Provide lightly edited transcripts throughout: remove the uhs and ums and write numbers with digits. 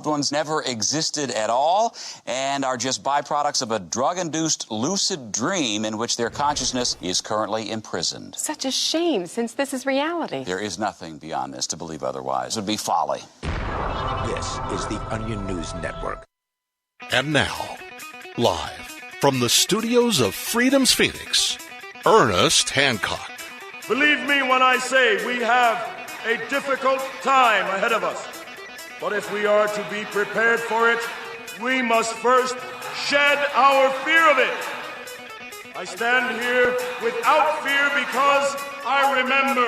ones never existed at all and are just byproducts of a drug-induced lucid dream in which their consciousness is currently imprisoned. Such a shame, since this is reality. There is nothing beyond this. To believe otherwise would be folly. This is the Onion News Network. And now, live from the studios of Freedom's Phoenix, Ernest Hancock. Believe me when I say we have a difficult time ahead of us. But if we are to be prepared for it, we must first shed our fear of it. I stand here without fear because I remember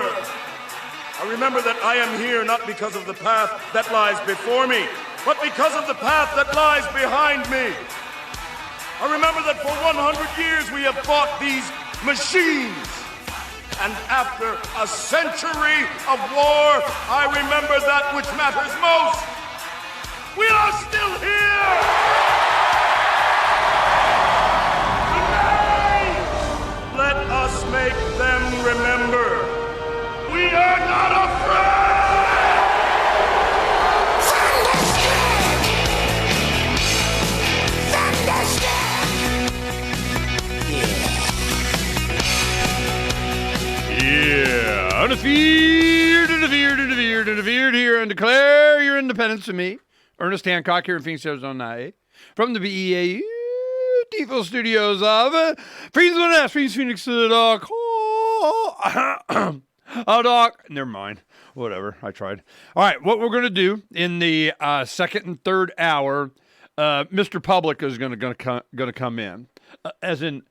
that I am here not because of the path that lies before me, but because of the path that lies behind me. I remember that for 100 years we have fought these machines. And after a century of war, I remember that which matters most. We are still here! Today, let us make them remember. We are not afraid! Yeah, undefeated here, and declare your independence to me, Ernest Hancock, here in Phoenix, Arizona, from the BEAU default studios of Phoenix.com. Oh, Doc. Never mind. Whatever. I tried. All right, what we're going to do in the second and third hour, Mr. Public is going to come in, as in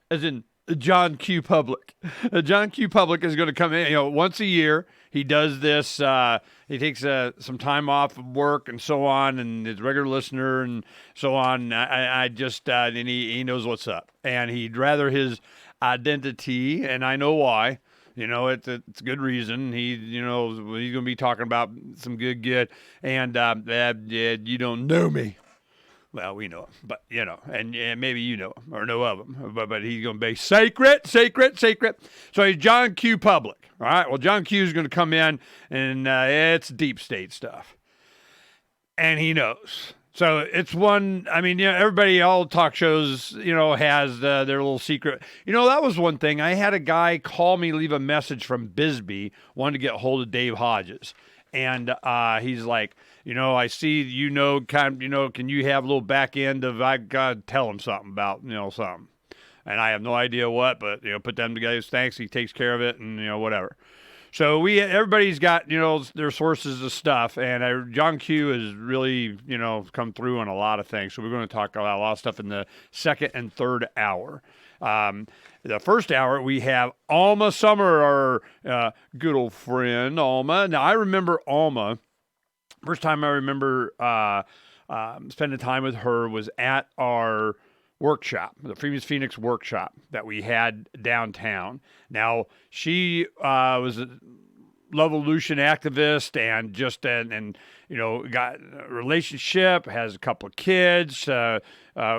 John Q. Public. John Q. Public is going to come in, once a year. He does this. He takes some time off of work and so on, and is a regular listener and so on. And he knows what's up. And he'd rather his identity, and I know why. It's a good reason. He's going to be talking about some good. And you don't know me. Well, we know him, but, and maybe you know him or know of him, but he's going to be sacred. So he's John Q. Public, all right? Well, John Q. is going to come in, and it's deep state stuff, and he knows. So it's one, everybody, all talk shows, has their little secret. That was one thing. I had a guy call me, leave a message from Bisbee, wanted to get a hold of Dave Hodges, and he's like, I see, can you have a little back end of, I got to tell him something about, something. And I have no idea what, but, put them together. Thanks. He takes care of it and, whatever. So everybody's got, their sources of stuff. And John Q has really, come through on a lot of things. So we're going to talk about a lot of stuff in the second and third hour. The first hour, we have Alma Summer, our good old friend, Alma. Now, I remember Alma. First time I remember spending time with her was at our workshop, the Freedom's Phoenix workshop that we had downtown. Now, she was a love evolution activist and got a relationship, has a couple of kids.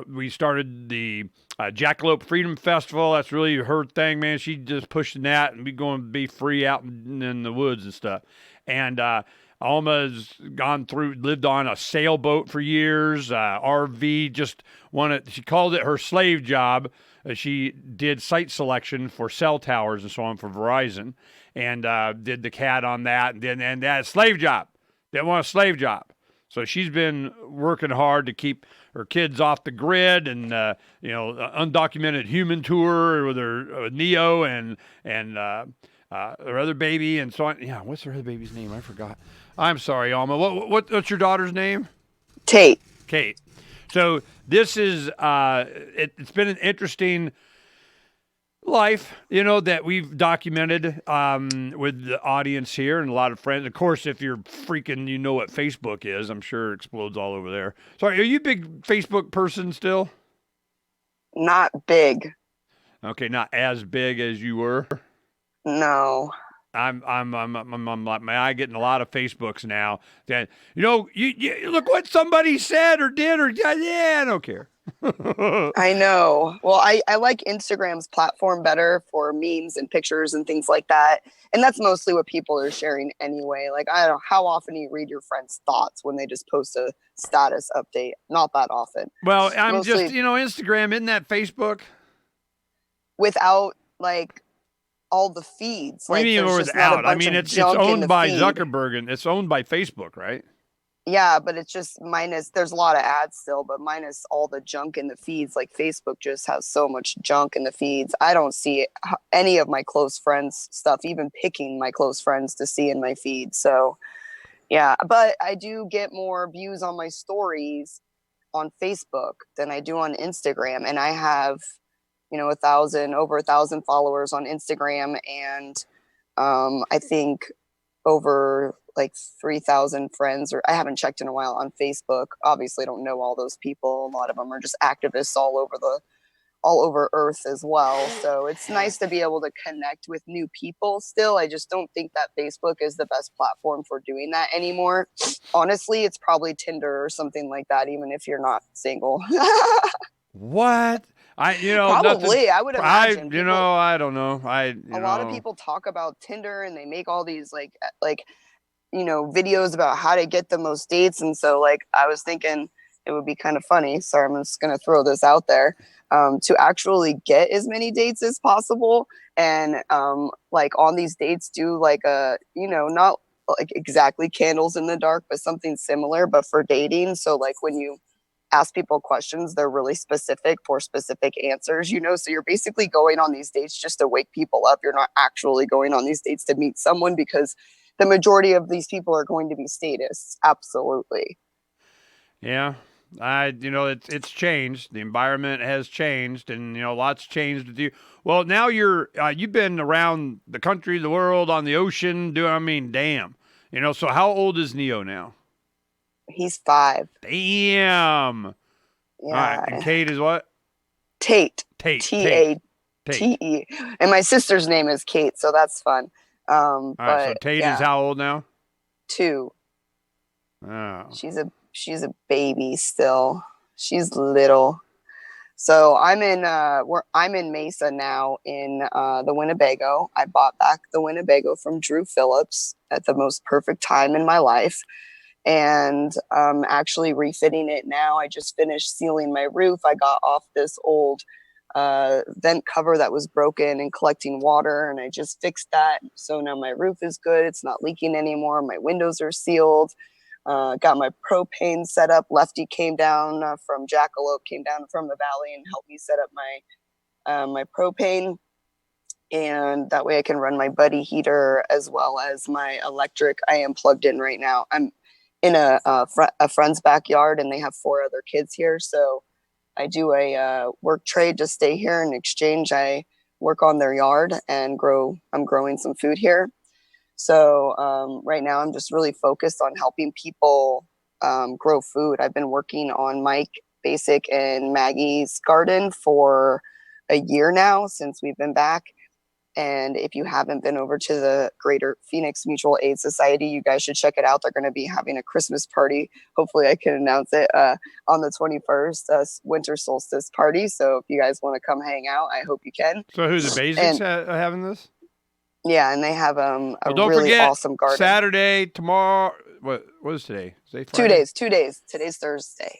We started the Jackalope Freedom Festival. That's really her thing, man. She just pushing that and be going to be free out in the woods and stuff. And Alma's lived on a sailboat for years, RV, she called it her slave job. She did site selection for cell towers and so on for Verizon, and did the CAD on that, and that slave job. They want a slave job. So she's been working hard to keep her kids off the grid, and undocumented human tour with her Neo and her other baby and so on. Yeah, what's her other baby's name? I forgot. I'm sorry, Alma. What's your daughter's name? Kate. So this is it's been an interesting life, that we've documented with the audience here and a lot of friends. Of course, if you're freaking, what Facebook is, I'm sure it explodes all over there. Sorry, are you a big Facebook person still? Not big. Okay, not as big as you were. No. I'm I getting a lot of Facebooks now that, you look what somebody said or did or, yeah, I don't care. I know. Well, I like Instagram's platform better for memes and pictures and things like that. And that's mostly what people are sharing anyway. Like, I don't know, how often do you read your friends' thoughts when they just post a status update? Not that often. Well, I'm Mostly just, Instagram, isn't that Facebook? without like all the feeds. What do Like, you mean there's just not a without? I bunch mean, of it's junk in owned the by feed. Zuckerberg and it's owned by Facebook, right? Yeah, but it's just minus, there's a lot of ads still, but minus all the junk in the feeds. Like, Facebook just has so much junk in the feeds. I don't see any of my close friends' stuff, even picking my close friends to see in my feed. So, yeah, but I do get more views on my stories on Facebook than I do on Instagram. And I have, over 1,000 followers on Instagram. And I think over like 3,000 friends, or I haven't checked in a while, on Facebook. Obviously, I don't know all those people. A lot of them are just activists all over Earth as well. So it's nice to be able to connect with new people still. I just don't think that Facebook is the best platform for doing that anymore. Honestly, it's probably Tinder or something like that, even if you're not single. What? Probably, I would imagine. I don't know. A lot of people talk about Tinder and they make all these videos about how to get the most dates. And so, like, I was thinking it would be kind of funny. Sorry, I'm just going to throw this out there, to actually get as many dates as possible. And like, on these dates, do like not like exactly candles in the dark, but something similar, but for dating. So like, when you ask people questions, they're really specific for specific answers, so you're basically going on these dates just to wake people up. You're not actually going on these dates to meet someone, because the majority of these people are going to be statists. Absolutely. Yeah. It's changed. The environment has changed, and lots changed with you. Well, now you've been around the country, the world, on the ocean. Damn. So how old is Neo now? He's 5. Damn. Yeah. All right. And Kate is what? Tate. Tate. T-A-T-E. And my sister's name is Kate, so that's fun. All right. So Tate is how old now? 2. Oh. She's a baby still. She's little. So I'm in Mesa now in the Winnebago. I bought back the Winnebago from Drew Phillips at the most perfect time in my life. And I'm actually refitting it now. I just finished sealing my roof. I got off this old vent cover that was broken and collecting water, and I just fixed that. So now my roof is good. It's not leaking anymore. My windows are sealed. Got my propane set up. Lefty came down from Jackalope, came down from the valley and helped me set up my propane. And that way I can run my buddy heater as well as my electric. I am plugged in right now. I'm in a friend's backyard, and they have 4 other kids here. So I do a work trade to stay here. In exchange, I work on their yard and I'm growing some food here. So right now I'm just really focused on helping people grow food. I've been working on Mike, Basic, and Maggie's garden for a year now since we've been back. And if you haven't been over to the Greater Phoenix Mutual Aid Society, you guys should check it out. They're going to be having a Christmas party. Hopefully I can announce it on the 21st, winter solstice party. So if you guys want to come hang out, I hope you can. So who, the Basics having this? Yeah, and they have a really awesome garden. Saturday, tomorrow. What is today? Is today Friday? 2 days. Today's Thursday,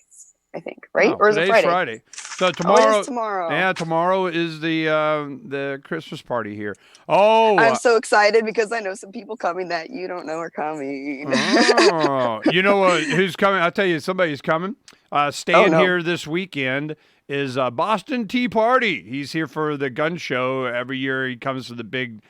I think, right? No, or is it Friday? So tomorrow. It is tomorrow. Yeah, tomorrow is the Christmas party here. Oh, I'm so excited because I know some people coming that you don't know are coming. Oh, you know who's coming? I'll tell you, somebody's coming. Staying here this weekend is Boston Tea Party. He's here for the gun show every year. He comes to the big,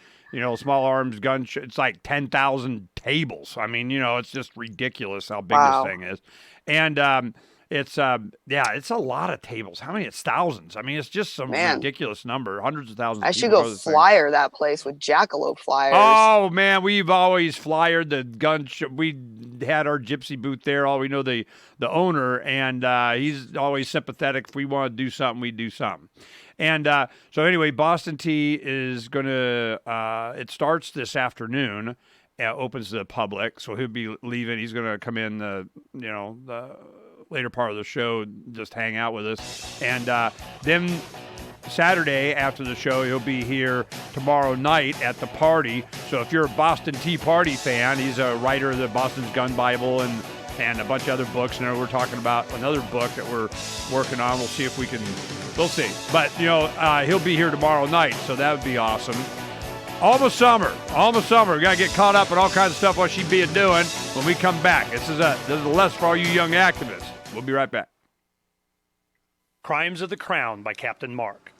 small arms gun show. It's like 10,000 tables. I mean, it's just ridiculous how big this thing is. And it's it's a lot of tables. How many? It's thousands. I mean, it's just some ridiculous number. Hundreds of thousands. I should go flyer that place with Jackalope flyers. Oh man, we've always flyered the gun show. We had our gypsy booth there. All we know the owner, and he's always sympathetic. If we want to do something, we do something. And so anyway, Boston Tea is going to. It starts this afternoon. Opens to the public, so he'll be leaving. He's going to come in the later part of the show, just hang out with us. And then Saturday after the show, he'll be here tomorrow night at the party. So if you're a Boston Tea Party fan, he's a writer of the Boston's Gun Bible and a bunch of other books. And we're talking about another book that we're working on. We'll see if we can, we'll see. But, he'll be here tomorrow night, so that would be awesome. Almost summer. We got to get caught up on all kinds of stuff what she'd be doing when we come back. This is a lesson for all you young activists. We'll be right back. Crimes of the Crown by Captain Mark.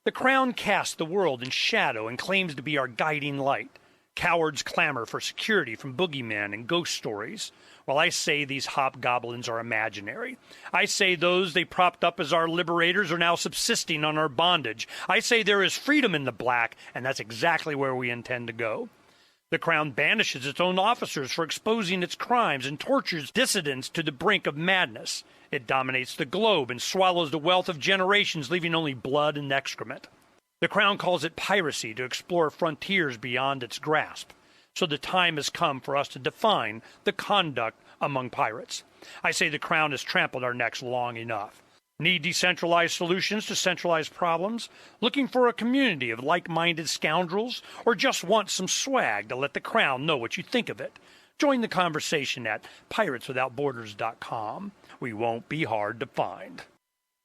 The Crown casts the world in shadow and claims to be our guiding light. Cowards clamor for security from boogeymen and ghost stories. While I say these hobgoblins are imaginary. I say those they propped up as our liberators are now subsisting on our bondage. I say there is freedom in the black, and that's exactly where we intend to go. The Crown banishes its own officers for exposing its crimes and tortures dissidents to the brink of madness. It dominates the globe and swallows the wealth of generations, leaving only blood and excrement. The Crown calls it piracy to explore frontiers beyond its grasp. So the time has come for us to define the conduct among pirates. I say the Crown has trampled our necks long enough. Need decentralized solutions to centralized problems? Looking for a community of like-minded scoundrels? Or just want some swag to let the Crown know what you think of it? Join the conversation at pirateswithoutborders.com. We won't be hard to find.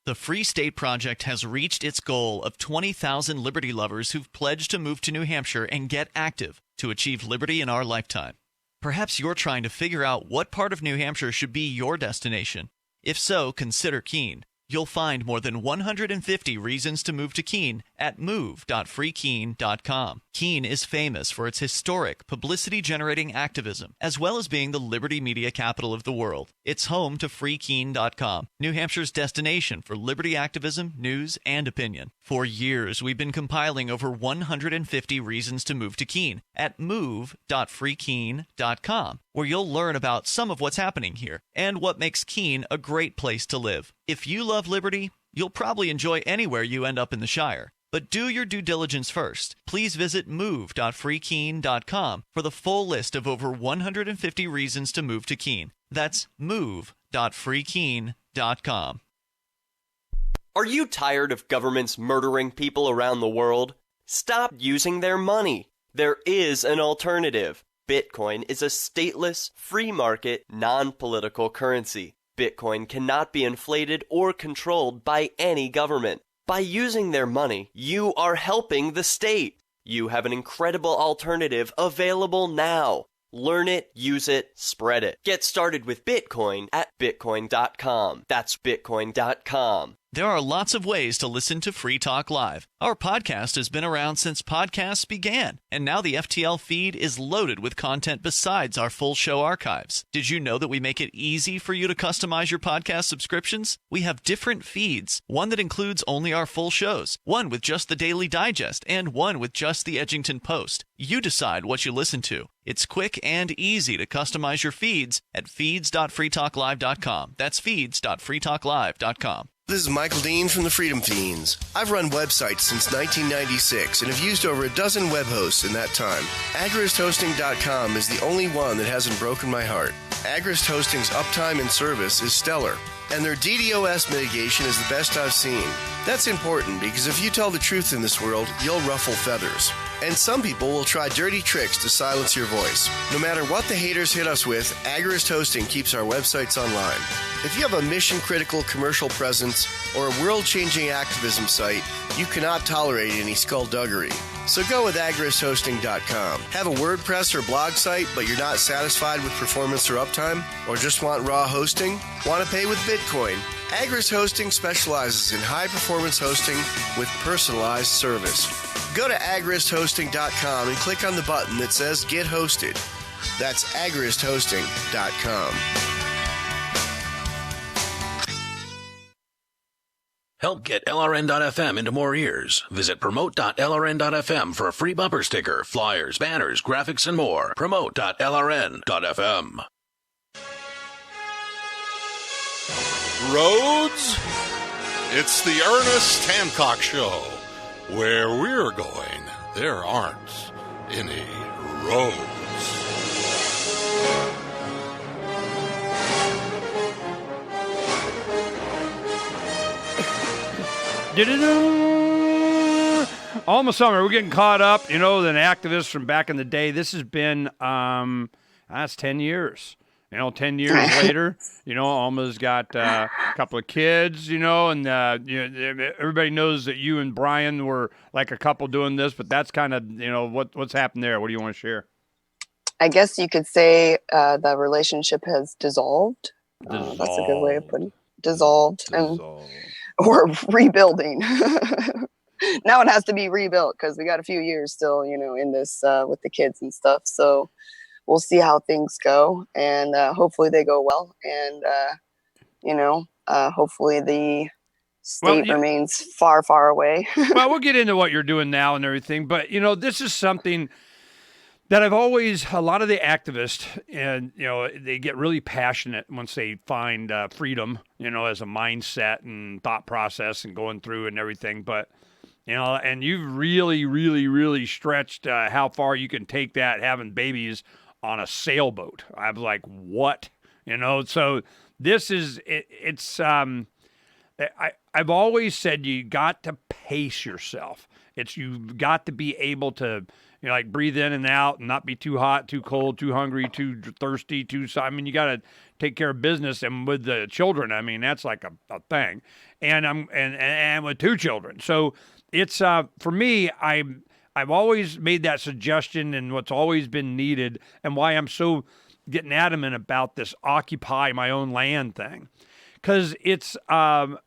The Free State Project has reached its goal of 20,000 liberty lovers who've pledged to move to New Hampshire and get active to achieve liberty in our lifetime. Perhaps you're trying to figure out what part of New Hampshire should be your destination. If so, consider Keene. You'll find more than 150 reasons to move to Keene at move.freekeene.com. Keene is famous for its historic, publicity-generating activism, as well as being the liberty media capital of the world. It's home to freekeene.com, New Hampshire's destination for liberty activism, news, and opinion. For years, we've been compiling over 150 reasons to move to Keene at move.freekeene.com, where you'll learn about some of what's happening here and what makes Keene a great place to live. If you love liberty, you'll probably enjoy anywhere you end up in the Shire. But do your due diligence first. Please visit move.freekeene.com for the full list of over 150 reasons to move to Keene. That's move.freekeene.com. Are you tired of governments murdering people around the world? Stop using their money. There is an alternative. Bitcoin is a stateless, free market, non-political currency. Bitcoin cannot be inflated or controlled by any government. By using their money, you are helping the state. You have an incredible alternative available now. Learn it, use it, spread it. Get started with Bitcoin at Bitcoin.com. That's Bitcoin.com. There are lots of ways to listen to Free Talk Live. Our podcast has been around since podcasts began, and now the FTL feed is loaded with content besides our full show archives. Did you know that we make it easy for you to customize your podcast subscriptions? We have different feeds, one that includes only our full shows, one with just the Daily Digest, and one with just the Edgington Post. You decide what you listen to. It's quick and easy to customize your feeds at feeds.freetalklive.com. That's feeds.freetalklive.com. This is Michael Dean from the Freedom Fiends. I've run websites since 1996 and have used over a dozen web hosts in that time. AgristHosting.com is the only one that hasn't broken my heart. Agrist Hosting's uptime and service is stellar, and their DDoS mitigation is the best I've seen. That's important because if you tell the truth in this world, you'll ruffle feathers. And some people will try dirty tricks to silence your voice. No matter what the haters hit us with, Agrist Hosting keeps our websites online. If you have a mission-critical commercial presence or a world-changing activism site, you cannot tolerate any skullduggery. So go with agristhosting.com. Have a WordPress or blog site, but you're not satisfied with performance or uptime? Or just want raw hosting? Want to pay with Bitcoin? Agrist Hosting specializes in high-performance hosting with personalized service. Go to agristhosting.com and click on the button that says Get Hosted. That's agristhosting.com. Help get LRN.FM into more ears. Visit promote.lrn.fm for a free bumper sticker, flyers, banners, graphics, and more. Promote.lrn.fm. Roads? It's the Ernest Hancock Show. Where we're going, there aren't any roads. Almost summer. We're getting caught up, you know, than activists from back in the day. This has been, that's 10 years. 10 years later, Alma's got a couple of kids, and everybody knows that you and Brian were like a couple doing this, but that's kind of, what's happened there. What do you want to share? I guess you could say the relationship has dissolved. That's a good way of putting it. Dissolved. And or rebuilding. Now it has to be rebuilt because we got a few years still, in this with the kids and stuff. So we'll see how things go, and hopefully they go well. And hopefully the state remains far, far away. Well, we'll get into what you're doing now and everything, but this is something that a lot of the activists, and they get really passionate once they find freedom, as a mindset and thought process and going through and everything. But and you've really, really, really stretched how far you can take that, having babies on a sailboat. I was like, what? So this is it's. I've always said you got to pace yourself. You've got to be able to. Like breathe in and out and not be too hot, too cold, too hungry, too thirsty, you got to take care of business. And with the children, that's like a thing. And and with 2 children. So it's, for me, I've always made that suggestion, and what's always been needed, and why I'm so getting adamant about this occupy my own land thing. 'Cause it's, a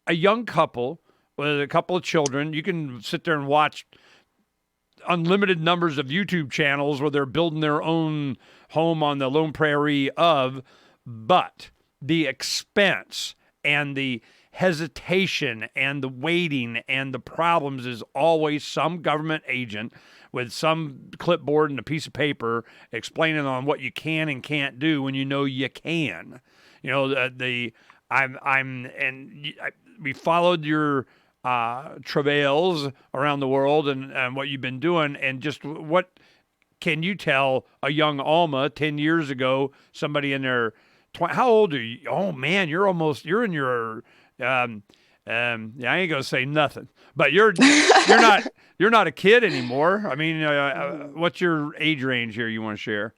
young couple with a couple of children. You can sit there and watch unlimited numbers of YouTube channels where they're building their own home on the lone prairie but the expense and the hesitation and the waiting and the problems is always some government agent with some clipboard and a piece of paper explaining on what you can and can't do when you can. We followed your travails around the world and what you've been doing, and just what can you tell a young Alma 10 years ago, somebody in their how old are you? Oh man, you're in your I ain't gonna say nothing, but you're not a kid anymore. What's your age range here you want to share?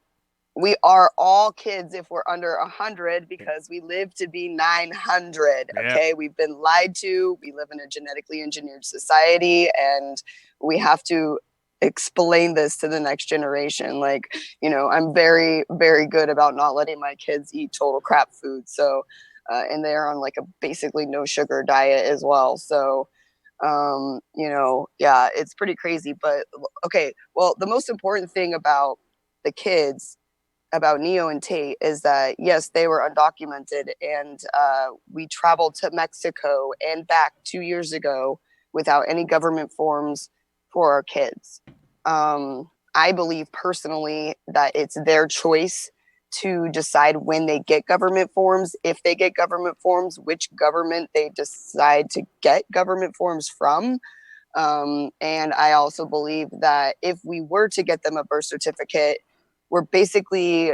We are all kids if we're under 100 because we live to be 900. Okay. Yep. We've been lied to. We live in a genetically engineered society, and we have to explain this to the next generation. I'm very, very good about not letting my kids eat total crap food. So, and they're on like a basically no sugar diet as well. So, it's pretty crazy, but okay. Well, the most important thing about the kids, about Neo and Tate, is that yes, they were undocumented, and we traveled to Mexico and back 2 years ago without any government forms for our kids. I believe personally that it's their choice to decide when they get government forms, if they get government forms, which government they decide to get government forms from. And I also believe that if we were to get them a birth certificate, we're basically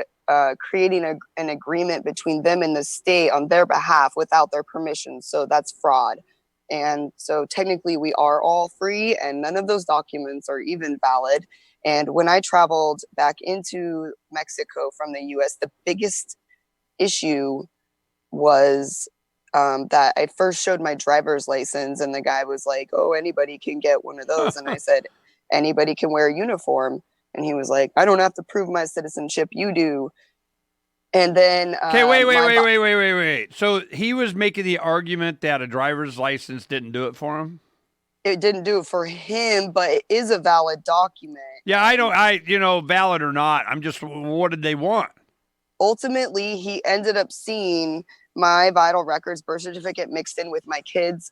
creating an agreement between them and the state on their behalf without their permission. So that's fraud. And so technically we are all free, and none of those documents are even valid. And when I traveled back into Mexico from the US, the biggest issue was that I first showed my driver's license, and the guy was like, oh, anybody can get one of those. And I said, anybody can wear a uniform. And he was like, I don't have to prove my citizenship, you do. And then okay, wait. So he was making the argument that a driver's license didn't do it for him? It didn't do it for him, but it is a valid document. Yeah, valid or not, I'm just, what did they want? Ultimately, he ended up seeing my vital records birth certificate mixed in with my kids'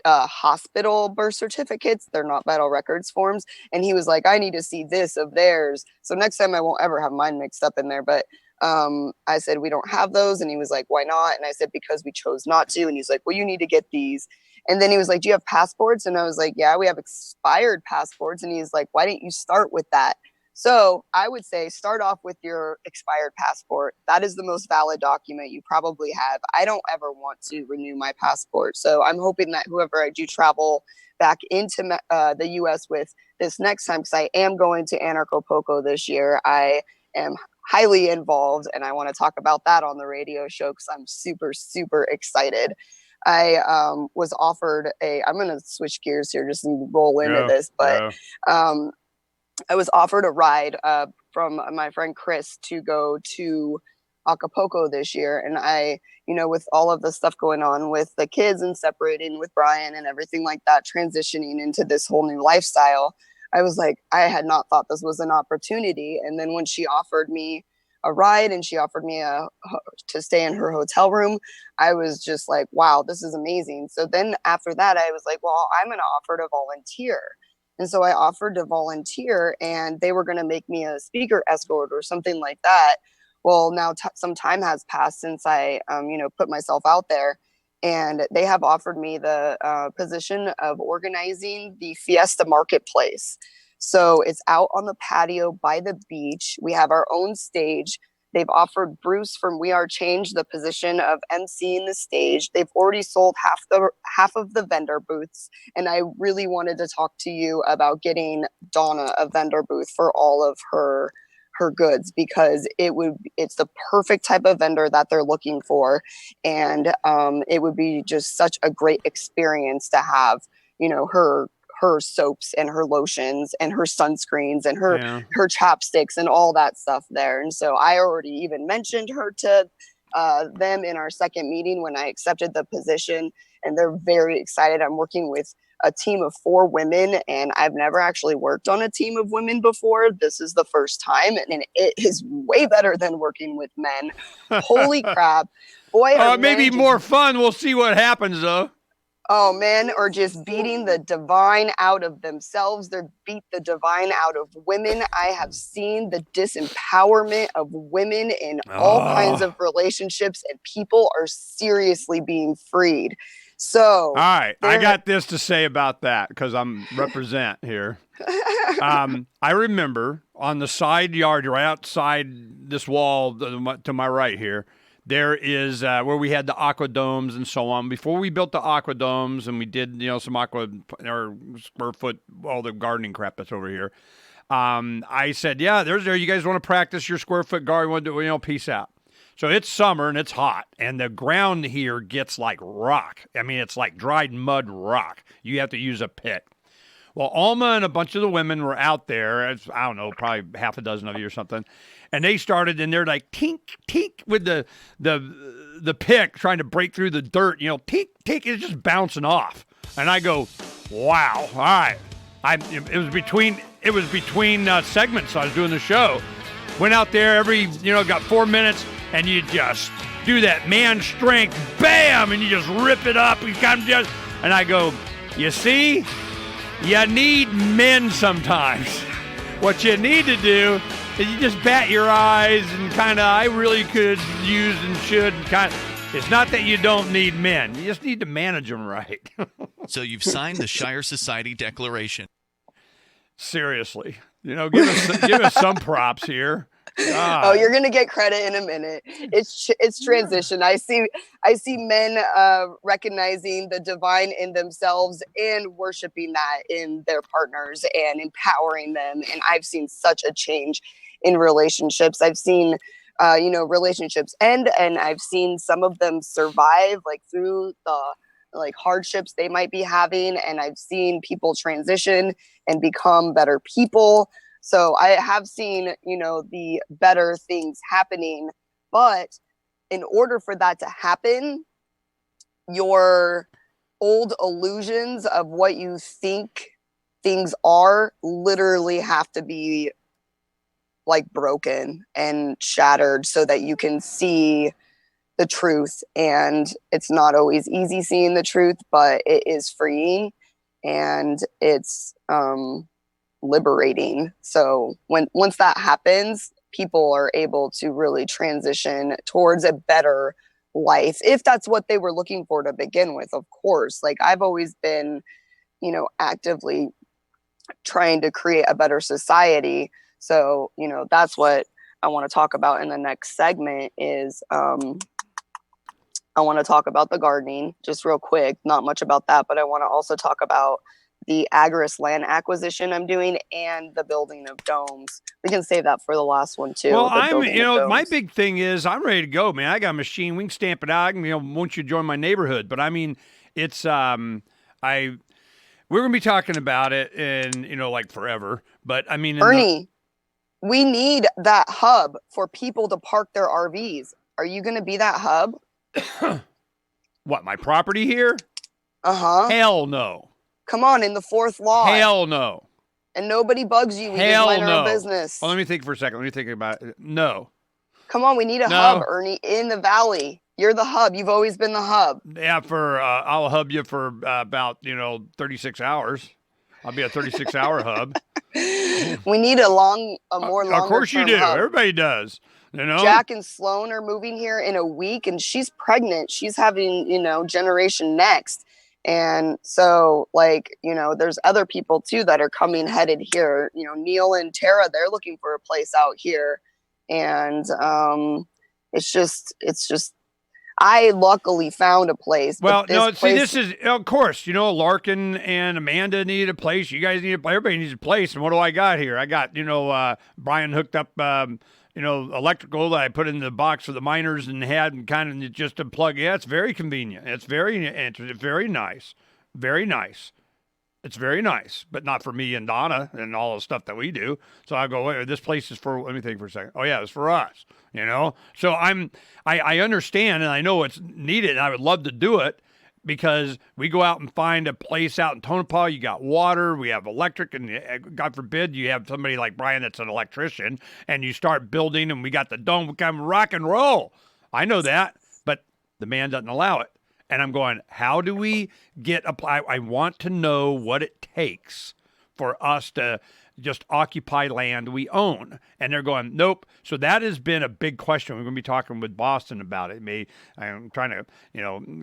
hospital birth certificates. They're not vital records forms. And he was like, I need to see this of theirs. So next time I won't ever have mine mixed up in there. But I said, we don't have those. And he was like, why not? And I said, because we chose not to. And he's like, well, you need to get these. And then he was like, do you have passports? And I was like, yeah, we have expired passports. And he's like, why didn't you start with that? So I would say start off with your expired passport. That is the most valid document you probably have. I don't ever want to renew my passport. So I'm hoping that whoever I do travel back into the U.S. with this next time, because I am going to Anarchapulco this year. I am highly involved, and I want to talk about that on the radio show because I'm super, super excited. I was offered I'm going to switch gears here just and roll into this, but I was offered a ride from my friend Chris to go to Acapulco this year. And I, with all of the stuff going on with the kids and separating with Brian and everything like that, transitioning into this whole new lifestyle, I was like, I had not thought this was an opportunity. And then when she offered me a ride and she offered me to stay in her hotel room, I was just like, wow, this is amazing. So then after that, I was like, well, I'm going to offer to volunteer. And so I offered to volunteer, and they were going to make me a speaker escort or something like that. Well, now some time has passed since I, put myself out there, and they have offered me the position of organizing the Fiesta Marketplace. So it's out on the patio by the beach. We have our own stage. They've offered Bruce from We Are Change the position of emceeing the stage. They've already sold half of the vendor booths. And I really wanted to talk to you about getting Donna a vendor booth for all of her goods, because it's the perfect type of vendor that they're looking for. And it would be just such a great experience to have, her soaps and her lotions and her sunscreens and her chapsticks and all that stuff there. And so I already even mentioned her to them in our second meeting when I accepted the position, and they're very excited. I'm working with a team of 4 women, and I've never actually worked on a team of women before. This is the first time, and it is way better than working with men. Holy crap. Boy, it may be more fun. We'll see what happens, though. Oh, men are just beating the divine out of themselves. They beat the divine out of women. I have seen the disempowerment of women in all kinds of relationships, and people are seriously being freed. So, all right, I got this to say about that because I'm represent here. I remember on the side yard, right outside this wall to my right here, there is where we had the aquadomes and so on. Before we built the aquadomes and we did, some or square foot, all the gardening crap that's over here. I said, yeah, there's there. You guys want to practice your square foot garden? Peace out. So it's summer and it's hot, and the ground here gets like rock. I mean, it's like dried mud rock. You have to use a pick. Well, Alma and a bunch of the women were out there. I don't know, probably half a dozen of you or something. And they started, and they're like, tink, tink, with the pick, trying to break through the dirt. Tink, tink, it's just bouncing off. And I go, wow, all right. It was between segments. I was doing the show. Went out there got 4 minutes, and you just do that man strength, bam, and you just rip it up. And I go, you see? You need men sometimes. What you need to do is you just bat your eyes and I really could use and should. It's not that you don't need men. You just need to manage them right. So you've signed the Shire Society Declaration. Seriously. Give us some props here. God. Oh, you're gonna get credit in a minute. It's transition. I see men recognizing the divine in themselves and worshiping that in their partners and empowering them. And I've seen such a change in relationships. I've seen relationships end, and I've seen some of them survive through the hardships they might be having, and I've seen people transition and become better people. So I have seen, the better things happening, but in order for that to happen, your old illusions of what you think things are literally have to be broken and shattered so that you can see the truth. And it's not always easy seeing the truth, but it is freeing, and it's, liberating. So once that happens, people are able to really transition towards a better life, if that's what they were looking for to begin with. Of course, I've always been, actively trying to create a better society. So, that's what I want to talk about in the next segment is I want to talk about the gardening just real quick, not much about that, but I want to also talk about the Agris land acquisition I'm doing and the building of domes. We can save that for the last one too. Well, my big thing is I'm ready to go, man. I got a machine. We can stamp it out. I can, once you join my neighborhood, but I mean, it's, we're going to be talking about it in, like forever, but I mean, Ernie, we need that hub for people to park their RVs. Are you going to be that hub? What, my property here? Uh-huh. Hell no. Come on, in the fourth law. Hell no. And nobody bugs you. We Hell just mind no. our business. Well, let me think for a second. Let me think about it. No. Come on, we need a hub, Ernie, in the valley. You're the hub. You've always been the hub. Yeah, I'll hub you for about 36 hours. I'll be a 36-hour hub. We need a more longer. Of course you do. Hub. Everybody does. Jack and Sloan are moving here in a week, and she's pregnant. She's having, generation next. And so, there's other people, too, that are headed here. Neil and Tara, they're looking for a place out here. And it's just I luckily found a place. Well, this is, of course, Larkin and Amanda need a place. You guys need a place. Everybody needs a place. And what do I got here? I got, Brian hooked up, electrical that I put in the box for the miners and had kind of just to plug. Yeah, it's very convenient. It's very interesting. Very nice. Very nice. It's very nice, but not for me and Donna and all the stuff that we do. So I go, wait, this place is for, let me think for a second. Oh yeah, it's for us, So I understand and I know it's needed and I would love to do it because we go out and find a place out in Tonopah. You got water, we have electric, and God forbid you have somebody like Brian that's an electrician and you start building and we got the dome, we can rock and roll. I know that, but the man doesn't allow it. And I'm going, how do we I want to know what it takes for us to just occupy land we own. And they're going, nope. So that has been a big question. We're going to be talking with Boston about it. I'm trying to,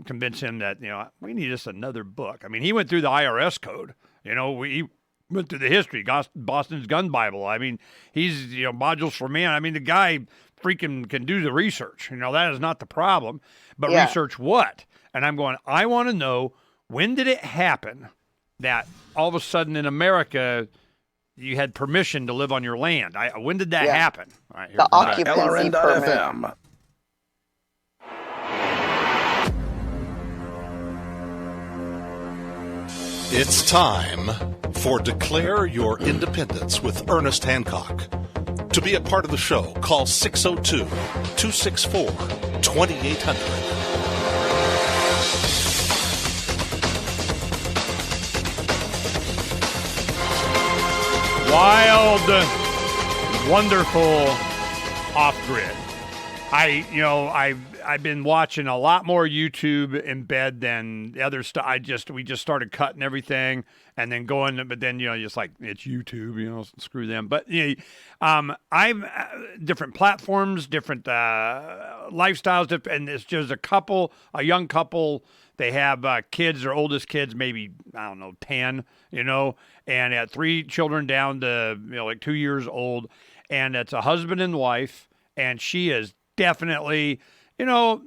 convince him that, we need just another book. I mean, he went through the IRS code. We went through the history, Boston's Gun Bible. I mean, he's, modules for man. I mean, the guy freaking can do the research. That is not the problem. But research what? And I'm going, I want to know, when did it happen that all of a sudden in America you had permission to live on your land? When did that happen? All right, the occupancy permit. LRN.FM. It's time for Declare Your Independence with Ernest Hancock. To be a part of the show, call 602-264-2800. Wild, wonderful OffGrid. I've been watching a lot more YouTube in bed than the other stuff. We just started cutting everything and then going, but then just like it's YouTube, screw them. But I've different platforms, different lifestyles, and it's just a young couple. They have kids, their oldest kids, maybe, 10, and had 3 children down to, like 2 years old. And it's a husband and wife, and she is definitely, a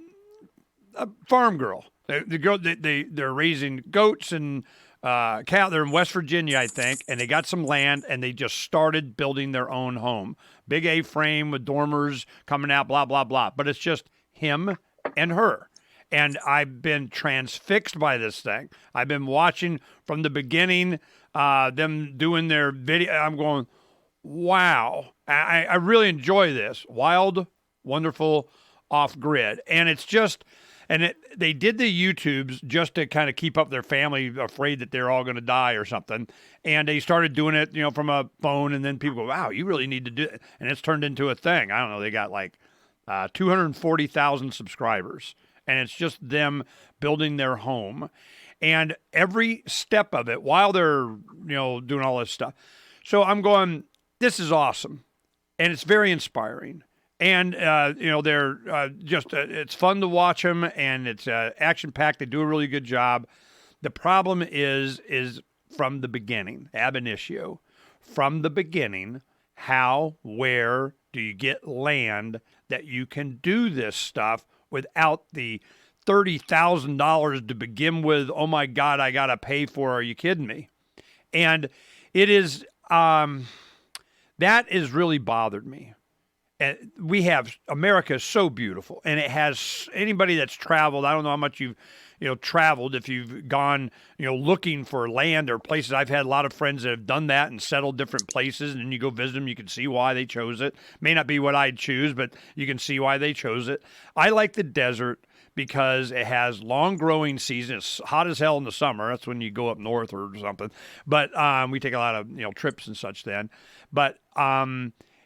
farm girl. They're raising goats and cow. They're in West Virginia, I think, and they got some land, and they just started building their own home. Big A-frame with dormers coming out, blah, blah, blah. But it's just him and her. And I've been transfixed by this thing. I've been watching from the beginning, them doing their video. I'm going, wow. I really enjoy this. Wild, wonderful, OffGrid. And it's just, they did the YouTubes just to kind of keep up their family, afraid that they're all going to die or something. And they started doing it, from a phone. And then people go, wow, you really need to do it. And it's turned into a thing. I don't know. They got like 240,000 subscribers. And it's just them building their home. And every step of it, while they're, doing all this stuff. So I'm going, this is awesome. And it's very inspiring. And, they're just, it's fun to watch them. And it's action-packed. They do a really good job. The problem is from the beginning, ab initio, from the beginning, how, where do you get land that you can do this stuff without the $30,000 to begin with? Oh my God, I got to pay for, are you kidding me? And it is, that has really bothered me. And America is so beautiful, and it has, anybody that's traveled, I don't know how much you've, traveled, if you've gone, looking for land or places. I've had a lot of friends that have done that and settled different places, and then you go visit them, you can see why they chose it. May not be what I'd choose, but you can see why they chose it. I like the desert because it has long growing season. It's hot as hell in the summer. That's when you go up north or something. But we take a lot of trips and such then. But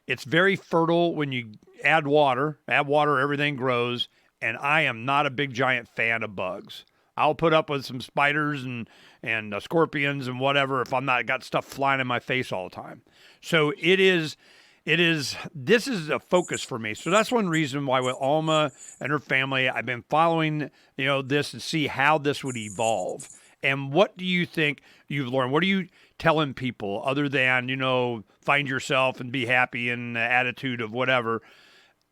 it's very fertile when you add water. Add water, everything grows. And I am not a big giant fan of bugs. I'll put up with some spiders and scorpions and whatever if I'm not got stuff flying in my face all the time. So this is a focus for me. So that's one reason why with Alma and her family, I've been following, this and see how this would evolve. And what do you think you've learned? What are you telling people other than, find yourself and be happy and the attitude of whatever?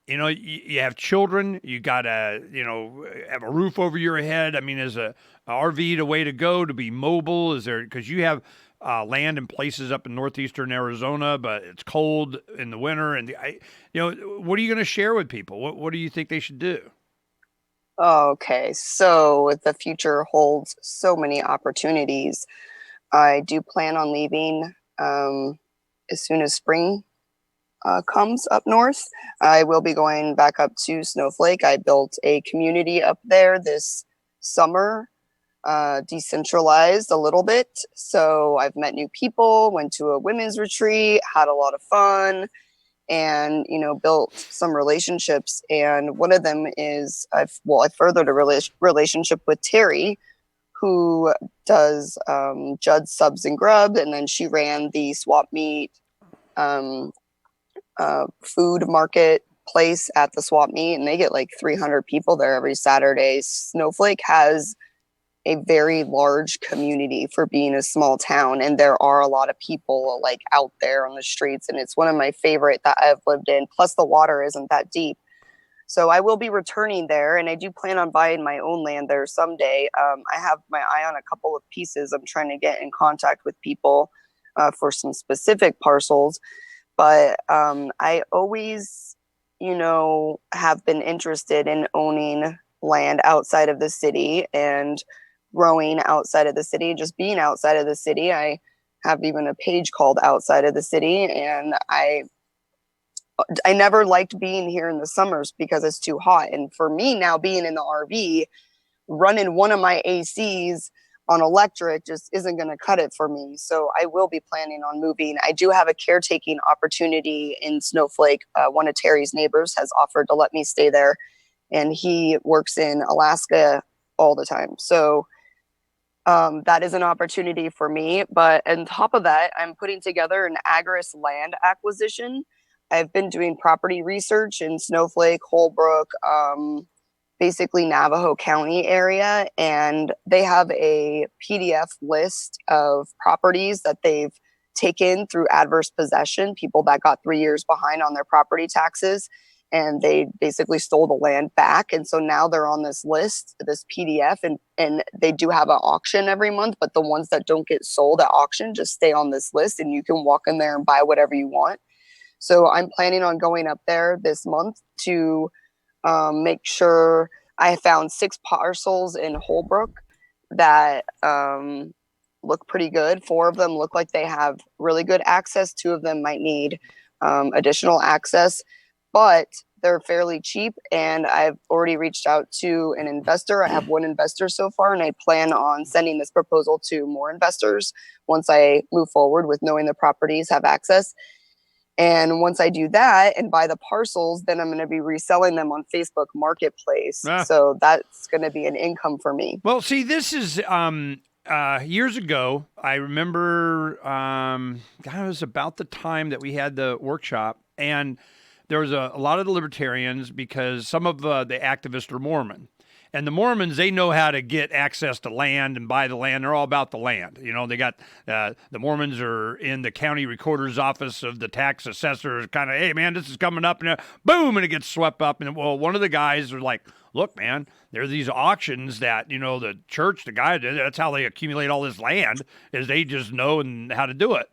You have children, you got to, have a roof over your head. I mean, is a RV the way to go to be mobile? Is there, because you have land in places up in northeastern Arizona, but it's cold in the winter. And, what are you going to share with people? What do you think they should do? Okay, so the future holds so many opportunities. I do plan on leaving as soon as spring comes up north. I will be going back up to Snowflake. I built a community up there this summer, decentralized a little bit. So I've met new people, went to a women's retreat, had a lot of fun, and, built some relationships. And one of them is I furthered a relationship with Terry, who does Judd Subs and Grub. And then she ran the swap meet food market place at the swap meet, and they get like 300 people there every Saturday. Snowflake has a very large community for being a small town, and there are a lot of people like out there on the streets, and it's one of my favorite that I've lived in. Plus the water isn't that deep. So I will be returning there, and I do plan on buying my own land there someday. I have my eye on a couple of pieces. I'm trying to get in contact with people for some specific parcels. But I always, have been interested in owning land outside of the city and growing outside of the city, just being outside of the city. I have even a page called Outside of the City, and I never liked being here in the summers because it's too hot. And for me now, being in the RV, running one of my ACs on electric just isn't going to cut it for me. So I will be planning on moving. I do have a caretaking opportunity in Snowflake. One of Terry's neighbors has offered to let me stay there, and he works in Alaska all the time. So that is an opportunity for me. But on top of that, I'm putting together an Agris land acquisition. I've been doing property research in Snowflake, Holbrook, basically Navajo County area, and they have a PDF list of properties that they've taken through adverse possession, people that got 3 years behind on their property taxes, and they basically stole the land back. And so now they're on this list, this PDF, and they do have an auction every month, but the ones that don't get sold at auction just stay on this list, and you can walk in there and buy whatever you want. So I'm planning on going up there this month to make sure. I found 6 parcels in Holbrook that look pretty good. 4 of them look like they have really good access. 2 of them might need additional access, but they're fairly cheap. And I've already reached out to an investor. I have 1 investor so far, and I plan on sending this proposal to more investors once I move forward with knowing the properties have access. And once I do that and buy the parcels, then I'm going to be reselling them on Facebook Marketplace. So that's going to be an income for me. Well, see, this is years ago. I remember it was about the time that we had the workshop, and there was a lot of the libertarians, because some of the activists are Mormon. And the Mormons, they know how to get access to land and buy the land. They're all about the land. You know, they got the Mormons are in the county recorder's office of the tax assessor, kind of, hey, man, this is coming up, and boom, and it gets swept up. And well, one of the guys was like, look, man, there are these auctions that, you know, the church, the guy, that's how they accumulate all this land, is they just know and how to do it.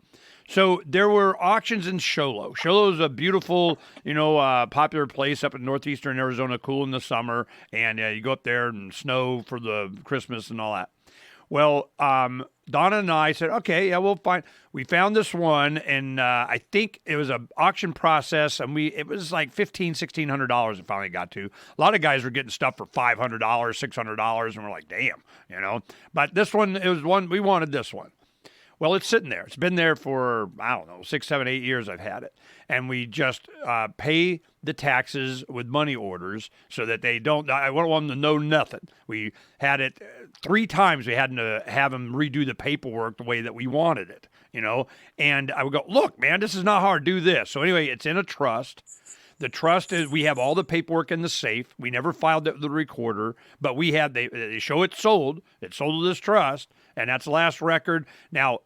So there were auctions in Show Low. Show Low is a beautiful, you know, popular place up in northeastern Arizona, cool in the summer. And you go up there and snow for the Christmas and all that. Well, Donna and I said, okay, yeah, we'll find. We found this one, and I think it was an auction process, and it was like $1,600 it finally got to. A lot of guys were getting stuff for $500, $600, and we're like, damn, you know. But this one, it was one, we wanted this one. Well, it's sitting there. It's been there for, I don't know, 6, 7, 8 years I've had it. And we just pay the taxes with money orders so that they don't, I don't want them to know nothing. We had it 3 times. We had to have them redo the paperwork the way that we wanted it, you know. And I would go, look, man, this is not hard. Do this. So anyway, it's in a trust. The trust is, we have all the paperwork in the safe. We never filed it with the recorder, but we had, they show it sold. It's sold to this trust, and that's the last record. Now,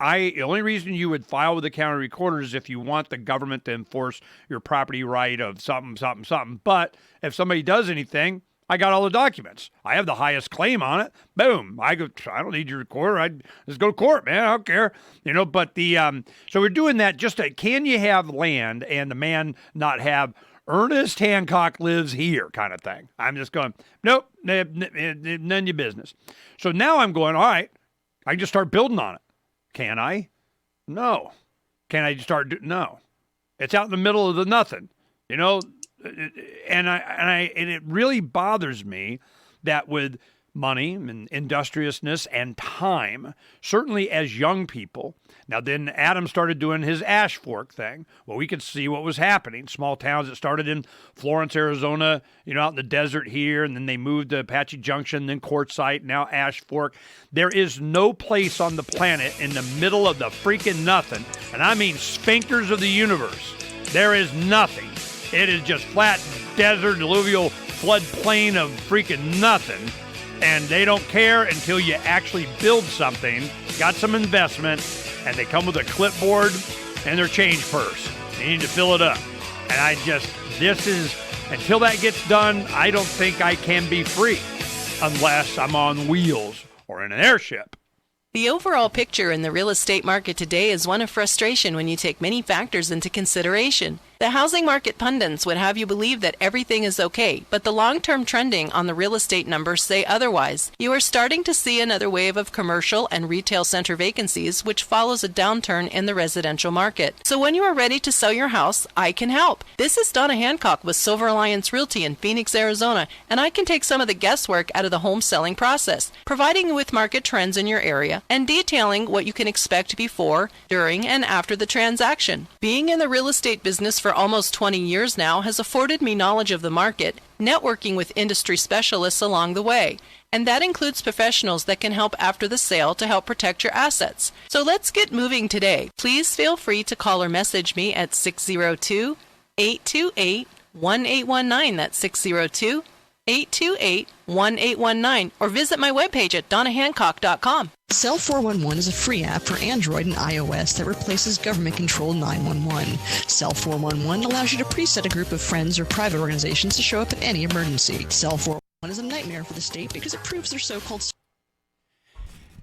the only reason you would file with the county recorder is if you want the government to enforce your property right of something, something, something. But if somebody does anything, I got all the documents. I have the highest claim on it. Boom. I don't need your recorder. I just go to court, man. I don't care. You know, but so we're doing that just can you have land and the man not have Ernest Hancock lives here kind of thing. I'm just going, nope, none of your business. So now I'm going, all right, I can just start building on it. Can I? No. Can I start? No. It's out in the middle of the nothing, you know. And it really bothers me that with money and industriousness and time, certainly as young people. Now, then Adam started doing his ash fork thing. Well, we could see what was happening. Small towns that started in Florence, Arizona, you know, out in the desert here, and then they moved to Apache Junction, then Quartzsite, now Ash Fork. There is no place on the planet in the middle of the freaking nothing, and I mean sphincters of the universe. There is nothing. It is just flat desert, alluvial floodplain of freaking nothing. And they don't care until you actually build something, got some investment, and they come with a clipboard and their change purse. You need to fill it up. And until that gets done, I don't think I can be free unless I'm on wheels or in an airship. The overall picture in the real estate market today is one of frustration when you take many factors into consideration. The housing market pundits would have you believe that everything is okay, but the long-term trending on the real estate numbers say otherwise. You are starting to see another wave of commercial and retail center vacancies, which follows a downturn in the residential market. So when you are ready to sell your house, I can help. This is Donna Hancock with Silver Alliance Realty in Phoenix, Arizona, and I can take some of the guesswork out of the home selling process, providing you with market trends in your area and detailing what you can expect before, during, and after the transaction. Being in the real estate business for almost 20 years now has afforded me knowledge of the market, networking with industry specialists along the way. And that includes professionals that can help after the sale to help protect your assets. So let's get moving today. Please feel free to call or message me at 602-828-1819. That's 602-828-1819. Or visit my webpage at donnahancock.com. Cell 411 is a free app for Android and iOS that replaces government-controlled 911. Cell 411 allows you to preset a group of friends or private organizations to show up at any emergency. Cell 411 is a nightmare for the state because it proves their so-called...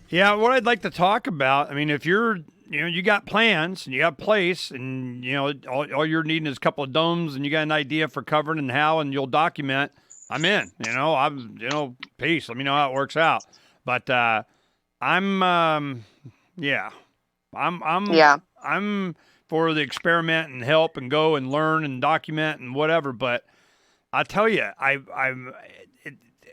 Yeah, what I'd like to talk about, I mean, if you're, you got plans and you got a place and, all you're needing is a couple of domes and you got an idea for covering and how and you'll document, I'm in, peace. Let me know how it works out. But, I'm for the experiment and help and go and learn and document and whatever. But I tell you,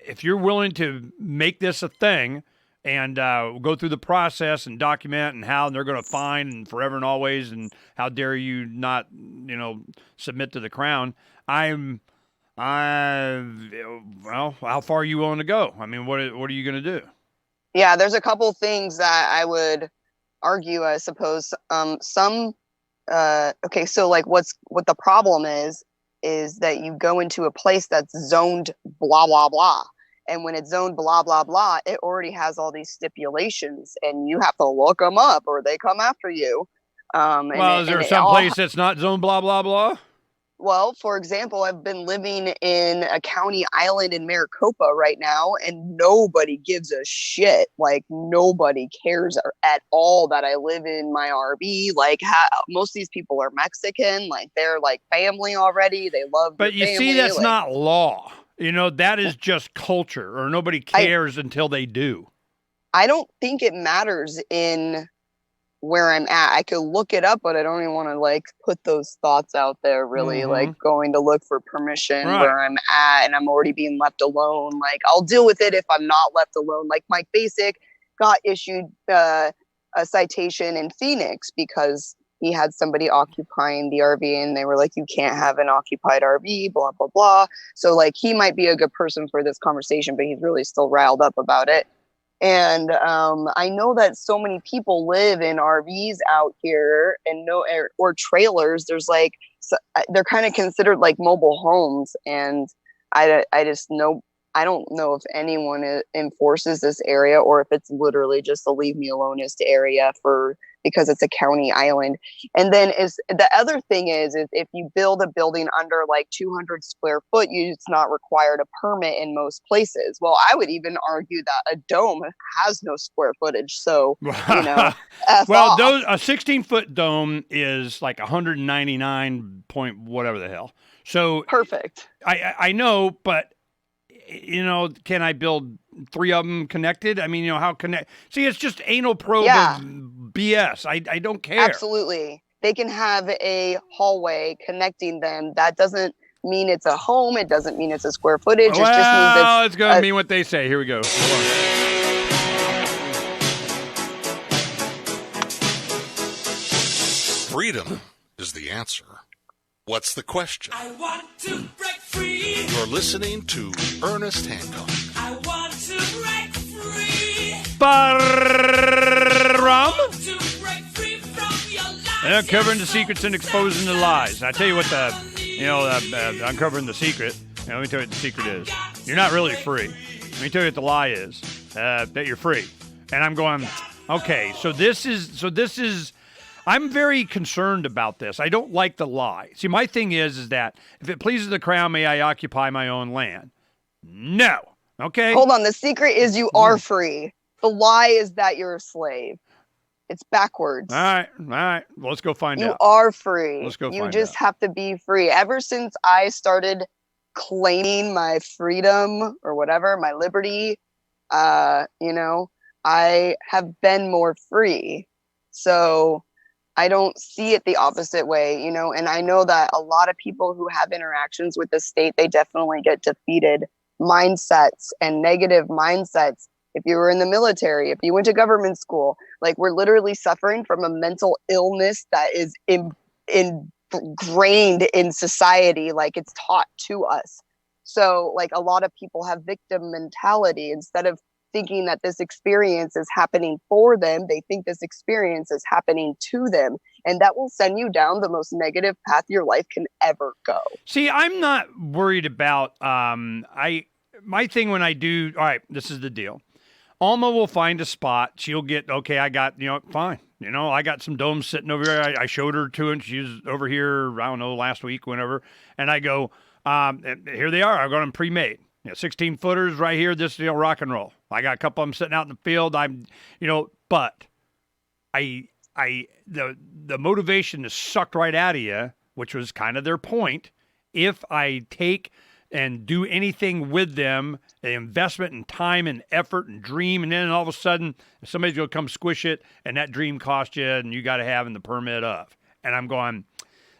if you're willing to make this a thing and go through the process and document and how they're going to find and forever and always and how dare you not, submit to the crown. How far are you willing to go? I mean, what are you going to do? Yeah, there's a couple things that I would argue, I suppose. So like what the problem is that you go into a place that's zoned blah, blah, blah. And when it's zoned blah, blah, blah, it already has all these stipulations and you have to look them up or they come after you. Is there some place that's not zoned blah, blah, blah? Well, for example, I've been living in a county island in Maricopa right now, and nobody gives a shit. Like, nobody cares at all that I live in my RV. Like, most of these people are Mexican. Like, they're like family already. They love But you family. see, that's not law. That is just culture, or nobody cares until they do. I don't think it matters in where I'm at. I could look it up, but I don't even want to like put those thoughts out there really, like going to look for permission where I'm at and I'm already being left alone. Like, I'll deal with it if I'm not left alone. Like, Mike Basic got issued a citation in Phoenix because he had somebody occupying the RV and they were like, you can't have an occupied RV, blah, blah, blah. So like, he might be a good person for this conversation, but he's really still riled up about it. And I know that so many people live in RVs out here and or trailers. There's like, they're kind of considered like mobile homes. And I don't know if anyone enforces this area or if it's literally just a leave me alone-ist area because it's a county island. And then the other thing is if you build a building under like 200 square foot, it's not required a permit in most places. Well, I would even argue that a dome has no square footage. So, a 16-foot dome is like 199 point whatever the hell. So perfect. I know, but can I build 3 of them connected? I mean, how connect? See, it's just anal probe BS. I don't care. Absolutely. They can have a hallway connecting them. That doesn't mean it's a home. It doesn't mean it's a square footage. It just means it's going to mean what they say. Here we go. Freedom is the answer. What's the question? I want to break free. You're listening to Ernest Hancock. I want to break free. Ba-rum. Uncovering the secrets and exposing the lies. And I tell you what uncovering the secret. Let me tell you what the secret is. You're not really free. Let me tell you what the lie is. That you're free. And I'm going, okay, so this is. I'm very concerned about this. I don't like the lie. See, my thing is that if it pleases the crown, may I occupy my own land? No. Okay? Hold on. The secret is you are free. The lie is that you're a slave. It's backwards. All right. Well, let's go find out. You are free. Let's go find out. You just have to be free. Ever since I started claiming my freedom or whatever, my liberty, I have been more free. So I don't see it the opposite way, and I know that a lot of people who have interactions with the state, they definitely get defeated mindsets and negative mindsets. If you were in the military, if you went to government school, like we're literally suffering from a mental illness that is ingrained in society, like it's taught to us. So like a lot of people have victim mentality. Instead of thinking that this experience is happening for them, they think this experience is happening to them. And that will send you down the most negative path your life can ever go. See, I'm not worried about, my thing when I do, all right, this is the deal. Alma will find a spot. She'll get, okay, I got, fine. I got some domes sitting over here. I showed her to, and she was over here, I don't know, last week, whenever. And I go, here they are. I got them pre-made. 16 footers right here. This is rock and roll. I got a couple of them sitting out in the field. But the motivation is sucked right out of you, which was kind of their point. If I take and do anything with them, the investment and time and effort and dream, and then all of a sudden somebody's going to come squish it, and that dream cost you, and you got to have in the permit of. And I'm going,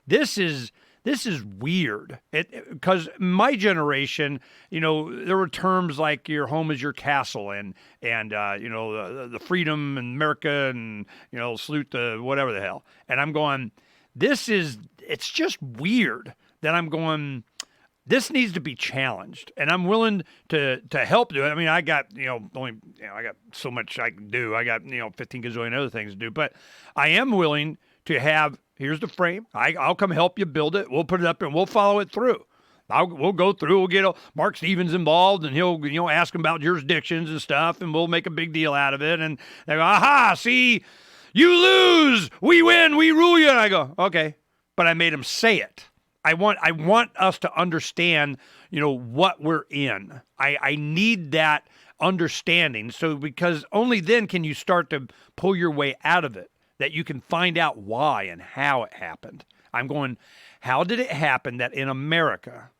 this is weird. Because my generation, there were terms like your home is your castle and the freedom in America and, salute the whatever the hell. And I'm going, it's just weird that I'm going, this needs to be challenged. And I'm willing to help do it. I mean, I got, I got so much I can do. I got, 15 gazillion other things to do. But I am willing to have, here's the frame. I'll come help you build it. We'll put it up and we'll follow it through. We'll go through. We'll get Mark Stevens involved, and he'll ask him about jurisdictions and stuff, and we'll make a big deal out of it. And they go, aha, see, you lose, we win, we rule you. And I go, okay, but I made him say it. I want us to understand, what we're in. I need that understanding. So because only then can you start to pull your way out of it, that you can find out why and how it happened. I'm going, how did it happen that in America,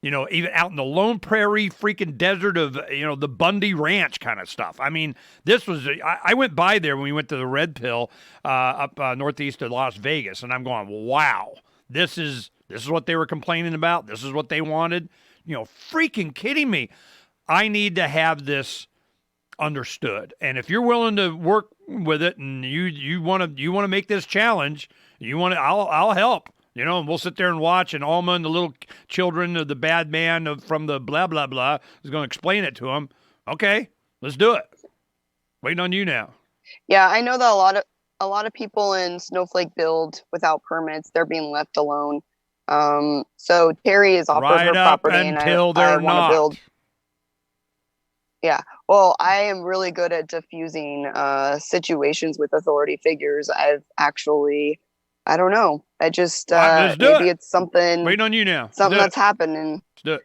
even out in the Lone Prairie freaking desert of, the Bundy Ranch kind of stuff. I mean, this was, I went by there when we went to the Red Pill up northeast of Las Vegas, and I'm going, wow, this is what they were complaining about. This is what they wanted. Freaking kidding me. I need to have this understood. And if you're willing to work with it and you want to make this challenge, I'll help. And we'll sit there and watch, and Alma and the little children of the bad man from the blah, blah, blah is going to explain it to them. Okay, let's do it. Waiting on you now. Yeah, I know that a lot of people in Snowflake build without permits. They're being left alone. So Terry is offered her property, and I want to build. Yeah, well, I am really good at diffusing situations with authority figures. I've actually, I don't know. I just maybe it's something. Waiting on you now. Something that's happening. I'm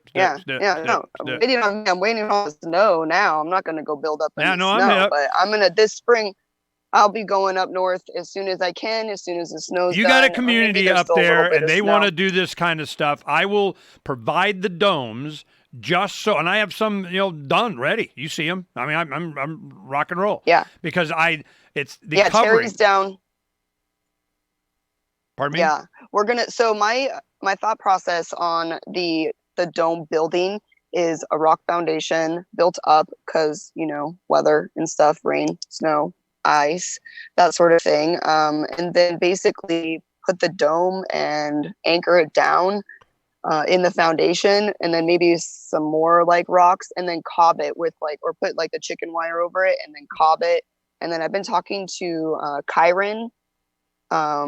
waiting on us to know now. I'm not going to go build up in the snow, I'm but I'm gonna this spring. I'll be going up north as soon as I can, as soon as the snow's You done. got a community up there, and they want to do. do this kind of stuff. I will provide the domes just so, and I have some, done, ready. You see them. I mean, I'm rock and roll. Yeah. Because it's the covering. Terry's down. Pardon me? Yeah. We're going to, so my thought process on the dome building is a rock foundation built up because, weather and stuff, rain, snow, ice, that sort of thing. And then basically put the dome and anchor it down in the foundation, and then maybe some more like rocks, and then cob it with or put the chicken wire over it and then cob it. And then I've been talking to Kyron. I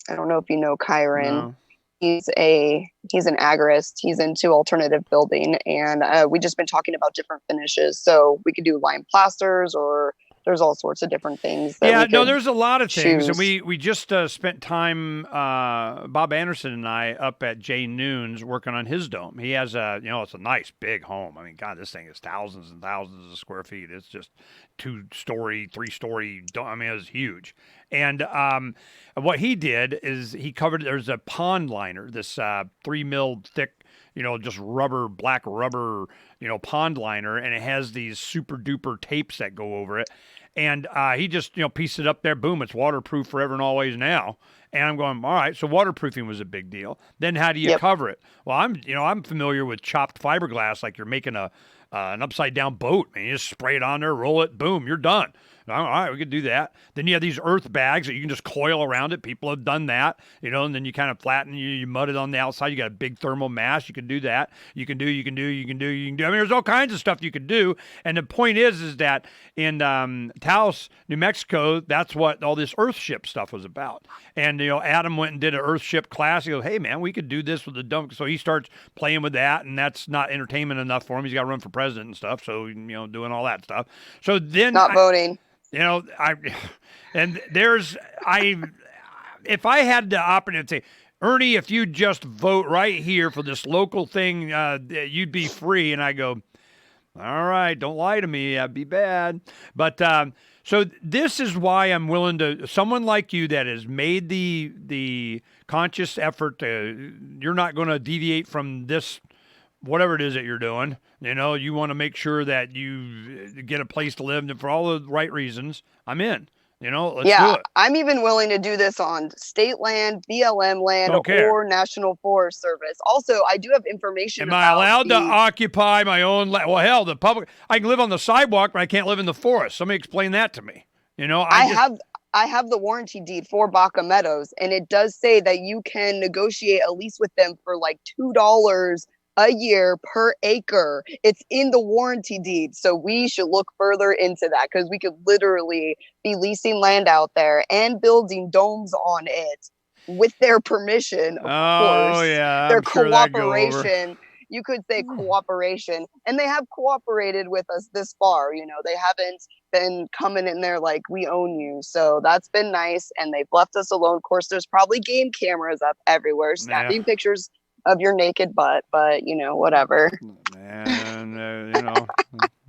don't know if you know Kyron. No. He's an agorist. He's into alternative building, and we just been talking about different finishes. So we could do lime plasters, or there's all sorts of different things. There's a lot of things. choose. And we just spent time, Bob Anderson and I, up at Jay Noon's working on his dome. He has it's a nice big home. I mean, God, this thing is thousands and thousands of square feet. It's just 2-story, 3-story. I mean, it's huge. And what he did is he covered, there's a pond liner, this 3 mil thick, just black rubber, pond liner, and it has these super duper tapes that go over it. And he just, pieced it up there. Boom, it's waterproof forever and always now. And I'm going, all right, so waterproofing was a big deal. Then how do you cover it? Well, I'm familiar with chopped fiberglass, like you're making an upside down boat, and you just spray it on there, roll it, boom, you're done. All right, we could do that. Then you have these earth bags that you can just coil around it. People have done that, and then you kind of flatten, you mud it on the outside. You got a big thermal mass. You can do that. You can do. I mean, there's all kinds of stuff you could do. And the point is that in Taos, New Mexico, that's what all this Earthship stuff was about. And, Adam went and did an Earthship class. He goes, hey, man, we could do this with the dump. So he starts playing with that, and that's not entertainment enough for him. He's got to run for president and stuff. So, doing all that stuff. So then not voting. If I had the opportunity to say, Ernie, if you just vote right here for this local thing, you'd be free. And I go, all right, don't lie to me. That'd be bad. But so this is why I'm willing to, someone like you that has made the conscious effort to, you're not going to deviate from this, whatever it is that you're doing. You want to make sure that you get a place to live, and for all the right reasons, I'm in. Let's do it. I'm even willing to do this on state land, BLM land, or National Forest Service. Also, I do have information. Am I allowed to occupy my own land? Well, hell, the public. I can live on the sidewalk, but I can't live in the forest. Somebody explain that to me. I have the warranty deed for Baca Meadows, and it does say that you can negotiate a lease with them for $2 a year per acre. It's in the warranty deed. So we should look further into that, because we could literally be leasing land out there and building domes on it with their permission, of course. Yeah, Their I'm sure that'd go over. cooperation. You could say cooperation. And they have cooperated with us this far. You know, they haven't been coming in there like, we own you. So that's been nice. And they've left us alone. Of course, there's probably game cameras up everywhere, snapping pictures of your naked butt, but you know, whatever. And you know,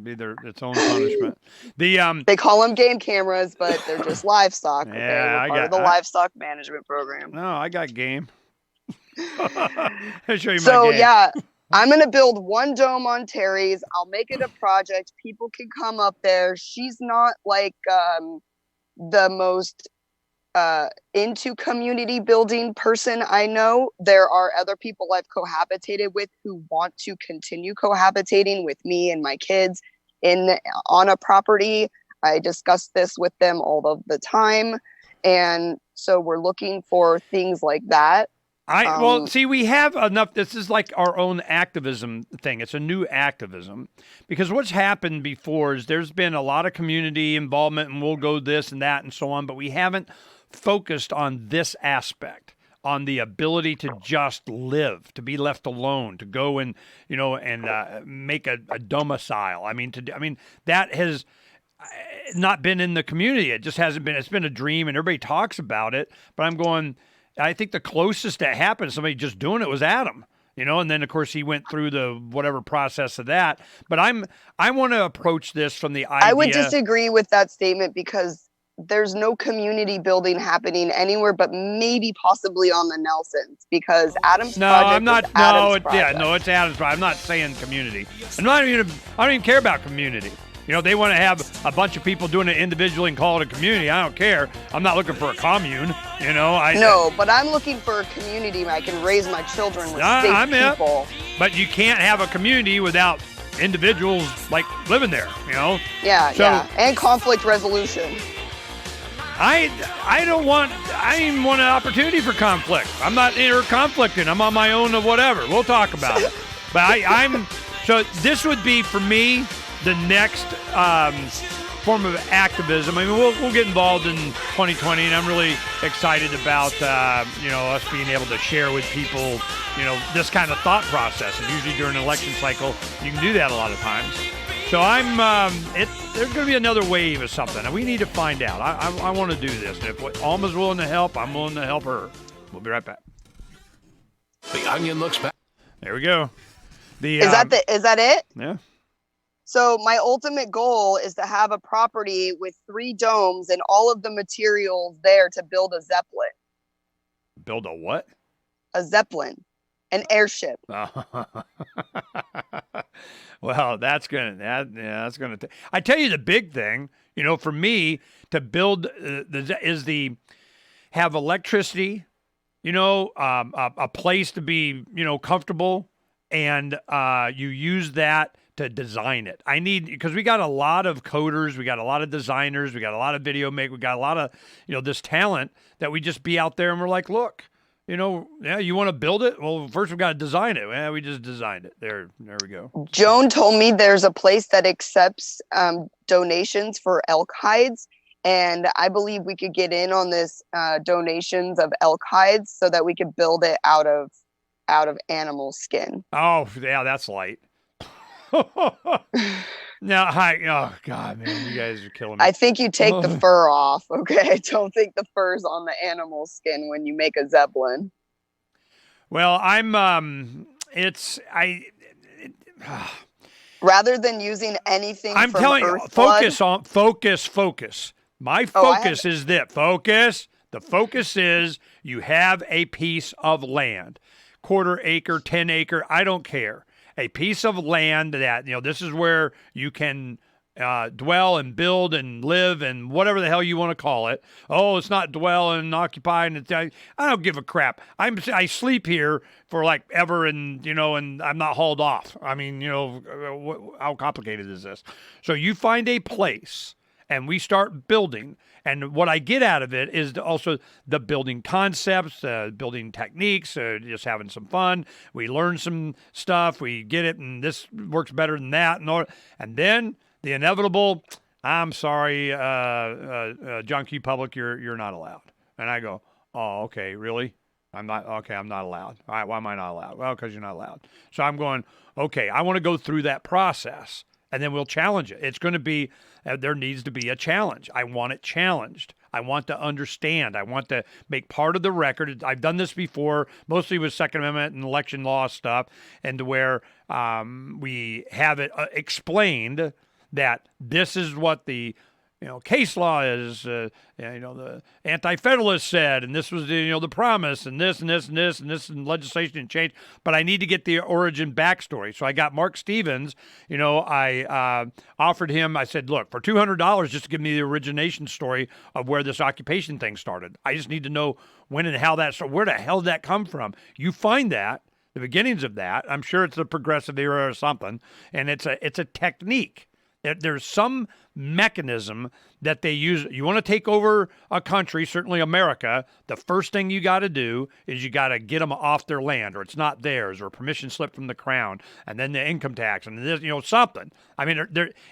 be its own punishment. They call them game cameras, but they're just livestock. Okay, Yeah, we're part of the livestock management program. No, I got game. I'll show you So my game. yeah, I'm gonna build one dome on Terry's. I'll make it a project. People can come up there. She's not like the most into community building person I know. There are other people I've cohabitated with who want to continue cohabitating with me and my kids on a property. I discuss this with them all of the time, and so we're looking for things like that. Well, see, we have enough. This is like our own activism thing. It's a new activism because what's happened before is there's been a lot of community involvement, and we'll go this and that and so on, but we haven't focused on this aspect, on the ability to just live, to be left alone, to go and, you know, and make a domicile. I mean, that has not been in the community. It just hasn't been. It's been a dream, and everybody talks about it. But I'm going. I think the closest that happened, somebody just doing it, was Adam. You know, and then of course he went through the whatever process of that. But I want to approach this from the idea. I would disagree with that statement because there's no community building happening anywhere, but maybe possibly on the Nelsons, because Adam's project. I'm not. Is Adam's project. It's Adam's project. I'm not saying community. I don't even care about community. You know, they want to have a bunch of people doing it individually and call it a community. I don't care. I'm not looking for a commune. You know, but I'm looking for a community where I can raise my children with safe people. But you can't have a community without individuals like living there. You know. Yeah, and conflict resolution. I don't want an opportunity for conflict. I'm not conflicting. I'm on my own or whatever. We'll talk about it. But so this would be for me the next form of activism. I mean, we'll get involved in 2020, and I'm really excited about us being able to share with people this kind of thought process. And usually during an election cycle, you can do that a lot of times. So there's going to be another wave of something, and we need to find out. I want to do this. And if Alma's willing to help, I'm willing to help her. We'll be right back. The Onion looks back. There we go. Is that it? Yeah. So my ultimate goal is to have a property with 3 domes and all of the materials there to build a Zeppelin. Build a what? A Zeppelin. An airship. Well, that's gonna. I tell you, the big thing, for me to build have electricity, a place to be, comfortable, and you use that to design it. Because we got a lot of coders, we got a lot of designers, we got a lot of video makers, we got a lot of this talent that we just be out there and we're like, look. You want to build it? Well, first we've got to design it. Yeah, we just designed it. There we go. Joan told me there's a place that accepts donations for elk hides, and I believe we could get in on this donations of elk hides so that we could build it out of animal skin. Oh, yeah, that's light. Now, oh God, man, you guys are killing me. I think you take the fur off, okay? I don't think the fur's on the animal skin when you make a Zeppelin. Well, rather than using anything I'm from telling you, focus. My focus is this. Focus. The focus is you have a piece of land. 1/4 acre, 10 acre, I don't care. A piece of land that, this is where you can dwell and build and live and whatever the hell you want to call it. Oh, it's not dwell and occupy. And I don't give a crap. I sleep here for like ever and I'm not hauled off. I mean, how complicated is this? So you find a place and we start building. And what I get out of it is also the building concepts, building techniques, just having some fun. We learn some stuff. We get it, and this works better than that. And then the inevitable, I'm sorry, John Q. Public, you're not allowed. And I go, Oh, okay, really? I'm not allowed. All right, why am I not allowed? Well, because you're not allowed. So I'm going, okay, I want to go through that process, and then we'll challenge it. It's going to be, there needs to be a challenge. I want it challenged. I want to understand. I want to make part of the record. I've done this before, mostly with Second Amendment and election law stuff, and to where we have it explained that this is what the case law is, the Anti-Federalist said, and this was the promise, and this and this and this and this, and legislation changed. But I need to get the origin backstory. So I got Mark Stevens. I offered him. I said, look, for $200, just to give me the origination story of where this occupation thing started. I just need to know when and how that started. Where the hell did that come from? You find that. The beginnings of that. I'm sure it's the progressive era or something, and it's a technique. There's some mechanism that they use. You want to take over a country, certainly America, the first thing you got to do is you got to get them off their land, or it's not theirs, or permission slip from the crown, and then the income tax, and this, something. I mean,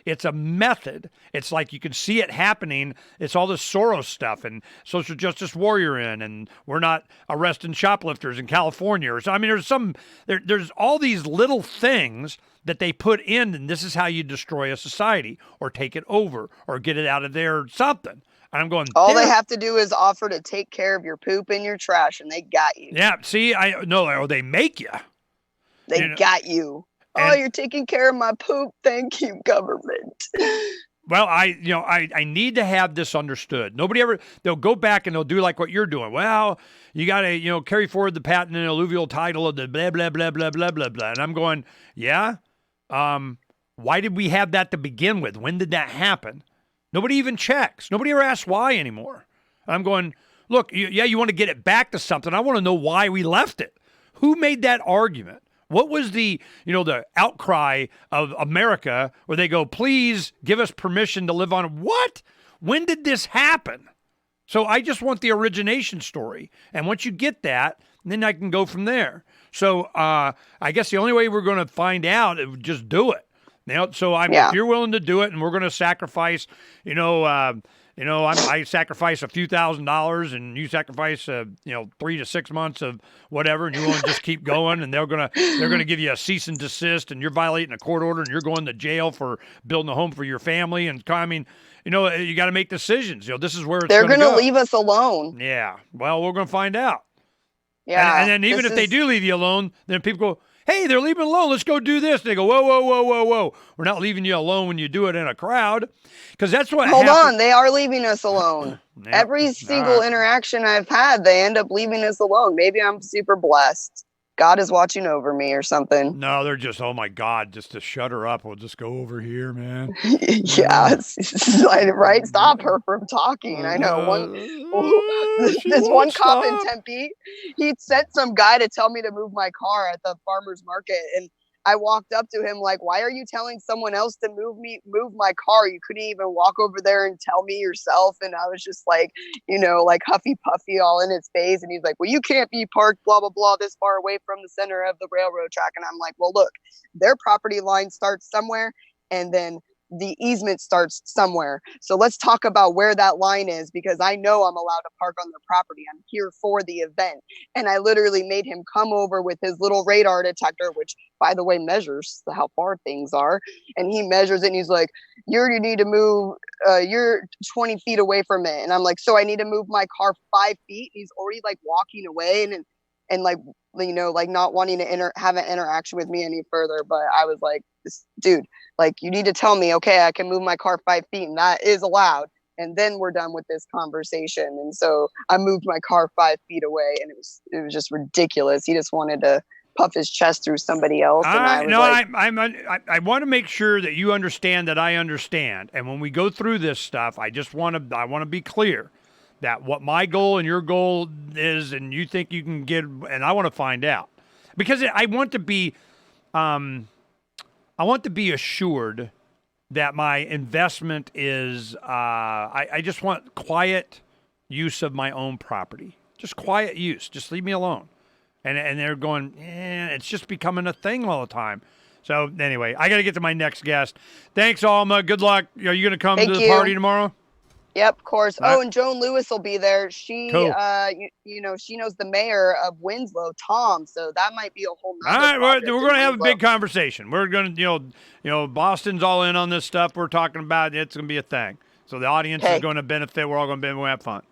it's a method. It's like you can see it happening. It's all this Soros stuff and social justice warrior and we're not arresting shoplifters in California. Or so. I mean, there's all these little things that they put in, and this is how you destroy a society or take it over or get it out of there, something. And I'm going, all they have to do is offer to take care of your poop and your trash, and they got you. Yeah, see, they make you. They got you. And, you're taking care of my poop. Thank you, government. Well, I need to have this understood. They'll go back and they'll do like what you're doing. Well, you got to, carry forward the patent and alluvial title of the blah, blah, blah, blah, blah, blah, blah. And I'm going, yeah. Why did we have that to begin with? When did that happen? Nobody even checks. Nobody ever asks why anymore. I'm going, look, you want to get it back to something. I want to know why we left it. Who made that argument? What was the outcry of America where they go, please give us permission to live on? What? When did this happen? So I just want the origination story. And once you get that, then I can go from there. So I guess the only way we're going to find out is just do it. So if you're willing to do it, and we're going to sacrifice, I sacrifice a few $1,000s, and you sacrifice 3 to 6 months of whatever, and you want to just keep going, and they're gonna give you a cease and desist, and you're violating a court order, and you're going to jail for building a home for your family. And I mean, you got to make decisions. This is where they're going to leave us alone. Yeah. Well, we're going to find out. Yeah. And then even if they do leave you alone, then people go, hey, they're leaving alone. Let's go do this. They go, whoa, whoa, whoa, whoa, whoa. We're not leaving you alone when you do it in a crowd. Because that's what Hold on. They are leaving us alone. Yep. Every single interaction I've had, they end up leaving us alone. Maybe I'm super blessed. God is watching over me or something. No, they're just, oh my God, just to shut her up. We'll just go over here, man. Yeah, it's like, right? Stop her from talking. I know. This one cop in Tempe, he sent some guy to tell me to move my car at the farmer's market. And I walked up to him like, why are you telling someone else to move my car? You couldn't even walk over there and tell me yourself. And I was just like, like huffy puffy all in his face. And he's like, well, you can't be parked, blah, blah, blah, this far away from the center of the railroad track. And I'm like, well, look, their property line starts somewhere, and then the easement starts somewhere. So let's talk about where that line is, because I know I'm allowed to park on their property. I'm here for the event. And I literally made him come over with his little radar detector, which, by the way, measures how far things are. And he measures it, and he's like, you need to move, you're 20 feet away from it. And I'm like, so I need to move my car 5 feet? He's already like walking away and like, like not wanting to have an interaction with me any further. But I was like, dude, like, you need to tell me, okay, I can move my car 5 feet, and that is allowed. And then we're done with this conversation. And so I moved my car 5 feet away, and it was just ridiculous. He just wanted to puff his chest through somebody else. And I want to make sure that you understand that I understand. And when we go through this stuff, I want to be clear that what my goal and your goal is, and you think you can get, and I want to find out, because I want to be assured that my investment is, I just want quiet use of my own property, just quiet use, just leave me alone. And they're going, it's just becoming a thing all the time. So anyway, I got to get to my next guest. Thanks, Alma. Good luck. Are you going to come to the party tomorrow? Yep, of course. Right. Oh, and Joan Lewis will be there. She, Cool. you know, she knows the mayor of Winslow, Tom. So that might be a whole All nother right, project we're in going to have a Winslow. big conversation. We're going to, Boston's all in on this stuff we're talking about. It's going to be a thing. So the audience is going to benefit. We're all going to have fun.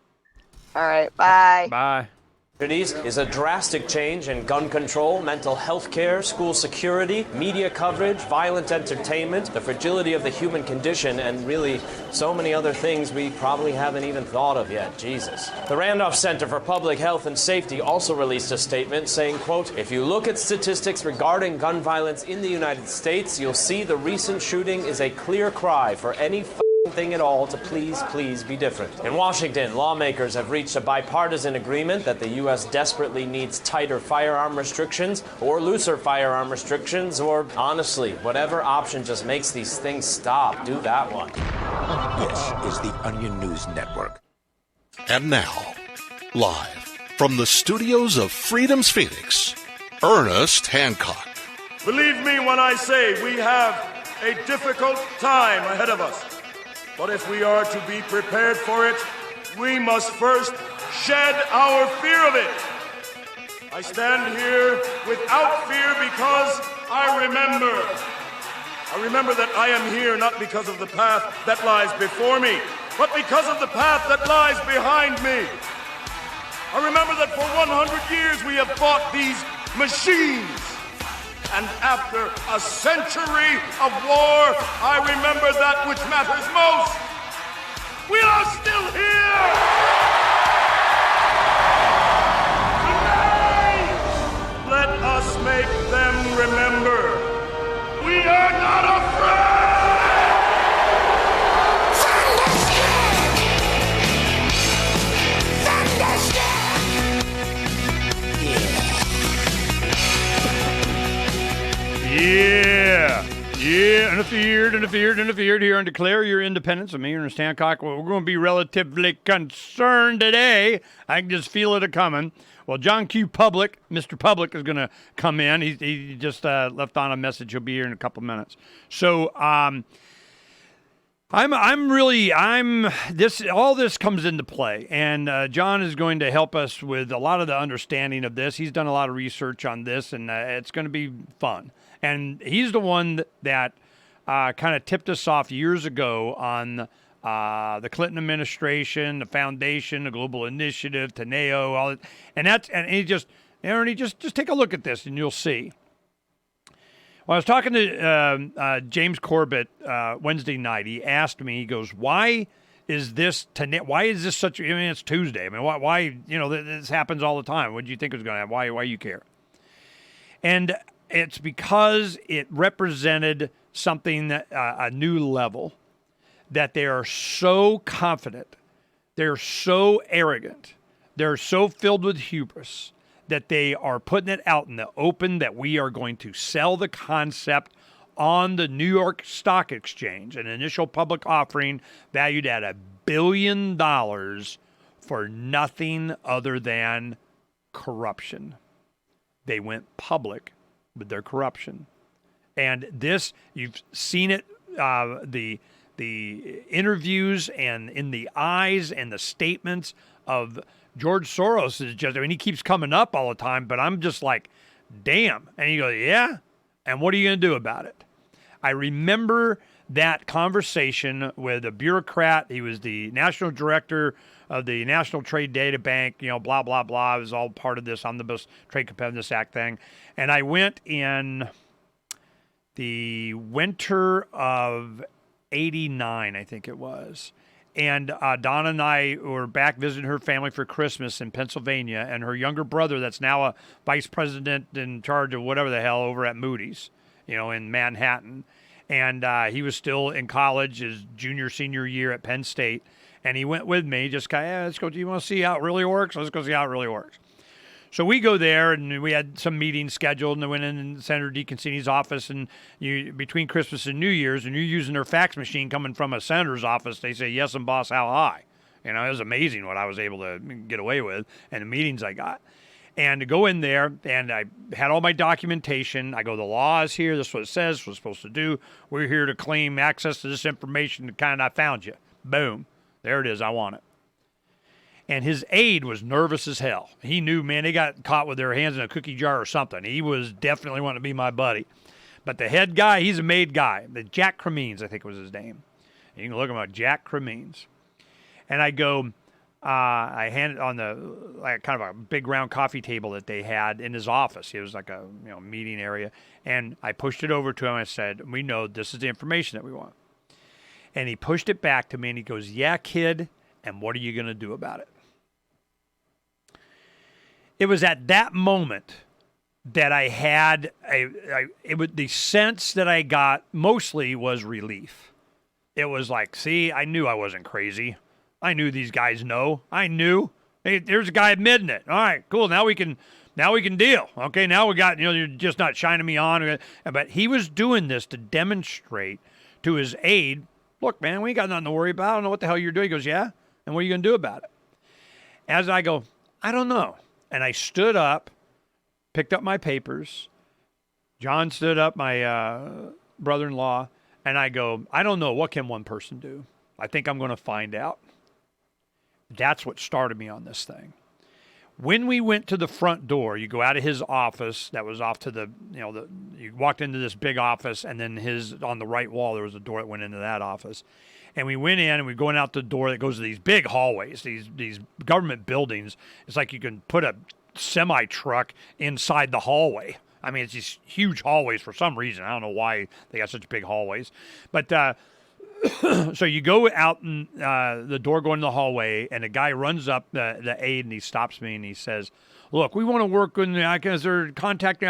All right, bye. Bye. Is a drastic change in gun control, mental health care, school security, media coverage, violent entertainment, the fragility of the human condition, and really so many other things we probably haven't even thought of yet. Jesus. The Randolph Center for Public Health and Safety also released a statement saying, quote, if you look at statistics regarding gun violence in the United States, you'll see the recent shooting is a clear cry for any thing at all to please be different. In Washington, lawmakers have reached a bipartisan agreement that the U.S. desperately needs tighter firearm restrictions or looser firearm restrictions or, honestly, whatever option just makes these things stop. Do that one. This is the Onion News Network. And now, live from the studios of Freedom's Phoenix, Ernest Hancock. Believe me when I say we have a difficult time ahead of us. But if we are to be prepared for it, we must first shed our fear of it. I stand here without fear because I remember that I am here not because of the path that lies before me, but because of the path that lies behind me. I remember that for 100 years we have fought these machines. And after a century of war, I remember that which matters most. We are still here! Today, let us make them remember. We are not afraid! Yeah, interfered here and declare your independence. I'm Ernest Hancock. Well, we're going to be relatively concerned today. I can just feel it a-coming. Well, John Q. Public, Mr. Public, is going to come in. He just left on a message. He'll be here in a couple minutes. So, all this comes into play, and John is going to help us with a lot of the understanding of this. He's done a lot of research on this, and it's going to be fun. And he's the one that kind of tipped us off years ago on the Clinton administration, the foundation, the global initiative, Teneo, all that. And he just, Ernie, just take a look at this, and you'll see. Well, I was talking to James Corbett Wednesday night. He asked me, he goes, why is this such, I mean, it's Tuesday. I mean, why this happens all the time. What do you think was going to happen? Why you care? And it's because it represented something, a new level, that they are so confident, they're so arrogant, they're so filled with hubris, that they are putting it out in the open that we are going to sell the concept on the New York Stock Exchange, an initial public offering valued at $1 billion for nothing other than corruption. They went public with their corruption. And this, you've seen it, the interviews and in the eyes and the statements of George Soros is just, I mean, he keeps coming up all the time, but I'm just like, damn. And he goes, yeah? And what are you going to do about it? I remember that conversation with a bureaucrat. He was the national director of the National Trade Data Bank, blah, blah, blah. It was all part of this Omnibus Trade Competitiveness Act thing. And I went in the winter of 89, I think it was. And Donna and I were back visiting her family for Christmas in Pennsylvania, and her younger brother, that's now a vice president in charge of whatever the hell over at Moody's, in Manhattan. And he was still in college, his senior year at Penn State. And he went with me, just kind of, let's go, do you want to see how it really works? Let's go see how it really works. So we go there, and we had some meetings scheduled, and I went in Senator DeConcini's office, and between Christmas and New Year's, and you're using their fax machine coming from a senator's office, they say, yes, and boss, how high? It was amazing what I was able to get away with, and the meetings I got. And to go in there, and I had all my documentation. I go, the law is here. This is what it says, what we're supposed to do. We're here to claim access to this information. I found you. Boom. There it is. I want it. And his aide was nervous as hell. He knew, man, they got caught with their hands in a cookie jar or something. He was definitely wanting to be my buddy. But the head guy, he's a made guy. The Jack Cremines, I think was his name. You can look him up, Jack Cremines. And I go, I handed on the like kind of a big round coffee table that they had in his office. It was like a meeting area. And I pushed it over to him. I said, we know this is the information that we want. And he pushed it back to me and he goes, yeah, kid, and what are you going to do about it? It was at that moment that I had the sense that I got mostly was relief. It was like, see, I knew I wasn't crazy. I knew these guys know. I knew. Hey, there's a guy admitting it. All right, cool. Now we can deal. Okay, now we got, you're just not shining me on. But he was doing this to demonstrate to his aide, look, man, we ain't got nothing to worry about. I don't know what the hell you're doing. He goes, yeah? And what are you going to do about it? As I go, I don't know. And I stood up, picked up my papers. John stood up, my brother-in-law, and I go, I don't know. What can one person do? I think I'm going to find out. That's what started me on this thing. When we went to the front door, you go out of his office, that was off to the, you walked into this big office, and then on the right wall, there was a door that went into that office. And we went in, and we're going out the door that goes to these big hallways, these government buildings. It's like you can put a semi-truck inside the hallway. I mean, it's these huge hallways for some reason. I don't know why they got such big hallways. But so you go out and the door going to the hallway, and a guy runs up, the aide, and he stops me, and he says, look, we want to work with me. Is there contacting?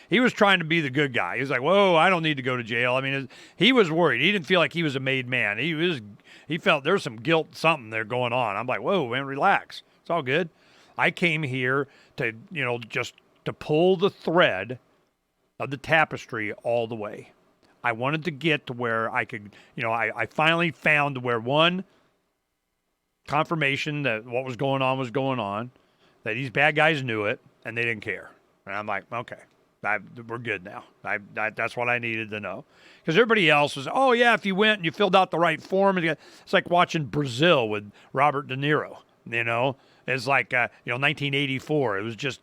He was trying to be the good guy. He was like, whoa, I don't need to go to jail. I mean, he was worried. He didn't feel like he was a made man. He felt there's some guilt, something there going on. I'm like, whoa, man, relax. It's all good. I came here to, just to pull the thread of the tapestry all the way. I wanted to get to where I could, I finally found where one, confirmation that what was going on, that these bad guys knew it, and they didn't care. And I'm like, okay, we're good now. That's what I needed to know. Because everybody else was, oh, yeah, if you went and you filled out the right form. It's like watching Brazil with Robert De Niro, It's like, 1984. It was just,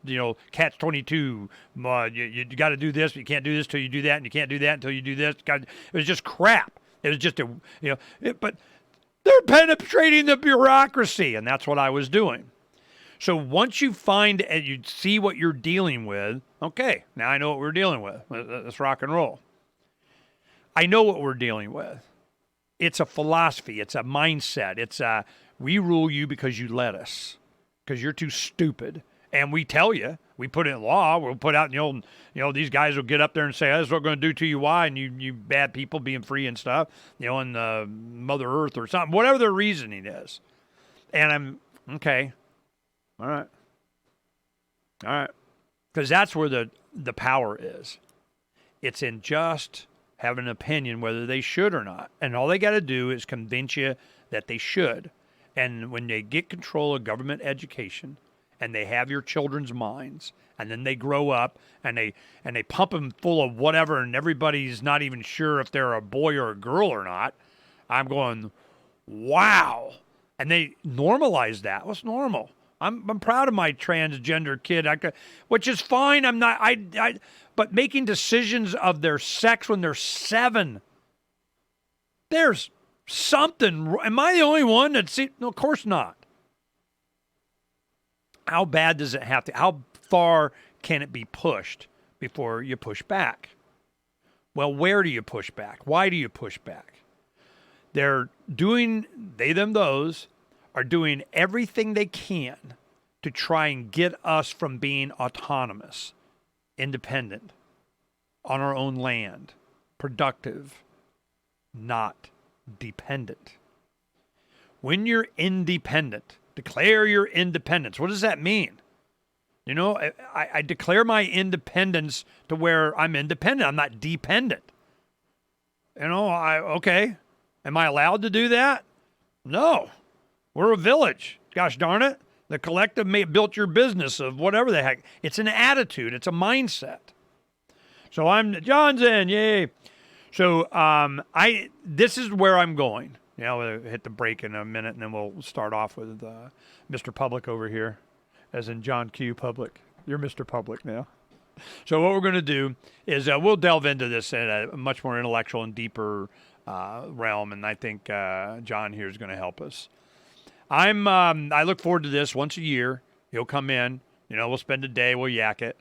catch-22. You got to do this, but you can't do this till you do that, and you can't do that until you do this. It was just crap. It was just but they're penetrating the bureaucracy, and that's what I was doing. So once you find and you see what you're dealing with, okay, now I know what we're dealing with. Let's rock and roll. I know what we're dealing with. It's a philosophy. It's a mindset. It's we rule you because you let us, because you're too stupid. And we tell you, we put it in law. We'll put out, these guys will get up there and say, this is what we're going to do to you. Why? And you bad people being free and stuff, and Mother Earth or something, whatever their reasoning is. And I'm, okay. All right. Because that's where the power is. It's in just having an opinion whether they should or not. And all they got to do is convince you that they should. And when they get control of government education and they have your children's minds, and then they grow up and they pump them full of whatever, and everybody's not even sure if they're a boy or a girl or not, I'm going, wow. And they normalize that. What's normal? I'm proud of my transgender kid, which is fine. I'm not. But making decisions of their sex when they're 7, there's something. Am I the only one that see? No, of course not. How bad does it have to? How far can it be pushed before you push back? Well, where do you push back? Why do you push back? They're doing, they, them, those, are doing everything they can to try and get us from being autonomous, independent, on our own land, productive, not dependent. When you're independent, declare your independence. What does that mean? I declare my independence to where I'm independent. I'm not dependent. Okay. Am I allowed to do that? No. We're a village. Gosh darn it. The collective may have built your business of whatever the heck. It's an attitude. It's a mindset. So John's in, yay. So this is where I'm going. We'll hit the break in a minute, and then we'll start off with Mr. Public over here, as in John Q. Public. You're Mr. Public now. So what we're going to do is we'll delve into this in a much more intellectual and deeper realm, and I think John here is going to help us. I look forward to this once a year. He'll come in. We'll spend a day. We'll yak it.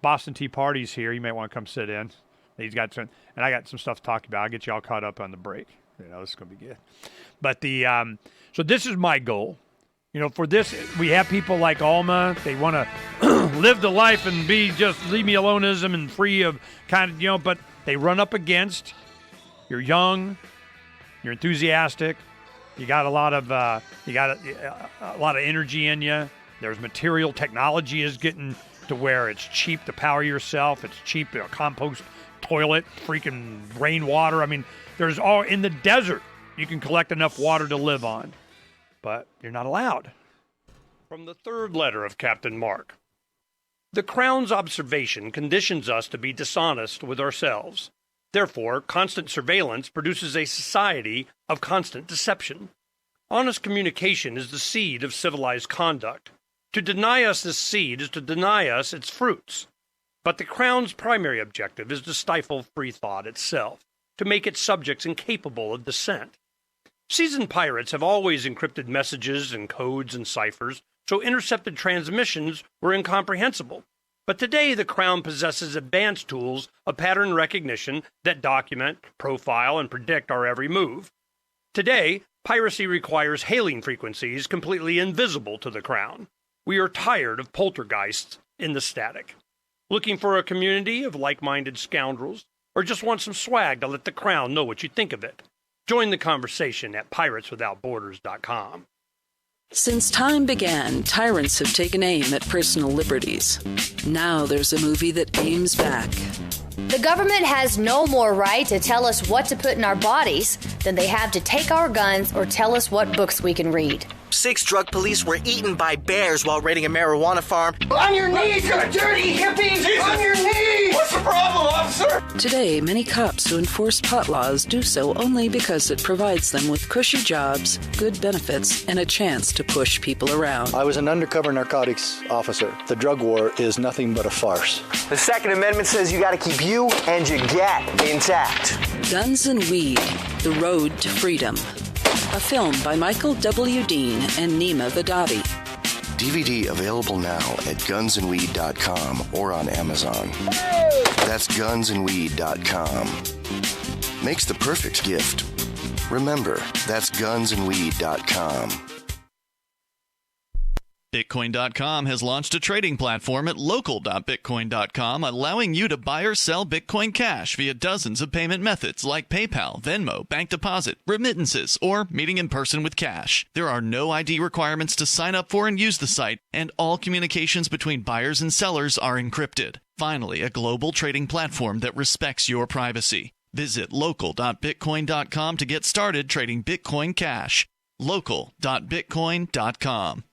Boston Tea Party's here. You might want to come sit in. He's got some, and I got some stuff to talk about. I'll get you all caught up on the break. This is going to be good. But so this is my goal. For this, we have people like Alma. They want to live the life and be just leave me aloneism and free of but they run up against, you're young, you're enthusiastic, you got a lot of energy in you. There's material technology is getting to where it's cheap to power yourself. It's cheap to compost toilet, freaking rainwater. I mean, there's all in the desert. You can collect enough water to live on, but you're not allowed. From the third letter of Captain Mark. The Crown's observation conditions us to be dishonest with ourselves. Therefore, constant surveillance produces a society of constant deception. Honest communication is the seed of civilized conduct. To deny us this seed is to deny us its fruits. But the Crown's primary objective is to stifle free thought itself, to make its subjects incapable of dissent. Seasoned pirates have always encrypted messages and codes and ciphers, so intercepted transmissions were incomprehensible. But today the Crown possesses advanced tools of pattern recognition that document, profile, and predict our every move. Today, piracy requires hailing frequencies completely invisible to the Crown. We are tired of poltergeists in the static. Looking for a community of like-minded scoundrels, or just want some swag to let the Crown know what you think of it? Join the conversation at pirateswithoutborders.com. Since time began, tyrants have taken aim at personal liberties. Now there's a movie that aims back. The government has no more right to tell us what to put in our bodies than they have to take our guns or tell us what books we can read. 6 drug police were eaten by bears while raiding a marijuana farm. On your knees, you dirty hippies! Jesus. On your knees! What's the problem, officer? Today, many cops who enforce pot laws do so only because it provides them with cushy jobs, good benefits, and a chance to push people around. I was an undercover narcotics officer. The drug war is nothing but a farce. The Second Amendment says you gotta keep you and your gat intact. Guns and Weed, The Road to Freedom. A film by Michael W. Dean and Nima Vadadi. DVD available now at gunsandweed.com or on Amazon. That's gunsandweed.com. Makes the perfect gift. Remember, that's gunsandweed.com. Bitcoin.com has launched a trading platform at local.bitcoin.com, allowing you to buy or sell Bitcoin Cash via dozens of payment methods like PayPal, Venmo, bank deposit, remittances, or meeting in person with cash. There are no ID requirements to sign up for and use the site, and all communications between buyers and sellers are encrypted. Finally, a global trading platform that respects your privacy. Visit local.bitcoin.com to get started trading Bitcoin Cash. local.bitcoin.com.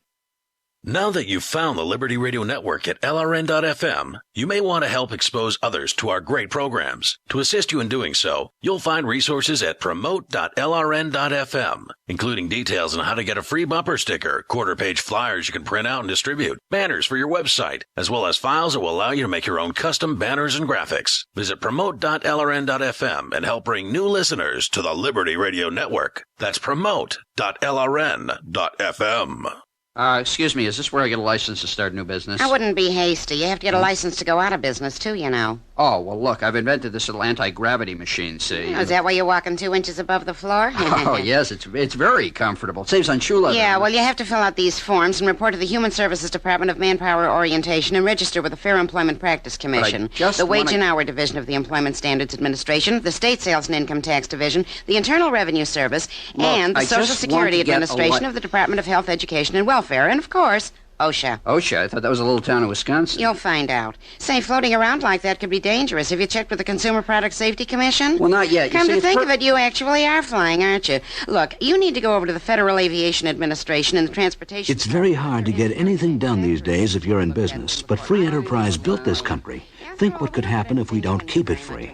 Now that you've found the Liberty Radio Network at LRN.FM, you may want to help expose others to our great programs. To assist you in doing so, you'll find resources at promote.lrn.fm, including details on how to get a free bumper sticker, quarter-page flyers you can print out and distribute, banners for your website, as well as files that will allow you to make your own custom banners and graphics. Visit promote.lrn.fm and help bring new listeners to the Liberty Radio Network. That's promote.lrn.fm. Excuse me, is this where I get a license to start a new business? I wouldn't be hasty. You have to get a license to go out of business, too, you know. Oh, well, look, I've invented this little anti-gravity machine, see? Oh, is that why you're walking 2 inches above the floor? Oh, yes, it's very comfortable. It saves on shoe leather. Yeah, well, you have to fill out these forms and report to the Human Services Department of Manpower Orientation and register with the Fair Employment Practice Commission, the Wage and Hour Division of the Employment Standards Administration, the State Sales and Income Tax Division, the Internal Revenue Service, and the Social Security Administration of the Department of Health, Education, and Welfare, and, of course, OSHA. OSHA? I thought that was a little town in Wisconsin. You'll find out. Say, floating around like that could be dangerous. Have you checked with the Consumer Product Safety Commission? Well, not yet. Come to think of it, you actually are flying, aren't you? Look, you need to go over to the Federal Aviation Administration and the Transportation... It's very hard to get anything done these days if you're in business, but free enterprise built this country. Think what could happen if we don't keep it free.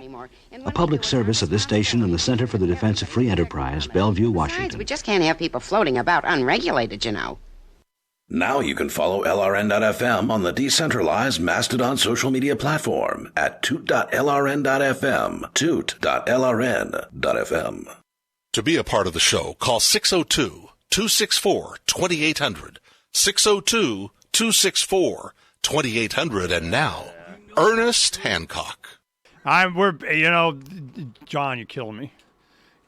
A public service of this station and the Center for the Defense of Free Enterprise, Bellevue, Washington. Besides, we just can't have people floating about unregulated, you know. Now you can follow LRN.FM on the decentralized Mastodon social media platform at toot.lrn.fm, toot.lrn.fm. To be a part of the show, call 602-264-2800, 602-264-2800, and now, Ernest Hancock. John, you're killing me.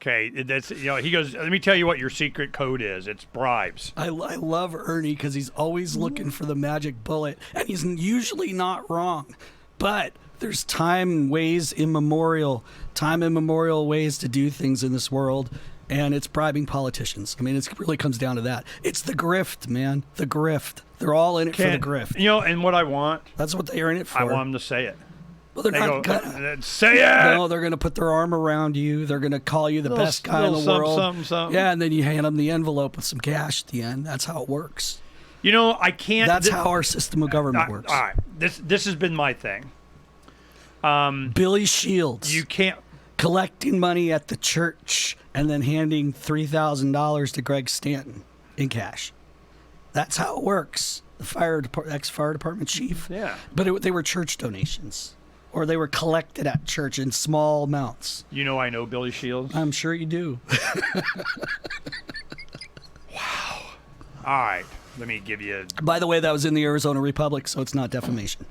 Okay, that's he goes, let me tell you what your secret code is. It's bribes. I love Ernie because he's always looking for the magic bullet, and he's usually not wrong. But there's time immemorial ways to do things in this world, and it's bribing politicians. I mean, it really comes down to that. It's the grift, man. The grift. They're all in it for the grift. And what I want. That's what they're in it for. I want them to say it. Well, they're not gonna say it. No, they're going to put their arm around you. They're going to call you the best guy in the world. Something. Yeah, and then you hand them the envelope with some cash at the end. That's how it works. I can't. That's how our system of government works. All right, this has been my thing. Billy Shields. You can't collecting money at the church and then handing $3,000 to Greg Stanton in cash. That's how it works. The ex-fire department chief. Yeah. But they were church donations. Or they were collected at church in small amounts. I know Billy Shields. I'm sure you do. Wow. All right. Let me give you... By the way, that was in the Arizona Republic, so it's not defamation.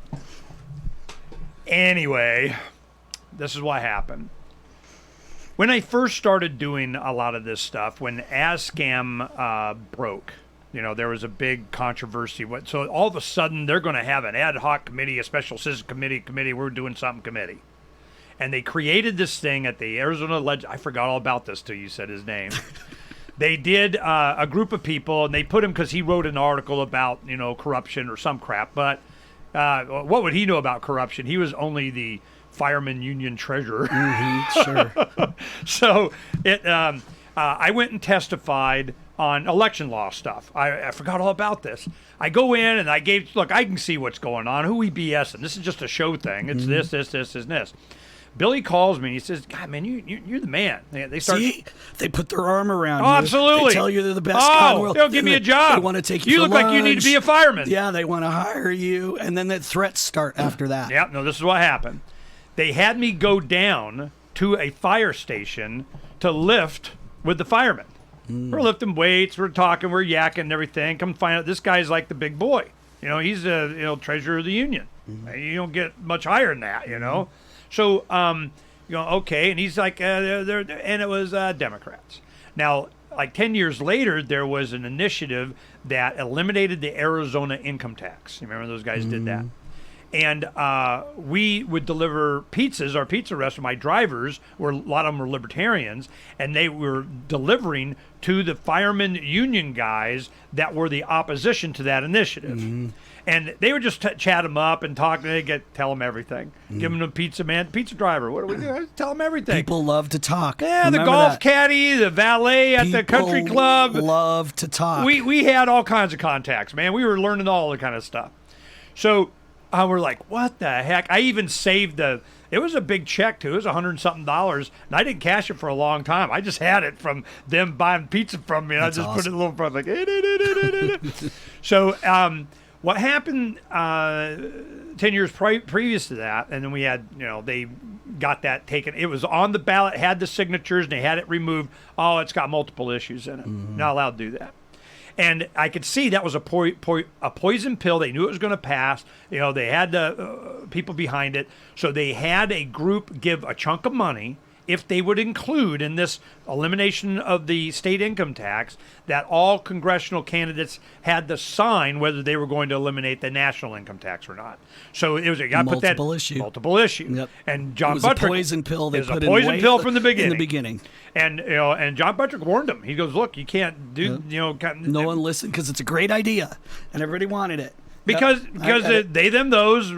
Anyway, this is what happened. When I first started doing a lot of this stuff, when ASCAM broke... there was a big controversy. So all of a sudden, they're going to have an ad hoc committee, a special citizen committee. We're doing something committee. And they created this thing at the Arizona I forgot all about this till you said his name. They did a group of people, and they put him because he wrote an article about, corruption or some crap. But what would he know about corruption? He was only the fireman union treasurer. Mm-hmm, sure. So I went and testified on election law stuff. I forgot all about this. I go in and I can see what's going on. Who we BSing? This is just a show thing. It's this, and this. Billy calls me and he says, God, man, you're the man. They start. See? They put their arm around you. Absolutely. They tell you they're the best guy in the world. They'll give me a job. They want to take you You for look lunch. like you need to be a fireman. Yeah, they want to hire you. And then the threats start after that. Yeah, no, this is what happened. They had me go down to a fire station to lift with the firemen. We're lifting weights, we're talking, we're yakking and everything. Come find out this guy's like the big boy. He's a treasurer of the union. You don't get much higher than that, So, okay, and he's like, and it was Democrats. Now, like 10 years later, there was an initiative that eliminated the Arizona income tax. You remember those guys did that? And we would deliver pizzas. Our pizza restaurant, my drivers, a lot of them were libertarians, and they were delivering to the firemen union guys that were the opposition to that initiative. And they would just chat them up and talk. They tell them everything. Give them a pizza man, pizza driver. What do we do? Tell them everything. People love to talk. Yeah, Remember the golf that. caddy, the valet at the country club. Love to talk. We had all kinds of contacts, man. We were learning all the kind of stuff. So we're like, what the heck? I even saved it was a big check too. It was $100-something, and I didn't cash it for a long time. I just had it from them buying pizza from me, and I just put it in a little front like. So what happened 10 years previous to that, and then we had, they got that taken. It was on the ballot, had the signatures, and they had it removed. Oh, it's got multiple issues in it. Not allowed to do that. And I could see that was a poison pill. They knew it was going to pass. They had the people behind it. So they had a group give a chunk of money if they would include in this elimination of the state income tax that all congressional candidates had to sign whether they were going to eliminate the national income tax or not. So it was multiple issue. Yep. And John it was Buttrick, a poison pill. They put a poison in pill from the beginning. In the beginning. And and John Buttrick warned him. He goes, "Look, you can't do no one listened because it's a great idea, and everybody wanted it." Because they them those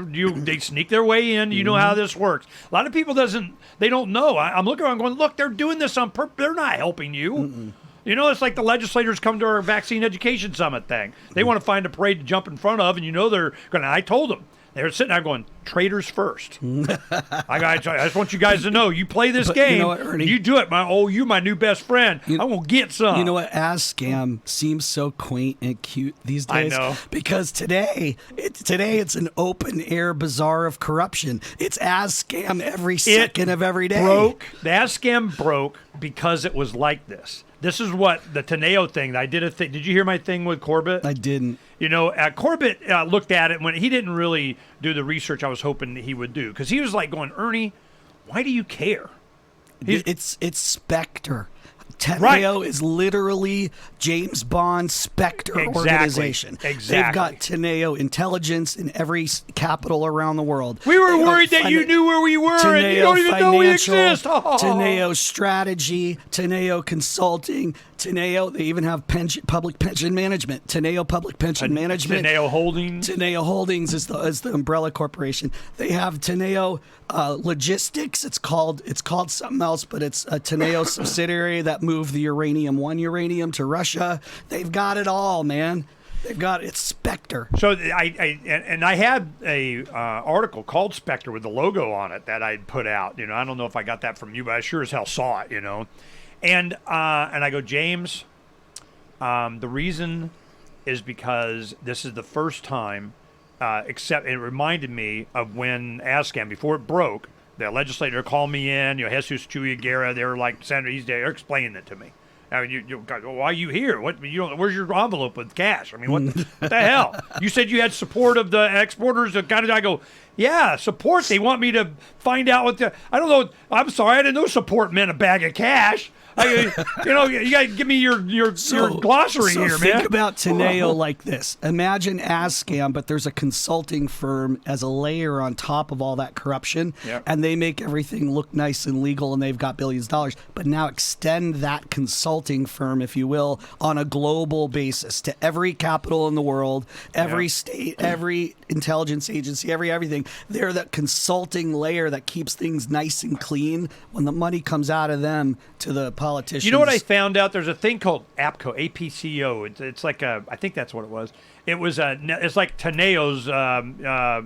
they sneak their way in. You know how this works. A lot of people they don't know. I'm looking around going, look, they're doing this on purpose. They're not helping you. It's like the legislators come to our vaccine education summit thing. They want to find a parade to jump in front of, and they're going to. I told them. They were sitting there going, Traders first. I just want you guys to know, you play this game, you know what, Ernie? you do it. You're my new best friend. I'm going to get some. You know what? Scam seems so quaint and cute these days. I know. Because today it's an open air bazaar of corruption. It's Scam every second of every day. The Scam broke because it was like this. This is what the Teneo thing. I did a thing. Did you hear my thing with Corbett? I didn't. You know, Corbett looked at it when he didn't really do the research I was hoping he would do, because he was like going, Ernie, why do you care? It's Spectre. Teneo is literally James Bond Spectre organization. Exactly. They've got Teneo intelligence in every capital around the world. We were worried that you knew where we were Teneo and you don't even know we exist. Teneo strategy, Teneo consulting, Teneo. They even have public pension management. Teneo public pension management. Teneo Holdings. Teneo Holdings is the umbrella corporation. They have Teneo Logistics. It's called something else, but it's a Teneo subsidiary that moved the uranium to Russia. They've got it all, man. They've got it's Spectre. So I had a article called Spectre with the logo on it that I put out. You know, I don't know if I got that from you, but I sure as hell saw it. You know, and I go, James, the reason is because this is the first time. Except it reminded me of when Scam, before it broke, the legislator called me in, Jesus Chuya Guerra, they were like, Senator, they're explaining it to me. I mean, why are you here? Where's your envelope with cash? I mean, what the hell? You said you had support of the exporters. I go, yeah, support. They want me to find out I don't know. I'm sorry, I didn't know support meant a bag of cash. You got to give me your glossary here, man. Think about Teneo like this. Imagine Scam, but there's a consulting firm as a layer on top of all that corruption, and they make everything look nice and legal, and they've got billions of dollars. But now extend that consulting firm, if you will, on a global basis to every capital in the world, every state, every intelligence agency, everything. They're that consulting layer that keeps things nice and clean when the money comes out of them to the politicians. You know what I found out? There's a thing called APCO, APCO. It's like I think that's what it was. It was it's like Teneo's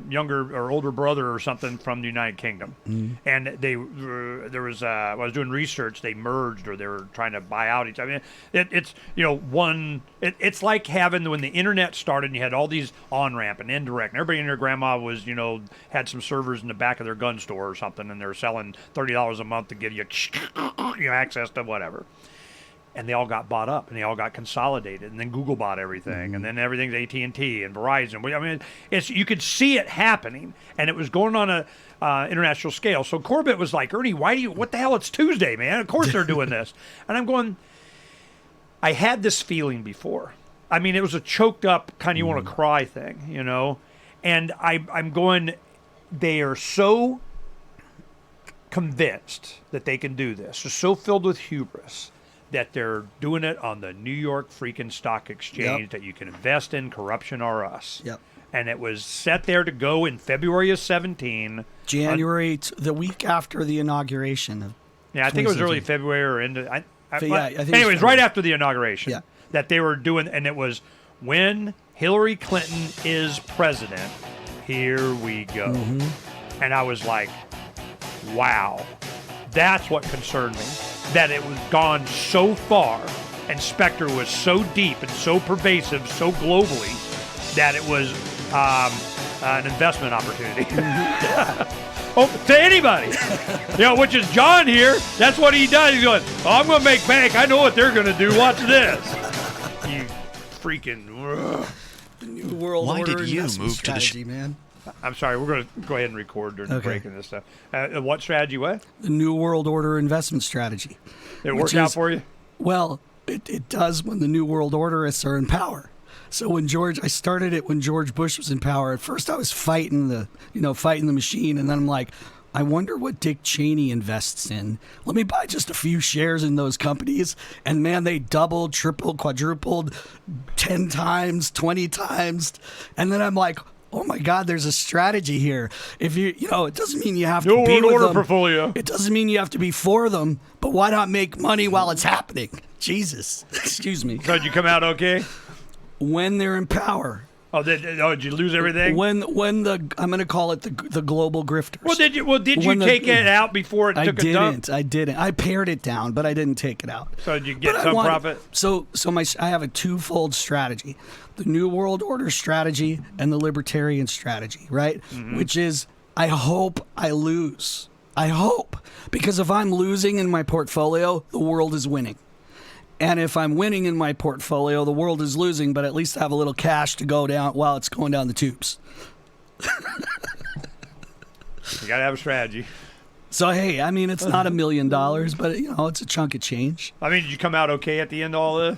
younger or older brother or something from the United Kingdom. And there was I was doing research. They merged or they were trying to buy out each. I mean, it's it's like having when the internet started and you had all these on-ramp and indirect. And everybody and their grandma was had some servers in the back of their gun store or something, and they're selling $30 a month to give you access to whatever. And they all got bought up, and they all got consolidated, and then Google bought everything, and then everything's AT&T and Verizon. I mean, you could see it happening, and it was going on a international scale. So Corbett was like, Ernie, what the hell? It's Tuesday, man. Of course they're doing this. And I'm going, I had this feeling before. I mean, it was a choked up kind of you want to cry thing, And I'm going, they are so convinced that they can do this. They're so filled with hubris that they're doing it on the New York freaking stock exchange that you can invest in. Corruption or us. Yep. And it was set there to go in February of 17. January, the week after the inauguration. I think it was early February or into. I think anyways, right after the inauguration. Yeah. That they were doing, and it was when Hillary Clinton is president. Here we go. And I was like, wow, that's what concerned me. That it was gone so far, and Spectre was so deep and so pervasive, so globally, that it was an investment opportunity. To anybody. Which is John here. That's what he does. He's going, I'm going to make bank. I know what they're going to do. Watch this. You freaking... The New World Why Order did you investment move to the strategy, man? I'm sorry, we're going to go ahead and record during the break and this stuff. What strategy, what? The New World Order investment strategy. It worked out for you? Well, it does when the New World Orderists are in power. So I started it when George Bush was in power. At first I was fighting the machine, and then I'm like, I wonder what Dick Cheney invests in. Let me buy just a few shares in those companies. And man, they doubled, tripled, quadrupled, 10 times, 20 times. And then I'm like, oh my God, there's a strategy here. If it doesn't mean you have to be with them. Portfolio. It doesn't mean you have to be for them, but why not make money while it's happening? Jesus. Excuse me. So did you come out okay? When they're in power. Oh, did you lose everything? When I'm going to call it the global grifters. Well, did you take it out before it took a dump? I didn't. I pared it down, but I didn't take it out. So did you get some profit? So I have a twofold strategy: the New World Order strategy and the Libertarian strategy, right? Mm-hmm. Which is, I hope I lose. I hope, because if I'm losing in my portfolio, the world is winning. And if I'm winning in my portfolio, the world is losing, but at least I have a little cash to go down while it's going down the tubes. You got to have a strategy. So, hey, I mean, it's not $1 million, but, it's a chunk of change. I mean, did you come out okay at the end of all this?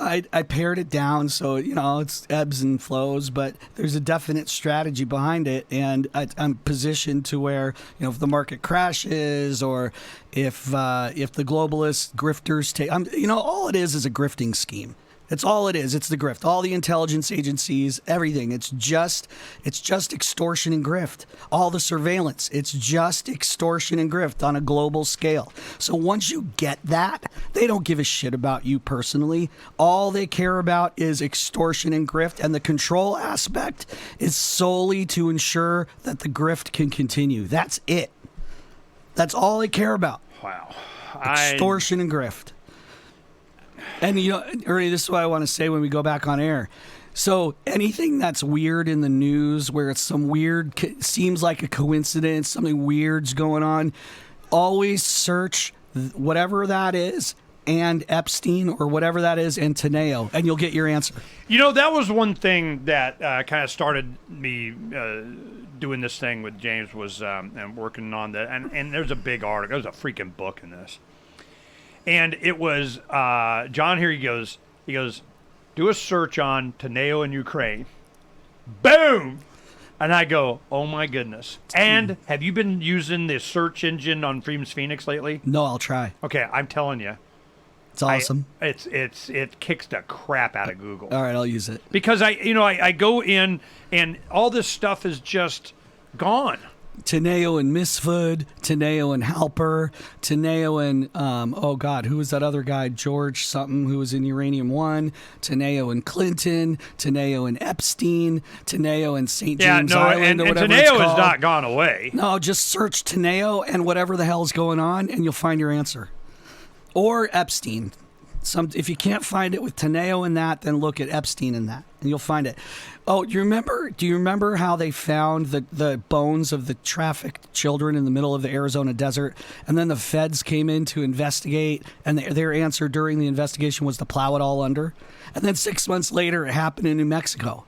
I pared it down, so, it's ebbs and flows, but there's a definite strategy behind it, and I'm positioned to where, if the market crashes or if the globalist grifters take, all it is a grifting scheme. It's all it is. It's the grift. All the intelligence agencies, everything. It's just extortion and grift. All the surveillance. It's just extortion and grift on a global scale. So once you get that, they don't give a shit about you personally. All they care about is extortion and grift, and the control aspect is solely to ensure that the grift can continue. That's it. That's all they care about. Wow. Extortion and grift. And, Ernie, this is what I want to say when we go back on air. So anything that's weird in the news, where it's some weird, seems like a coincidence, something weird's going on, always search whatever that is and Epstein or whatever that is and Teneo, and you'll get your answer. That was one thing that kind of started me doing this thing with James was and working on that. And there's a big article. There's a freaking book in this. And it was, John here, he goes, do a search on Teneo in Ukraine. Boom! And I go, oh my goodness. And have you been using the search engine on Freedom's Phoenix lately? No, I'll try. Okay, I'm telling you. It's awesome. It kicks the crap out of Google. All right, I'll use it. Because I go in and all this stuff is just gone. Teneo and Misfood, Teneo and Halper, Teneo and, who was that other guy, George something, who was in Uranium One, Teneo and Clinton, Teneo and Epstein, Teneo and St. James Island, or whatever Teneo it's called. has not gone away. No, just search Teneo and whatever the hell's going on, and you'll find your answer. Or Epstein. If you can't find it with Teneo and that, then look at Epstein and that, and you'll find it. Oh, do you remember how they found the bones of the trafficked children in the middle of the Arizona desert, and then the feds came in to investigate, and their answer during the investigation was to plow it all under? And then 6 months later, it happened in New Mexico.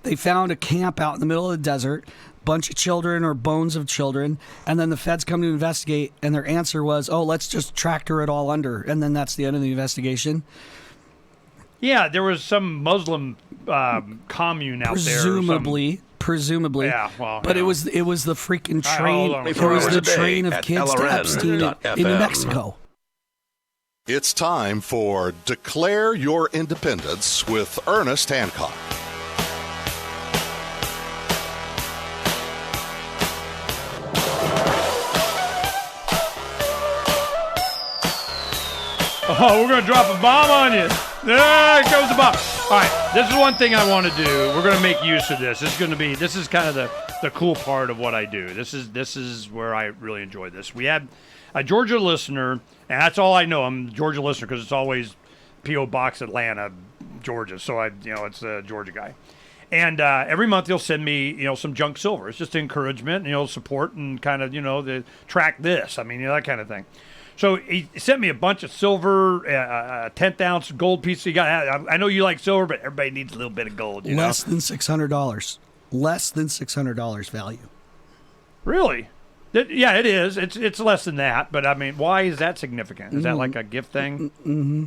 They found a camp out in the middle of the desert, bunch of children or bones of children, and then the feds come to investigate, and their answer was, let's just tractor it all under, and then that's the end of the investigation. Yeah, there was some Muslim commune out presumably. Yeah, well, but it was the freaking train. It was the train of kids to Epstein in New Mexico. It's time for Declare Your Independence with Ernest Hancock. Oh, we're going to drop a bomb on you. There goes the bomb. All right, this is one thing I want to do. We're going to make use of this. This is kind of the cool part of what I do. This is where I really enjoy this. We had a Georgia listener, and that's all I know. I'm a Georgia listener because it's always P.O. Box Atlanta, Georgia. So it's a Georgia guy. And every month he'll send me, some junk silver. It's just encouragement, support and kind of, the track this. I mean, that kind of thing. So he sent me a bunch of silver, a 10th ounce gold piece. I know you like silver, but everybody needs a little bit of gold. Less than $600. Less than $600 value. Really? Yeah, it is. It's less than that. But I mean, why is that significant? Is that like a gift thing? Mm-hmm.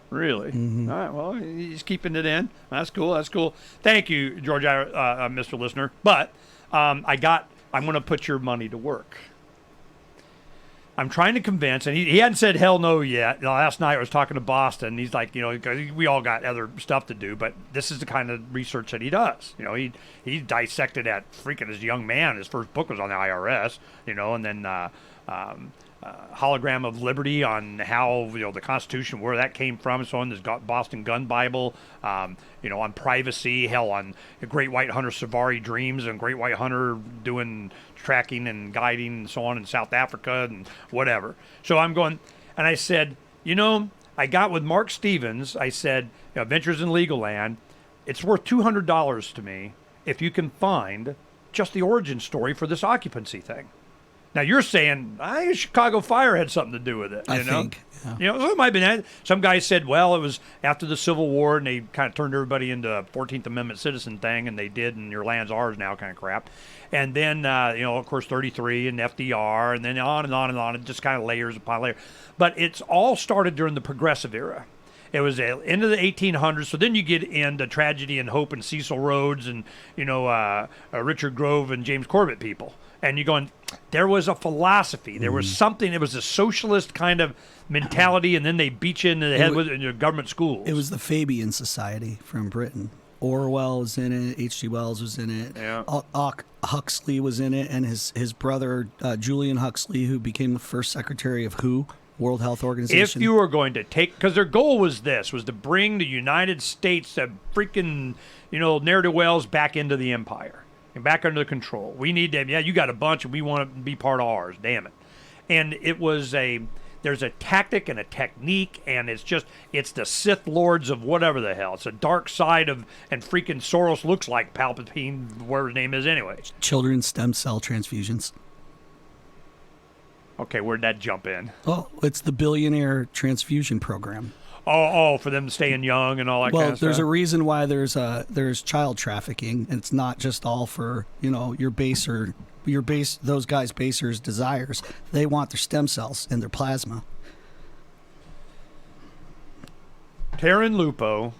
Really? Mm-hmm. All right. Well, he's keeping it in. That's cool. That's cool. Thank you, George, Mr. Listener. But I'm going to put your money to work. I'm trying to convince, and he hadn't said hell no yet. Last night I was talking to Boston, and he's like, we all got other stuff to do, but this is the kind of research that he does. He dissected that freaking as a young man. His first book was on the IRS, and then hologram of liberty on how the Constitution, where that came from, and so on. There's Boston Gun Bible, on privacy, hell, on Great White Hunter Safari Dreams, and Great White Hunter doing tracking and guiding and so on in South Africa and whatever. So I'm going, and I said, I got with Mark Stevens. I said, Ventures in Legal Land. It's worth $200 to me if you can find just the origin story for this occupancy thing. Now you're saying Chicago fire had something to do with it. I think. Yeah. So it might have been that. Some guys said, well, it was after the Civil War and they kind of turned everybody into a 14th Amendment citizen thing, and they did, and your land's ours now kind of crap. And then, of course, 33 and FDR, and then on and on and on. It just kind of layers upon layers. But it's all started during the Progressive era. It was into the 1800s. So then you get into Tragedy and Hope and Cecil Rhodes and, Richard Grove and James Corbett people. And you're going, there was a philosophy. There was something. It was a socialist kind of mentality, and then they beat you in the head with it in your government schools. It was the Fabian Society from Britain. Orwell was in it. H.G. Wells was in it. Yeah. Huxley was in it, and his brother, Julian Huxley, who became the first secretary of WHO, World Health Organization. If you were going to because their goal was to bring the United States, the freaking, ne'er-do-wells back into the empire. Back under control. We need them. Yeah, you got a bunch, and we want to be part of ours. Damn it! And it was there's a tactic and a technique, and it's the Sith Lords of whatever the hell. It's a dark side of, and freaking Soros looks like Palpatine, whatever his name is anyway. Children's stem cell transfusions. Okay, where'd that jump in? Oh, it's the billionaire transfusion program. Oh, for them staying young and all that kind of stuff. Well, there's a reason why there's child trafficking, and it's not just all for those guys' basers' desires. They want their stem cells and their plasma. Taryn Lupo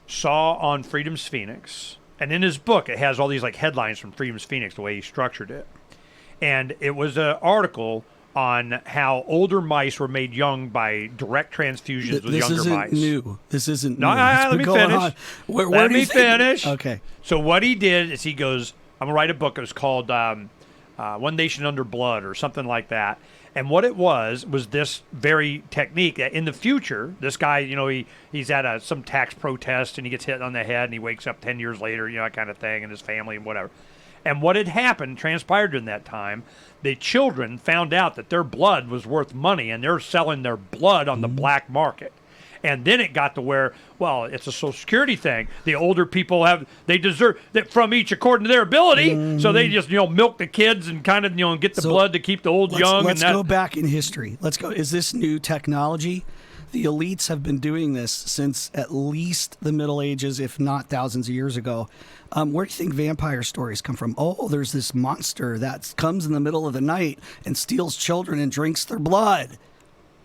saw on Freedom's Phoenix, and in his book it has all these headlines from Freedom's Phoenix, the way he structured it, and it was an article on how older mice were made young by direct transfusions with younger mice. This isn't new. Let me finish. Let me finish. Okay. So what he did is he goes, I'm going to write a book. It was called One Nation Under Blood or something like that. And what it was this very technique that in the future, this guy, he's at some tax protest and he gets hit on the head and he wakes up 10 years later, that kind of thing, and his family and whatever. And what had transpired during that time, the children found out that their blood was worth money, and they're selling their blood on the black market. And then it got to where, it's a Social Security thing. The older people they deserve that from each according to their ability. So they just, milk the kids and kind of, get the blood to keep the old young. Let's go back in history. Is this new technology? The elites have been doing this since at least the Middle Ages, if not thousands of years ago. Where do you think vampire stories come from? Oh, there's this monster that comes in the middle of the night and steals children and drinks their blood.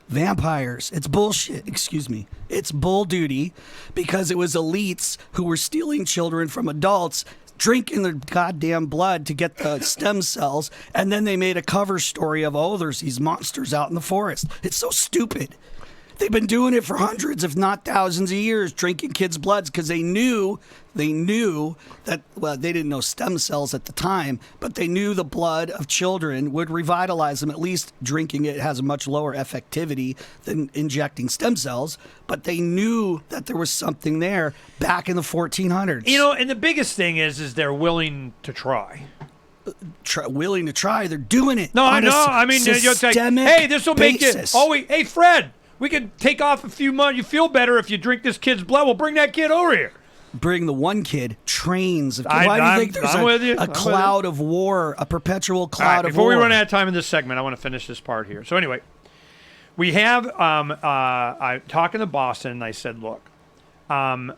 Vampires. It's bullshit. Excuse me. It's bull duty because it was elites who were stealing children from adults, drinking their goddamn blood to get the stem cells, and then they made a cover story of, there's these monsters out in the forest. It's so stupid. They've been doing it for hundreds, if not thousands of years, drinking kids' bloods because they knew that, they didn't know stem cells at the time, but they knew the blood of children would revitalize them. At least drinking it has a much lower effectivity than injecting stem cells, but they knew that there was something there back in the 1400s. And the biggest thing is they're willing to try. Willing to try. They're doing it. No, I know. I mean, systemic hey, this will make it. basis. Hey, Fred. We can take off a few months. You feel better if you drink this kid's blood. We'll bring that kid over here. Bring the one kid, trains. Why do you think there's a cloud of war, a perpetual cloud of war? Before we run out of time in this segment, I want to finish this part here. So anyway, we have, I talking to Boston, and I said, look, Mark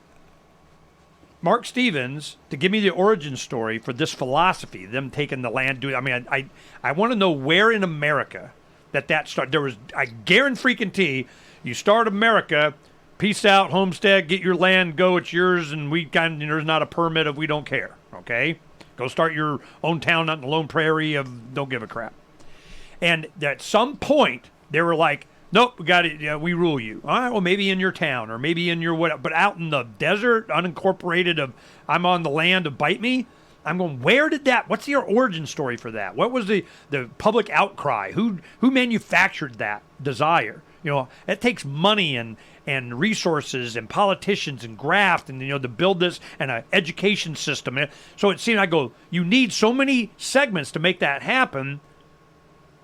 Stevens, to give me the origin story for this philosophy, them taking the land. I want to know where in America that started. There was, I guarantee you start America, peace out, homestead, get your land, go, it's yours, and there's not a permit if we don't care, okay? Go start your own town out in the Lone Prairie of don't give a crap. And at some point, they were like, nope, we got it, we rule you. All right, well, maybe in your town or maybe in your whatever, but out in the desert, unincorporated I'm on the land of bite me, I'm going, where did that, what's your origin story for that? What was the public outcry? Who manufactured that desire? You know, it takes money and resources and politicians and graft and, you know, to build this and an education system. So it seemed, I go, you need so many segments to make that happen.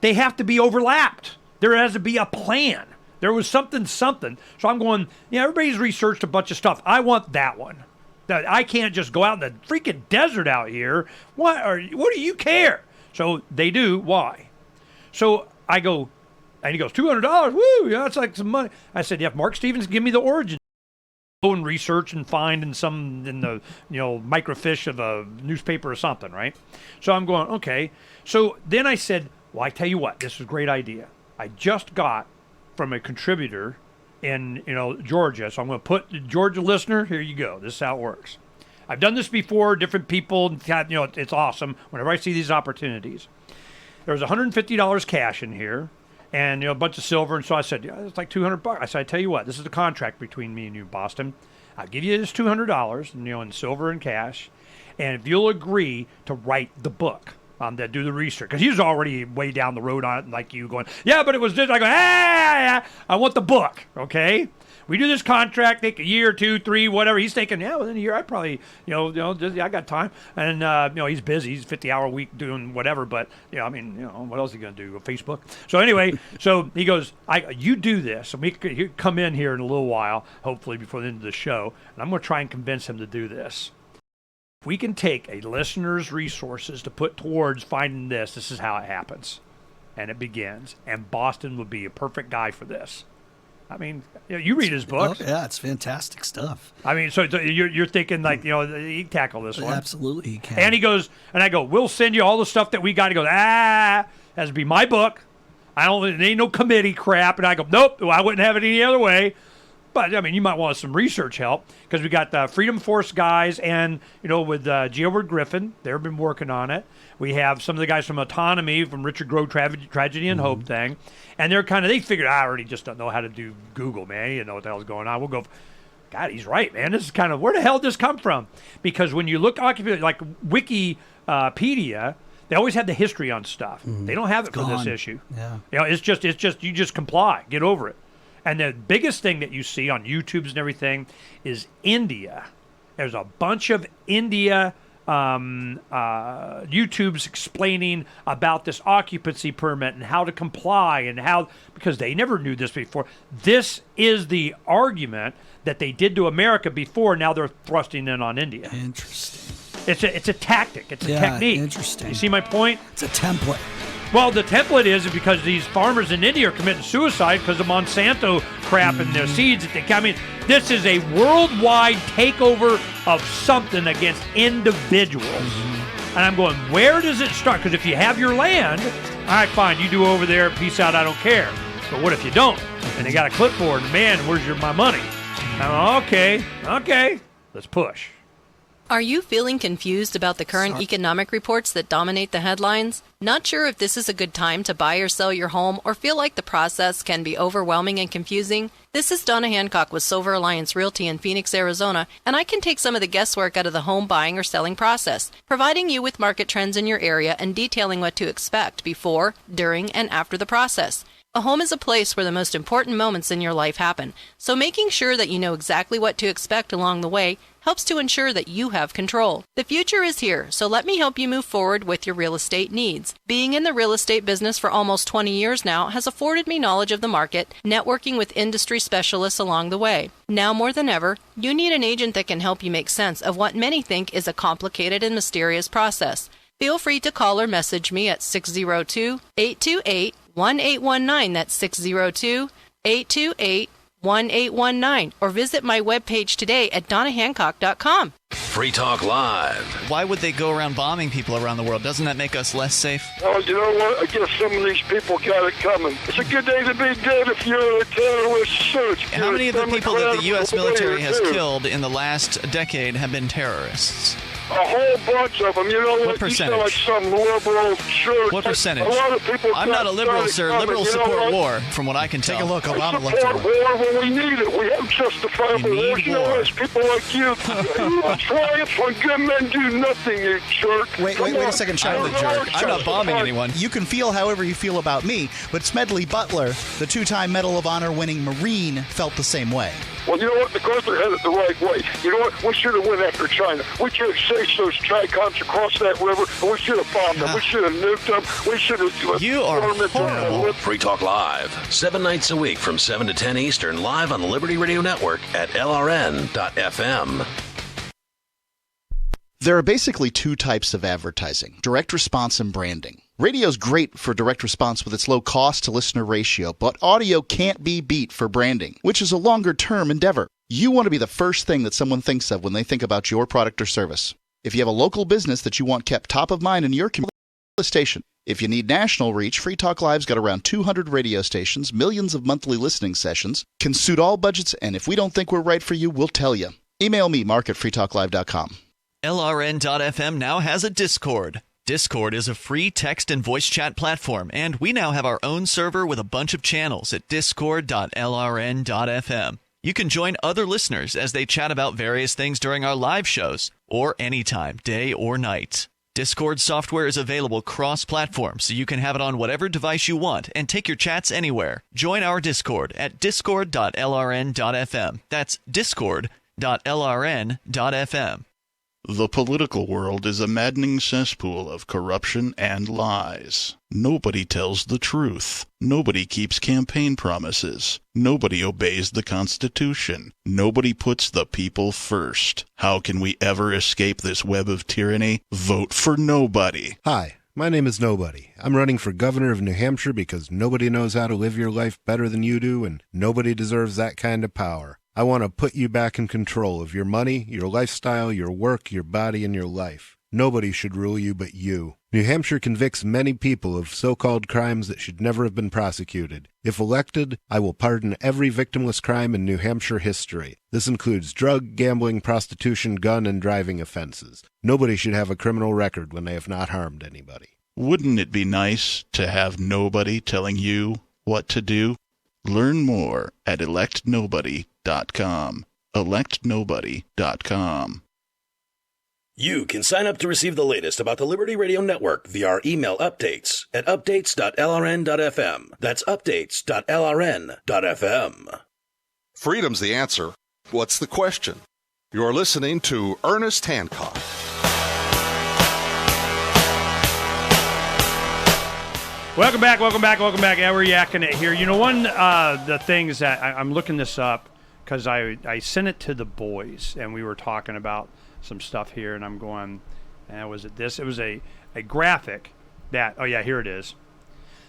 They have to be overlapped. There has to be a plan. There was something. So I'm going, yeah, everybody's researched a bunch of stuff. I want that one. I can't just go out in the freaking desert out here. What do you care? So they do. Why? So I go, and he goes, $200. Woo, yeah, that's like some money. I said, yeah, if Mark Stevens give me the origin. Go and research and find in the, you know, microfiche of a newspaper or something, right? So I'm going, okay. So then I said, well, I tell you what, this is a great idea. I just got from a contributor in, you know, Georgia. So I'm going to put the Georgia listener, here you go. This is how it works. I've done this before, different people, you know, it's awesome whenever I see these opportunities. There was $150 cash in here and, you know, a bunch of silver. And so I said, yeah, it's like $200. I said, I tell you what, this is a contract between me and you, Boston. I'll give you this $200, you know, in silver and cash. And if you'll agree to write the book, that do the research, because he was already way down the road on it, like you going, yeah, but it was this. I go, yeah, I want the book, okay? We do this contract, take a year, 2, 3, whatever. He's thinking, yeah, within a year, I probably, I got time. And, you know, he's busy. He's 50-hour week doing whatever, but, you know, I mean, you know, what else is he going to do? Facebook? So anyway, so he goes, you do this. And he'll come in here in a little while, hopefully before the end of the show, and I'm going to try and convince him to do this. If we can take a listener's resources to put towards finding this is how it happens. And it begins. And Boston would be a perfect guy for this. I mean, you read his books. Oh, yeah, it's fantastic stuff. I mean, so you're thinking like, you know, he can tackle this one. Absolutely, he can. And he goes, and I go, we'll send you all the stuff that we got. He goes, has to be my book. It ain't no committee crap. And I go, nope, I wouldn't have it any other way. But, I mean, you might want some research help because we got the Freedom Force guys and, you know, with Youre Griffin. They've been working on it. We have some of the guys from Autonomy, from Richard Grove Tragedy and Hope thing. And they figured, I already just don't know how to do Google, man. You don't know what the hell's going on. We'll go, God, he's right, man. This is kind of, where the hell did this come from? Because when you look, like Wikipedia, they always have the history on stuff. They don't have it for this issue. Yeah. You know, it's just, you just comply. Get over it. And the biggest thing that you see on YouTubes and everything is India. There's a bunch of India YouTubes explaining about this occupancy permit and how to comply and how, because they never knew this before. This is the argument that they did to America before. Now they're thrusting in on India. Interesting. It's a tactic. It's a technique. Interesting. You see my point? It's a template. Well, the template is because these farmers in India are committing suicide because of Monsanto crap and their seeds. I mean, this is a worldwide takeover of something against individuals. And I'm going, where does it start? Because if you have your land, all right, fine, you do over there, peace out, I don't care. But what if you don't? And they got a clipboard, man, where's my money? I'm okay, let's push. Are you feeling confused about the current economic reports that dominate the headlines? Not sure if this is a good time to buy or sell your home, or feel like the process can be overwhelming and confusing? This is Donna Hancock with Silver Alliance Realty in Phoenix, Arizona, and I can take some of the guesswork out of the home buying or selling process, providing you with market trends in your area and detailing what to expect before, during, and after the process. A home is a place where the most important moments in your life happen, so making sure that you know exactly what to expect along the way helps to ensure that you have control. The future is here, so let me help you move forward with your real estate needs. Being in the real estate business for almost 20 years now has afforded me knowledge of the market, networking with industry specialists along the way. Now more than ever, you need an agent that can help you make sense of what many think is a complicated and mysterious process. Feel free to call or message me at 602-828-1819. That's 602-828-1819. or visit my webpage today at donnahancock.com. Free Talk Live. Why would they go around bombing people around the world? Doesn't that make us less safe? Oh, you know what? I guess some of these people got it coming. It's a good day to be dead if you're a terrorist search. How many of the people that the U.S. military has killed in the last decade have been terrorists? A whole bunch of them. You know what? percentage? You sound like some liberal jerk. What percentage? A lot of people I'm not a liberal, sir. Liberals support war, from what I can tell. Take a look. Obama Support looked at war when we need it. We have justifiable We need wars. You know war. what? It's people like you. Triumph when good men do nothing, you jerk. Wait a second, I'm the jerk. I'm not bombing anyone. You can feel however you feel about me, but Smedley Butler, the two-time Medal of Honor winning Marine, felt the same way. Well, you know what? Because they're headed the right way. You know what? We should have went after China. We should have chased those tricoms across that river, and we should have bombed them. We should have nuked them. We should have... You are horrible. Free Talk Live, 7 nights a week from 7 to 10 Eastern, live on the Liberty Radio Network at LRN.FM. There are basically two types of advertising, direct response and branding. Radio's great for direct response with its low cost to listener ratio, but audio can't be beat for branding, which is a longer-term endeavor. You want to be the first thing that someone thinks of when they think about your product or service. If you have a local business that you want kept top of mind in your community, station. If you need national reach, Free Talk Live's got around 200 radio stations, millions of monthly listening sessions, can suit all budgets, and if we don't think we're right for you, we'll tell you. Email me, mark@freetalklive.com. LRN.FM now has a Discord. Discord is a free text and voice chat platform, and we now have our own server with a bunch of channels at discord.lrn.fm. You can join other listeners as they chat about various things during our live shows, or anytime, day or night. Discord software is available cross-platform, so you can have it on whatever device you want and take your chats anywhere. Join our Discord at discord.lrn.fm. That's discord.lrn.fm. The political world is a maddening cesspool of corruption and lies. Nobody tells the truth. Nobody keeps campaign promises. Nobody obeys the Constitution. Nobody puts the people first. How can we ever escape this web of tyranny? Vote for nobody. Hi, my name is Nobody. I'm running for governor of New Hampshire because nobody knows how to live your life better than you do, and nobody deserves that kind of power. I want to put you back in control of your money, your lifestyle, your work, your body, and your life. Nobody should rule you but you. New Hampshire convicts many people of so-called crimes that should never have been prosecuted. If elected, I will pardon every victimless crime in New Hampshire history. This includes drug, gambling, prostitution, gun, and driving offenses. Nobody should have a criminal record when they have not harmed anybody. Wouldn't it be nice to have nobody telling you what to do? Learn more at electnobody.com. electnobody.com. You can sign up to receive the latest about the Liberty Radio Network via our email updates at updates.lrn.fm. That's updates.lrn.fm. Freedom's the answer. What's the question? You're listening to Ernest Hancock. Welcome back. Yeah, we're yakking it here. You know, one the things that I'm looking this up because I sent it to the boys and we were talking about some stuff here, and I'm going, was it this? It was a graphic that, oh yeah, here it is.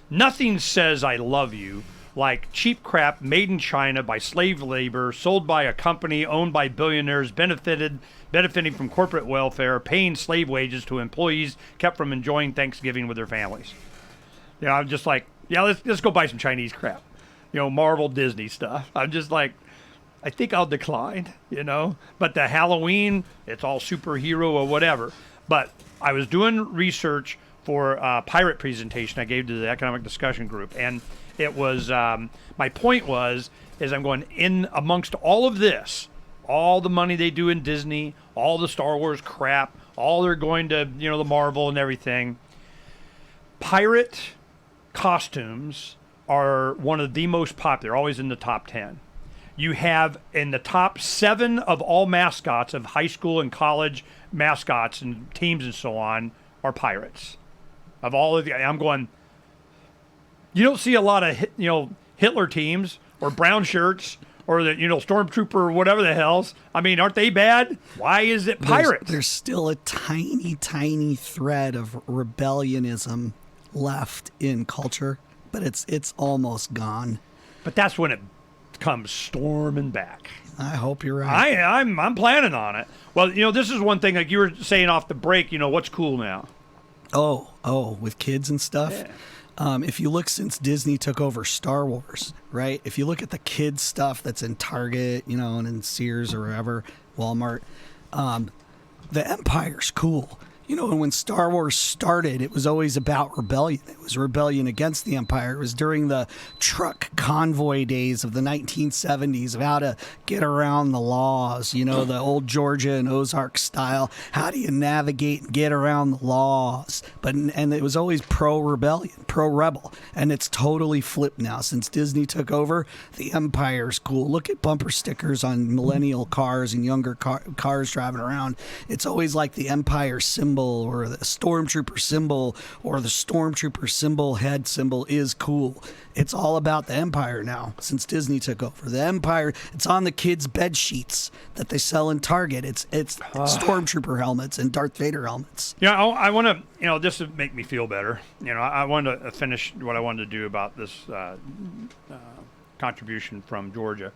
Nothing says I love you like cheap crap made in China by slave labor, sold by a company owned by billionaires, benefiting from corporate welfare, paying slave wages to employees kept from enjoying Thanksgiving with their families. You know, I'm just like, yeah, let's go buy some Chinese crap. You know, Marvel, Disney stuff. I'm just like, I think I'll decline, you know. But the Halloween, it's all superhero or whatever. But I was doing research for a pirate presentation I gave to the Economic Discussion Group. And it was, my point is I'm going, in amongst all of this, all the money they do in Disney, all the Star Wars crap, all they're going to, you know, the Marvel and everything, pirate costumes are one of the most popular, always in the top 10. You have in the top 7 of all mascots of high school and college mascots and teams and so on are pirates. Of all of the, I'm going, you don't see a lot of, you know, Hitler teams or brown shirts or the, you know, stormtrooper or whatever the hell's. I mean, aren't they bad? Why is it pirates? There's still a tiny, tiny thread of rebellionism left in culture, but it's almost gone. But that's when it comes storming back. I hope you're right. I'm planning on it. Well, you know, this is one thing, like you were saying off the break, you know, what's cool now? Oh, with kids and stuff. Yeah. If you look since Disney took over Star Wars, right? If you look at the kids stuff that's in Target, you know, and in Sears or wherever, Walmart, the Empire's cool. You know, and when Star Wars started, it was always about rebellion. It was rebellion against the Empire. It was during the truck convoy days of the 1970s of how to get around the laws, you know, the old Georgia and Ozark style. How do you navigate and get around the laws? And it was always pro-rebellion, pro-rebel. And it's totally flipped now. Since Disney took over, the Empire's cool. Look at bumper stickers on millennial cars and younger cars driving around. It's always like the Empire symbol or the Stormtrooper symbol or the Stormtrooper symbol head symbol is cool. It's all about the Empire now since Disney took over. The Empire, it's on the kids' bed sheets that they sell in Target. It's Stormtrooper helmets and Darth Vader helmets. Yeah, I want to, you know, this would make me feel better. You know, I wanted to finish what I wanted to do about this contribution from Georgia.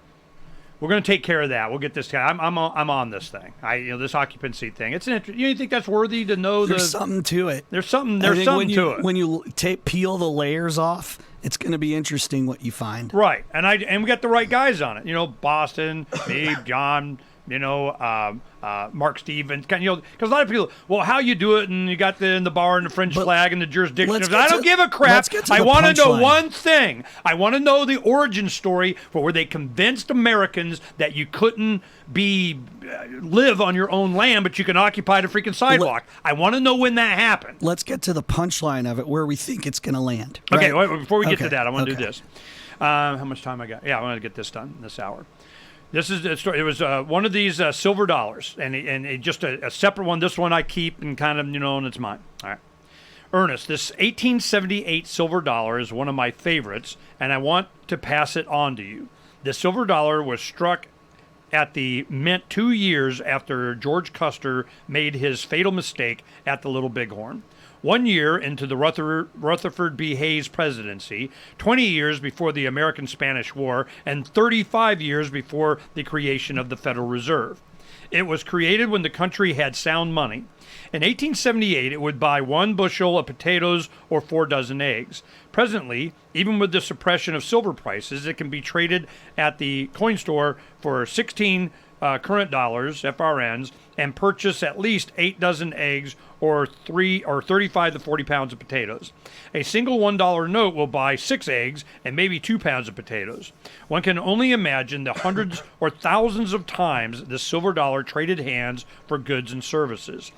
We're going to take care of that. We'll get this guy. I'm on this thing. This occupancy thing. It's an interesting. You think that's worthy to know? There's something to it. There's something to it. When you peel the layers off, it's going to be interesting what you find. Right, and we got the right guys on it. You know, Boston, me, John. You know, Mark Stevens. You know, because a lot of people, well, how you do it, and you got the bar and the French flag and the jurisdiction. I don't give a crap. I want to know one thing. I want to know the origin story for where they convinced Americans that you couldn't live on your own land, but you can occupy the freaking sidewalk. I want to know when that happened. Let's get to the punchline of it, where we think it's going to land. Right? Okay, wait, before we get to that, I want to do this. How much time I got? Yeah, I want to get this done in this hour. This is the story. It was one of these silver dollars, and just a separate one. This one I keep and kind of, you know, and it's mine. All right. Ernest, this 1878 silver dollar is one of my favorites, and I want to pass it on to you. The silver dollar was struck at the mint 2 years after George Custer made his fatal mistake at the Little Bighorn. 1 year into the Rutherford B. Hayes presidency, 20 years before the American-Spanish War, and 35 years before the creation of the Federal Reserve. It was created when the country had sound money. In 1878, it would buy 1 bushel of potatoes or 4 dozen eggs. Presently, even with the suppression of silver prices, it can be traded at the coin store for 16 current dollars, FRNs, and purchase at least 8 dozen eggs or 35 to 40 pounds of potatoes. A single $1 note will buy 6 eggs and maybe 2 pounds of potatoes. One can only imagine the hundreds or thousands of times the silver dollar traded hands for goods and services.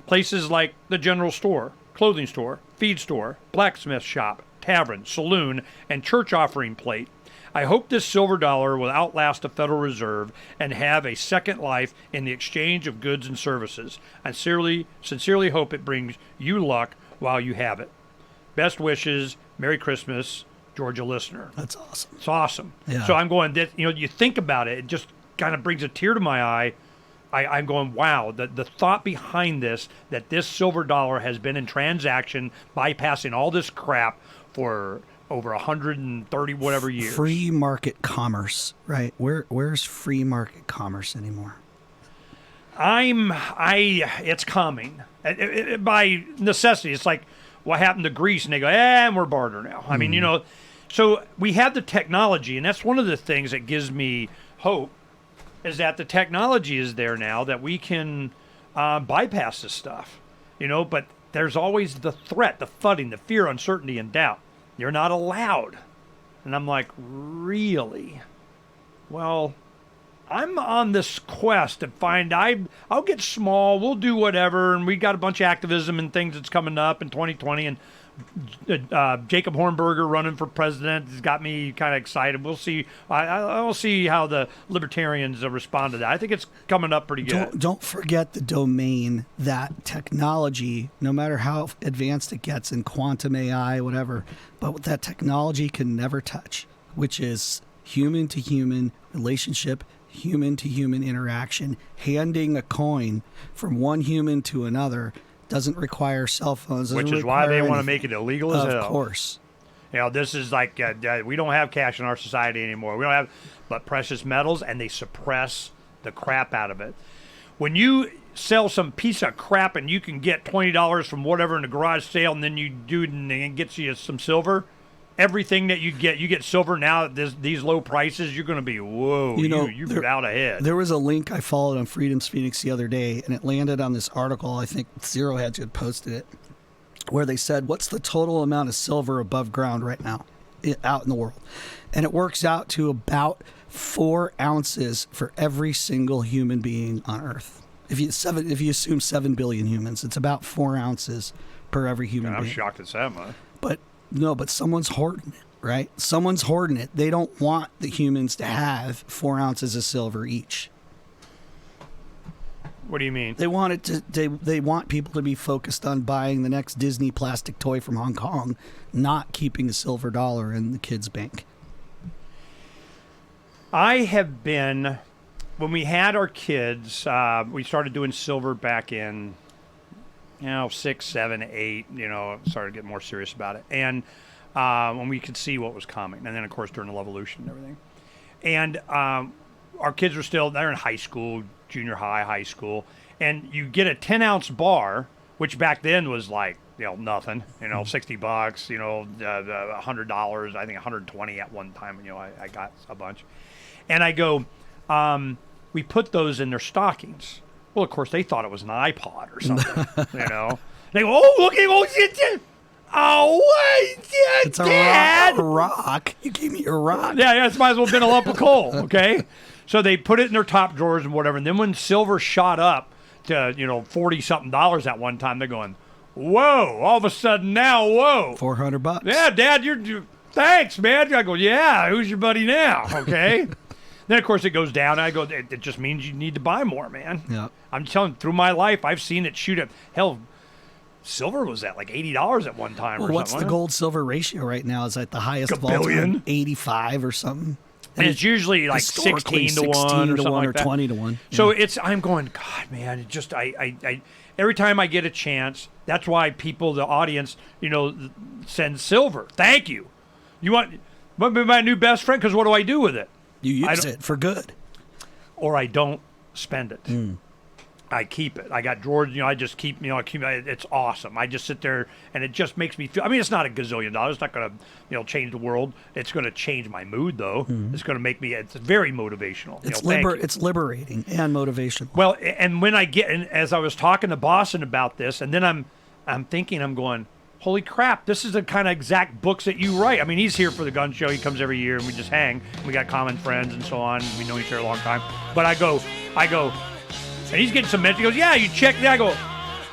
Places like the general store, clothing store, feed store, blacksmith shop, tavern, saloon, and church offering plate. I hope this silver dollar will outlast the Federal Reserve and have a second life in the exchange of goods and services. I sincerely hope it brings you luck while you have it. Best wishes. Merry Christmas, Georgia listener. That's awesome. It's awesome. Yeah. So I'm going, you know, you think about it, it just kind of brings a tear to my eye. I'm going, wow, the thought behind this, that this silver dollar has been in transaction, bypassing all this crap for over 130 whatever years. Free market commerce, right? Where's free market commerce anymore? It's coming. By necessity. It's like what happened to Greece, and they go, and we're barter now. I mean, you know, so we have the technology, and that's one of the things that gives me hope, is that the technology is there now that we can bypass this stuff, you know, but there's always the threat, the thudding, the fear, uncertainty, and doubt. You're not allowed. And I'm like, really? Well, I'm on this quest to find, I'll get small, we'll do whatever, and we got a bunch of activism and things that's coming up in 2020, and Jacob Hornberger running for president has got me kind of excited. We'll see. I'll see how the libertarians respond to that. I think it's coming up pretty good. Don't forget the domain that technology, no matter how advanced it gets in quantum AI, whatever, but that technology can never touch, which is human-to-human relationship, human-to-human interaction. Handing a coin from one human to another doesn't require cell phones. Which is why they want to make it illegal as hell. Of course. You know, this is like, we don't have cash in our society anymore. We don't have but precious metals, and they suppress the crap out of it. When you sell some piece of crap and you can get $20 from whatever in the garage sale, and then you do it and it gets you some silver, everything that you get silver now at these low prices, you're going to be, whoa, you're out ahead. There was a link I followed on Freedom's Phoenix the other day, and it landed on this article. I think Zero Hedge had posted it, where they said, what's the total amount of silver above ground right now out in the world? And it works out to about 4 ounces for every single human being on Earth. If you assume 7 billion humans, it's about 4 ounces per every human being. I'm shocked it's that much. But someone's hoarding it, right? Someone's hoarding it. They don't want the humans to have 4 ounces of silver each. What do you mean? They want they want people to be focused on buying the next Disney plastic toy from Hong Kong, not keeping a silver dollar in the kids' bank. I have been, when we had our kids, we started doing silver back in 6, 7, 8, started getting more serious about it. And when we could see what was coming. And then, of course, during the Levolution and everything. And our kids were they're in high school, junior high school. And you get a 10-ounce bar, which back then was like, nothing, $60, $100, I think $120 at one time, I got a bunch. And I go, we put those in their stockings. Well, of course, they thought it was an iPod or something, They go, oh, look at it's Dad. a rock. You gave me a rock. Yeah, it might as well have been a lump of coal, okay? So they put it in their top drawers and whatever. And then when silver shot up to, $40-something at one time, they're going, whoa, all of a sudden now, whoa. $400. Yeah, Dad, thanks, man. I go, yeah, who's your buddy now, okay? Then, of course, it goes down. I go, it just means you need to buy more, man. Yeah. I'm telling you, through my life, I've seen it shoot up. Hell, silver was at like $80 at one time or something. What's the gold-silver ratio right now? Is at the highest of all time? 85 or something? And it's usually like 16 to 1 or something like that. 20 to 1. Yeah. So I'm going, God, man, it just, I every time I get a chance, that's why people, the audience, send silver. Thank you. You want to be my new best friend? Because what do I do with it? You use it for good. Or I don't spend it. I keep it. I got drawers, I just keep, it's awesome. I just sit there and it just makes me feel, it's not a gazillion dollars. It's not going to, change the world. It's going to change my mood, though. It's going to make me, it's very motivational. It's liberating and motivational. Well, and when I get, and as I was talking to Boston about this, and then I'm thinking, I'm going, holy crap, this is the kind of exact books that you write. He's here for the gun show. He comes every year and we just hang. We got common friends and so on. We know each other a long time. But I go, and he's getting some mention. He goes, yeah, you check that. I go,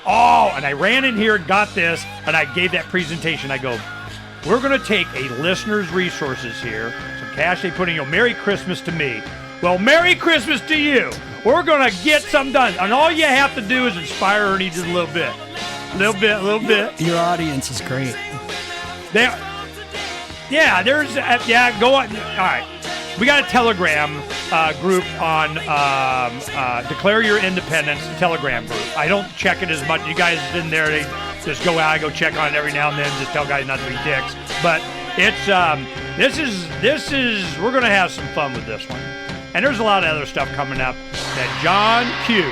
oh, and I ran in here and got this, and I gave that presentation. I go, we're going to take a listener's resources here, some cash they put in, Merry Christmas to me. Well, Merry Christmas to you. We're going to get something done. And all you have to do is inspire Ernie just a little bit. A little bit. Your audience is great. Go on. All right. We got a Telegram group on Declare Your Independence Telegram group. I don't check it as much. You guys in there, they just go out. I go check on it every now and then. Just tell guys not to be dicks. But it's this is we're gonna have some fun with this one. And there's a lot of other stuff coming up that John Q.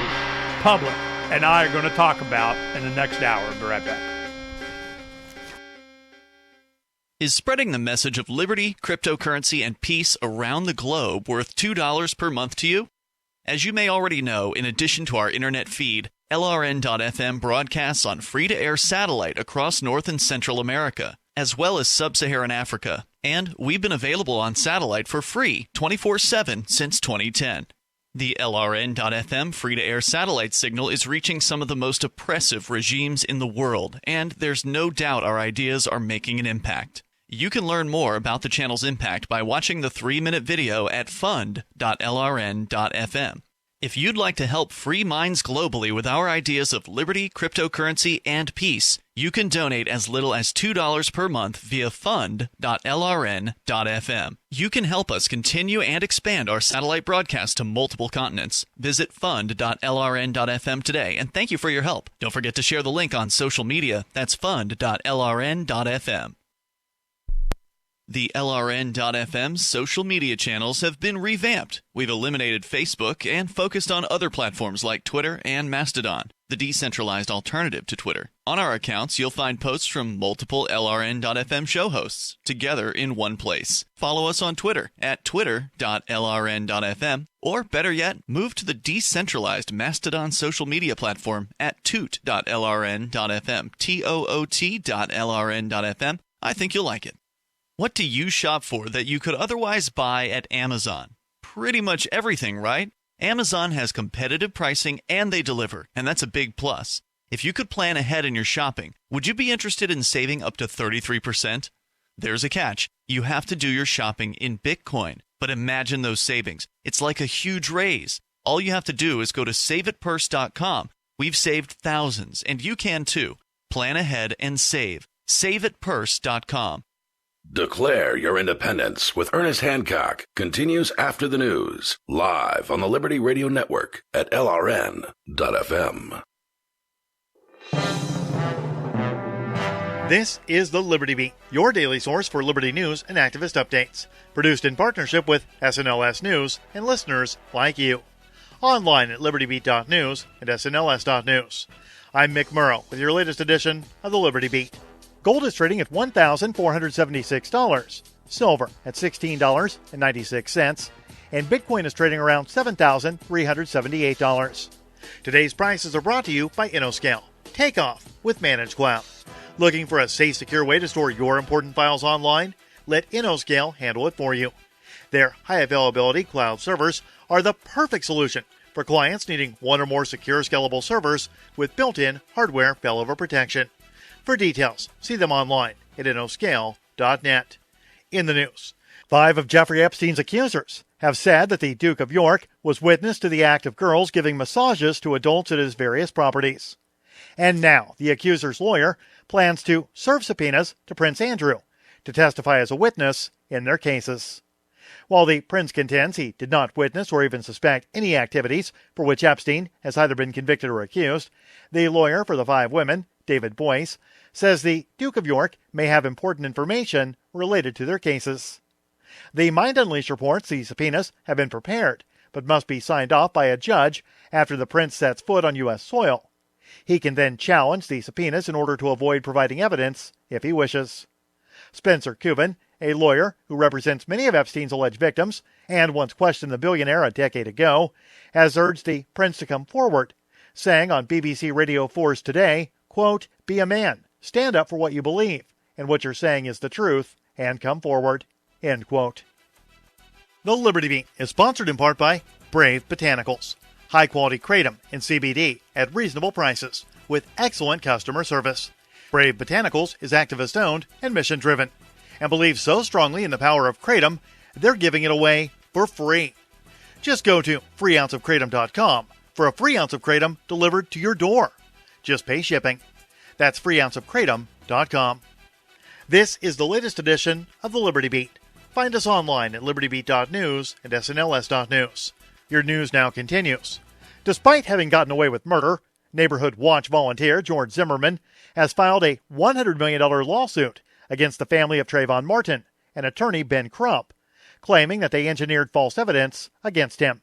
Public and I are going to talk about in the next hour. We'll be right back. Is spreading the message of liberty, cryptocurrency, and peace around the globe worth $2 per month to you? As you may already know, in addition to our internet feed, LRN.FM broadcasts on free-to-air satellite across North and Central America, as well as Sub-Saharan Africa. And we've been available on satellite for free 24/7 since 2010. The LRN.FM free-to-air satellite signal is reaching some of the most oppressive regimes in the world, and there's no doubt our ideas are making an impact. You can learn more about the channel's impact by watching the 3-minute video at fund.lrn.fm. If you'd like to help free minds globally with our ideas of liberty, cryptocurrency, and peace, you can donate as little as $2 per month via fund.lrn.fm. You can help us continue and expand our satellite broadcast to multiple continents. Visit fund.lrn.fm today, and thank you for your help. Don't forget to share the link on social media. That's fund.lrn.fm. The LRN.FM social media channels have been revamped. We've eliminated Facebook and focused on other platforms like Twitter and Mastodon, the decentralized alternative to Twitter. On our accounts, you'll find posts from multiple LRN.FM show hosts together in one place. Follow us on Twitter at twitter.lrn.fm, or better yet, move to the decentralized Mastodon social media platform at toot.lrn.fm, toot.lrn.fm. I think you'll like it. What do you shop for that you could otherwise buy at Amazon? Pretty much everything, right? Amazon has competitive pricing and they deliver, and that's a big plus. If you could plan ahead in your shopping, would you be interested in saving up to 33%? There's a catch. You have to do your shopping in Bitcoin. But imagine those savings. It's like a huge raise. All you have to do is go to saveitpurse.com. We've saved thousands, and you can too. Plan ahead and save. Saveitpurse.com. Declare your independence with Ernest Hancock continues after the news, live on the Liberty Radio Network at LRN.FM. This is the Liberty Beat, your daily source for Liberty news and activist updates. Produced in partnership with SNLS News and listeners like you. Online at libertybeat.news and snls.news. I'm Mick Murrow with your latest edition of the Liberty Beat. Gold is trading at $1,476, silver at $16.96, and Bitcoin is trading around $7,378. Today's prices are brought to you by InnoScale. Take off with Managed Cloud. Looking for a safe, secure way to store your important files online? Let InnoScale handle it for you. Their high-availability cloud servers are the perfect solution for clients needing one or more secure, scalable servers with built-in hardware failover protection. For details, see them online at innoscale.net. In the news, 5 of Jeffrey Epstein's accusers have said that the Duke of York was witness to the act of girls giving massages to adults at his various properties. And now the accuser's lawyer plans to serve subpoenas to Prince Andrew to testify as a witness in their cases. While the prince contends he did not witness or even suspect any activities for which Epstein has either been convicted or accused, the lawyer for the 5 women, David Boyce, says the Duke of York may have important information related to their cases. The Mind Unleashed reports the subpoenas have been prepared, but must be signed off by a judge after the prince sets foot on U.S. soil. He can then challenge the subpoenas in order to avoid providing evidence if he wishes. Spencer Kubin, a lawyer who represents many of Epstein's alleged victims and once questioned the billionaire a decade ago, has urged the prince to come forward, saying on BBC Radio 4's Today, quote, "Be a man, stand up for what you believe, and what you're saying is the truth, and come forward," end quote. The Liberty Beat is sponsored in part by Brave Botanicals. High-quality kratom and CBD at reasonable prices with excellent customer service. Brave Botanicals is activist-owned and mission-driven and believes so strongly in the power of kratom, they're giving it away for free. Just go to freeounceofkratom.com for a free ounce of kratom delivered to your door. Just pay shipping. That's freeounceofkratom.com. This is the latest edition of the Liberty Beat. Find us online at libertybeat.news and snls.news. Your news now continues. Despite having gotten away with murder, Neighborhood Watch volunteer George Zimmerman has filed a $100 million lawsuit against the family of Trayvon Martin and attorney Ben Crump, claiming that they engineered false evidence against him.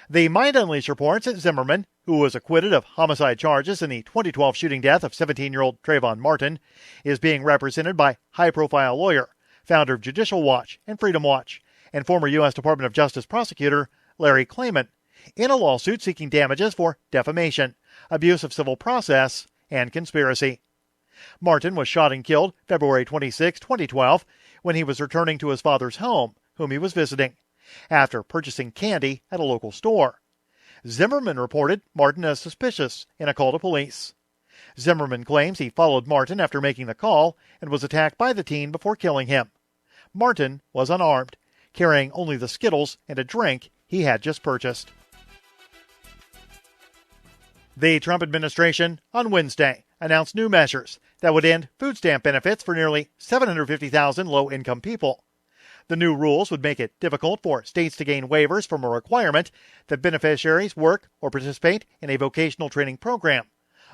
The Mind Unleashed reports that Zimmerman, who was acquitted of homicide charges in the 2012 shooting death of 17-year-old Trayvon Martin, is being represented by high-profile lawyer, founder of Judicial Watch and Freedom Watch, and former U.S. Department of Justice prosecutor Larry Klayman, in a lawsuit seeking damages for defamation, abuse of civil process, and conspiracy. Martin was shot and killed February 26, 2012, when he was returning to his father's home, whom he was visiting, after purchasing candy at a local store. Zimmerman reported Martin as suspicious in a call to police. Zimmerman claims he followed Martin after making the call and was attacked by the teen before killing him. Martin was unarmed, carrying only the Skittles and a drink he had just purchased. The Trump administration on Wednesday announced new measures that would end food stamp benefits for nearly 750,000 low-income people. The new rules would make it difficult for states to gain waivers from a requirement that beneficiaries work or participate in a vocational training program,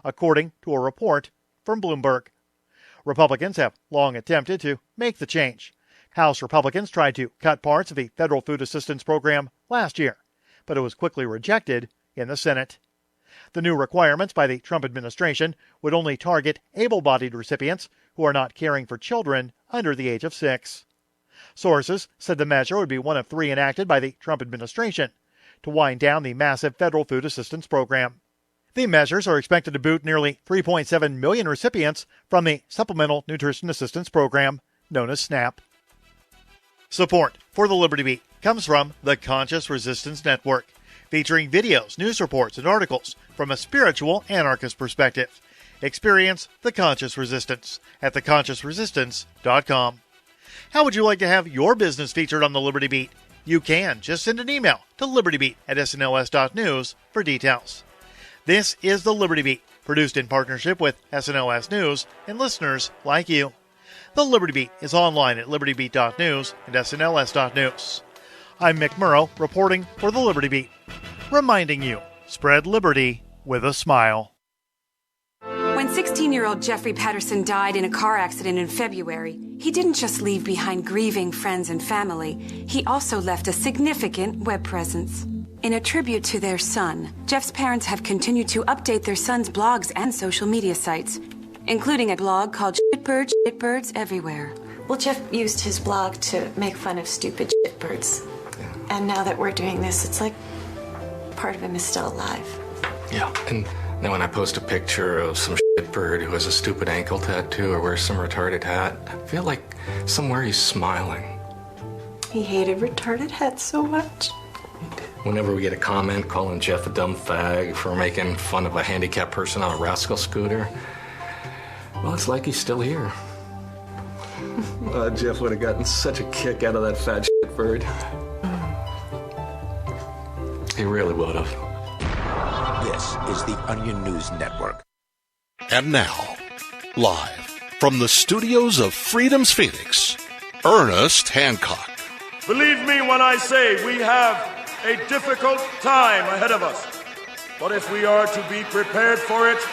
according to a report from Bloomberg. Republicans have long attempted to make the change, House Republicans tried to cut parts of the federal food assistance program last year, but it was quickly rejected in the Senate. The new requirements by the Trump administration would only target able-bodied recipients who are not caring for children under the age of 6. Sources said the measure would be one of 3 enacted by the Trump administration to wind down the massive federal food assistance program. The measures are expected to boot nearly 3.7 million recipients from the Supplemental Nutrition Assistance Program, known as SNAP. Support for the Liberty Beat comes from the Conscious Resistance Network, featuring videos, news reports, and articles from a spiritual anarchist perspective. Experience the Conscious Resistance at theconsciousresistance.com. How would you like to have your business featured on the Liberty Beat? You can. Just send an email to libertybeat@snls.news for details. This is the Liberty Beat, produced in partnership with SNLS News and listeners like you. The Liberty Beat is online at libertybeat.news and snls.news. I'm Mick Murrow, reporting for the Liberty Beat, reminding you, spread liberty with a smile. When 16-year-old Jeffrey Patterson died in a car accident in February, he didn't just leave behind grieving friends and family, he also left a significant web presence. In a tribute to their son, Jeff's parents have continued to update their son's blogs and social media sites, including a blog called Shitbirds Everywhere. Well, Jeff used his blog to make fun of stupid shitbirds. And now that we're doing this, it's like part of him is still alive. Yeah, and then when I post a picture of some shitbird who has a stupid ankle tattoo or wears some retarded hat, I feel like somewhere he's smiling. He hated retarded hats so much. Whenever we get a comment calling Jeff a dumb fag for making fun of a handicapped person on a rascal scooter, well, it's like he's still here. Jeff would have gotten such a kick out of that fat shitbird. He really would have. This is the Onion News Network. And now, live from the studios of Freedom's Phoenix, Ernest Hancock. Believe me when I say we have a difficult time ahead of us. But if we are to be prepared for it,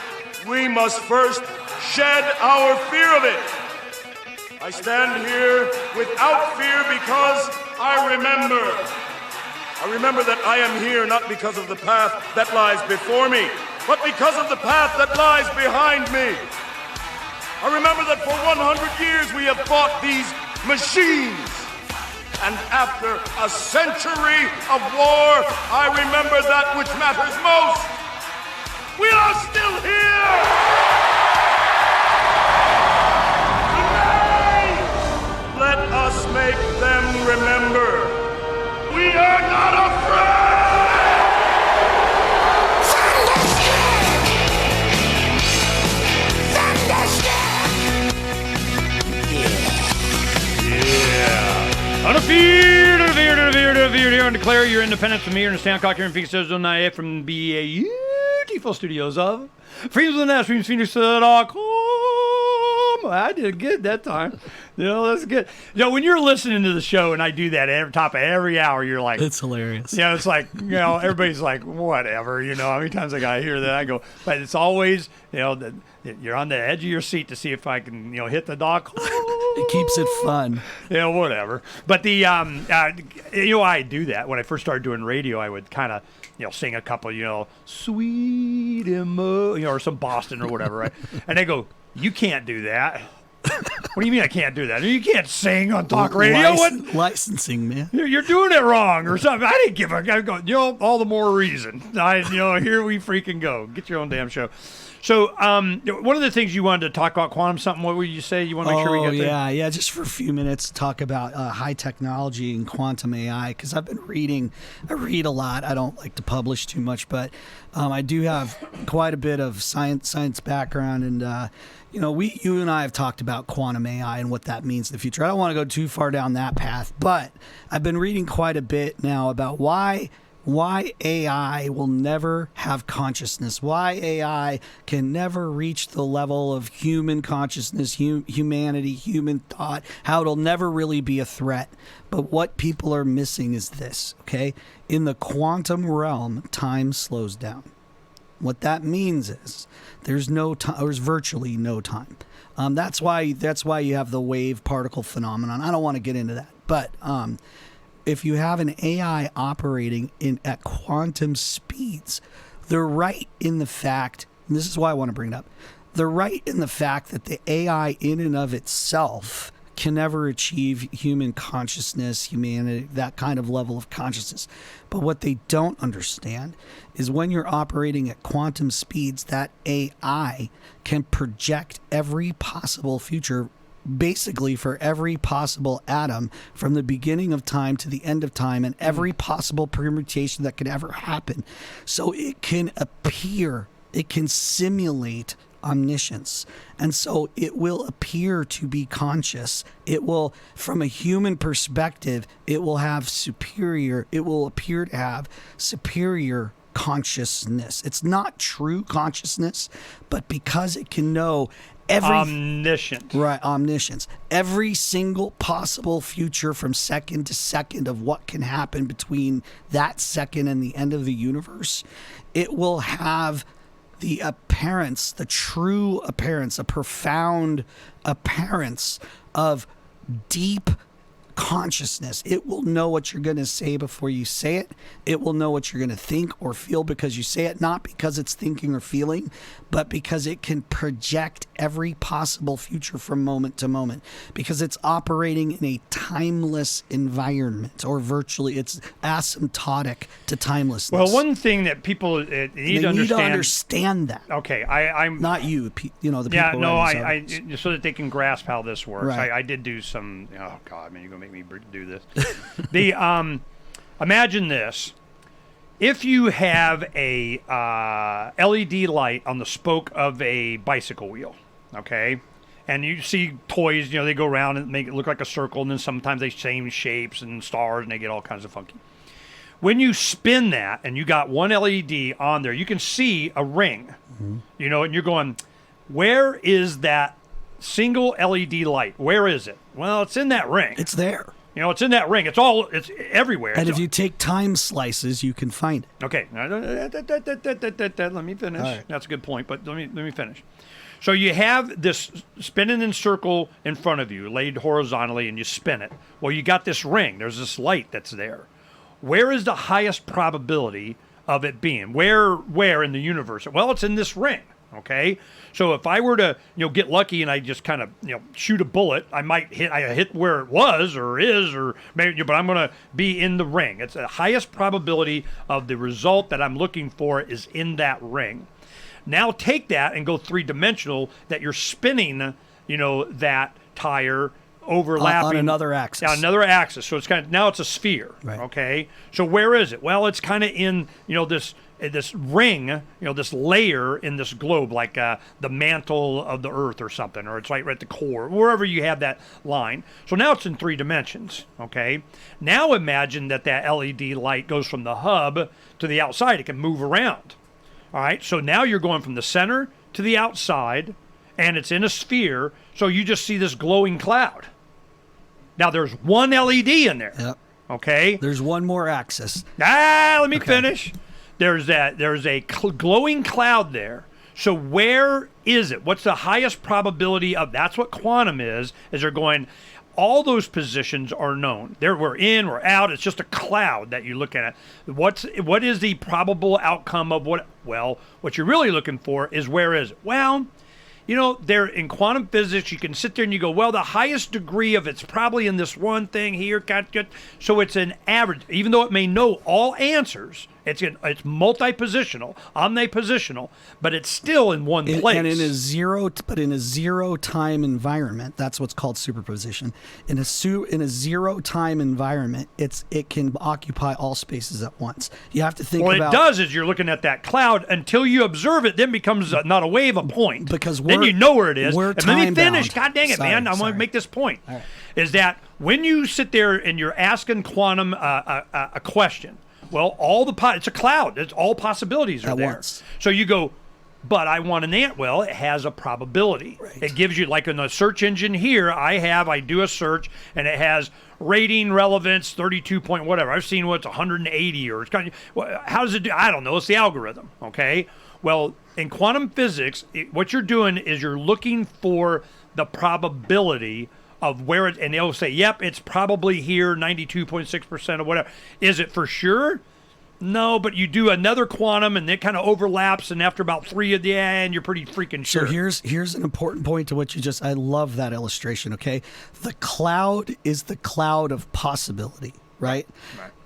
we must first shed our fear of it. I stand here without fear because I remember that I am here not because of the path that lies before me, but because of the path that lies behind me. I remember that for 100 years we have fought these machines. And after a century of war, I remember that which matters most. We are still here! Today, let us make them remember. We are not afraid! Fear, and declare your independence from me, Ernest Hancock, here in Phoenix, Arizona, from the beautiful studios of Freedom's of the Nash, Phoenix.com. I did good that time. You know, that's good. You know, when you're listening to the show and I do that at the top of every hour, you're like... It's hilarious. You know, it's like, you know, everybody's like, whatever, you know. How many times I got to hear that? I go, but it's always, you know, you're on the edge of your seat to see if I can, you know, hit the dock. It keeps it fun. Yeah, whatever. But the, you know, I do that. When I first started doing radio, I would kind of, you know, sing a couple, you know, sweet emo, you know, or some Boston or whatever, right? And they go, you can't do that. What do you mean I can't do that? You can't sing on talk radio. Licensing, man. You're doing it wrong or something. I didn't give a... I go, you know, all the more reason. You know, here we freaking go. Get your own damn show. So, one of the things you wanted to talk about, quantum something, what would you say? You want to make sure we get there? Yeah, just for a few minutes, talk about high technology and quantum AI, because I've been reading. I read a lot. I don't like to publish too much, but I do have quite a bit of science background, and you know, you and I have talked about quantum AI and what that means in the future. I don't want to go too far down that path, but I've been reading quite a bit now about why AI will never have consciousness, why AI can never reach the level of human consciousness, humanity, human thought, how it'll never really be a threat. But what people are missing is this, okay? In the quantum realm, time slows down. What that means is there's no time, there's virtually no time. That's why you have the wave particle phenomenon. I don't want to get into that, but if you have an AI operating at quantum speeds, they're right in the fact, and this is why I want to bring it up, they're right in the fact that the AI in and of itself can never achieve human consciousness, humanity, that kind of level of consciousness. But what they don't understand is when you're operating at quantum speeds, that AI can project every possible future, basically for every possible atom from the beginning of time to the end of time, and every possible permutation that could ever happen. So it can appear, it can simulate omniscience, and so it will appear to be conscious. It will, from a human perspective, it will appear to have superior consciousness. It's not true consciousness, but because it can know omniscience. Right, omniscience. Every single possible future from second to second of what can happen between that second and the end of the universe, it will have the appearance, the true appearance, a profound appearance of deep consciousness. It will know what you're going to say before you say it. It will know what you're going to think or feel because you say it, not because it's thinking or feeling, but because it can project every possible future from moment to moment, because it's operating in a timeless environment, or virtually it's asymptotic to timelessness. Well, one thing that people need to understand that. Okay, I'm not you. The people. Yeah, no, I so that they can grasp how this works. Right. I did do some. Oh God, man, you're gonna make me do this. Imagine this. If you have a LED light on the spoke of a bicycle wheel, okay, and you see toys, they go around and make it look like a circle, and then sometimes they change shapes and stars, and they get all kinds of funky. When you spin that and you got one LED on there, you can see a ring, and you're going, where is that single LED light? Where is it? Well, it's in that ring. It's there. It's in that ring. It's everywhere. And if you take time slices, you can find it. Okay. Let me finish. Right. That's a good point, but let me finish. So you have this spinning in circle in front of you, laid horizontally, and you spin it. Well, you got this ring. There's this light that's there. Where is the highest probability of it being? Where in the universe? Well, it's in this ring. Okay, so if I were to get lucky and I just kind of shoot a bullet, I might hit where it was or is, or maybe, but I'm going to be in the ring. It's the highest probability of the result that I'm looking for is in that ring. Now take that and go three-dimensional, that you're spinning that tire overlapping on another axis. Yeah, another axis. So it's now it's a sphere. Right. Okay. So where is it? Well, it's kind of in this ring, this layer in this globe, like the mantle of the Earth or something, or it's right at the core, wherever you have that line. So now it's in 3 dimensions. Okay. Now imagine that LED light goes from the hub to the outside. It can move around. All right. So now you're going from the center to the outside, and it's in a sphere. So you just see this glowing cloud. Now there's one LED in there. Yep. Okay. There's one more axis. Let me finish. There's a glowing cloud there. So where is it? What's the highest probability of? That's what quantum is they're going, all those positions are known. We're in, we're out. It's just a cloud that you look at. What is the probable outcome of what? Well, what you're really looking for is where is it? Well, there in quantum physics, you can sit there and you go, well, the highest degree of it's probably in this one thing here. So it's an average, even though it may know all answers. It's multi-positional, omnipositional, but it's still in one place. And in a zero time environment, that's what's called superposition. In a zero time environment, it can occupy all spaces at once. You have to think about. What it does is you're looking at that cloud until you observe it, then becomes not a wave, a point. Because then you know where it is. We're and let me finish. time-bound. God dang it, man! I want to make this point. Right. Is that when you sit there and you're asking quantum a question. Well, it's a cloud. It's all possibilities are at there. Once. So you go, but I want an ant. Well, it has a probability. Right. It gives you, like in the search engine here, I do a search and it has rating relevance 32 point whatever. I've seen what's 180 or it's kind of, how does it do? I don't know. It's the algorithm. Okay. Well, in quantum physics, what you're doing is you're looking for the probability of where it, and they'll say, yep, it's probably here, 92.6% or whatever. Is it for sure? No, but you do another quantum and it kind of overlaps, and after about 3 of the end, you're pretty freaking sure. So here's an important point to what you just, I love that illustration, okay? The cloud is the cloud of possibility, right?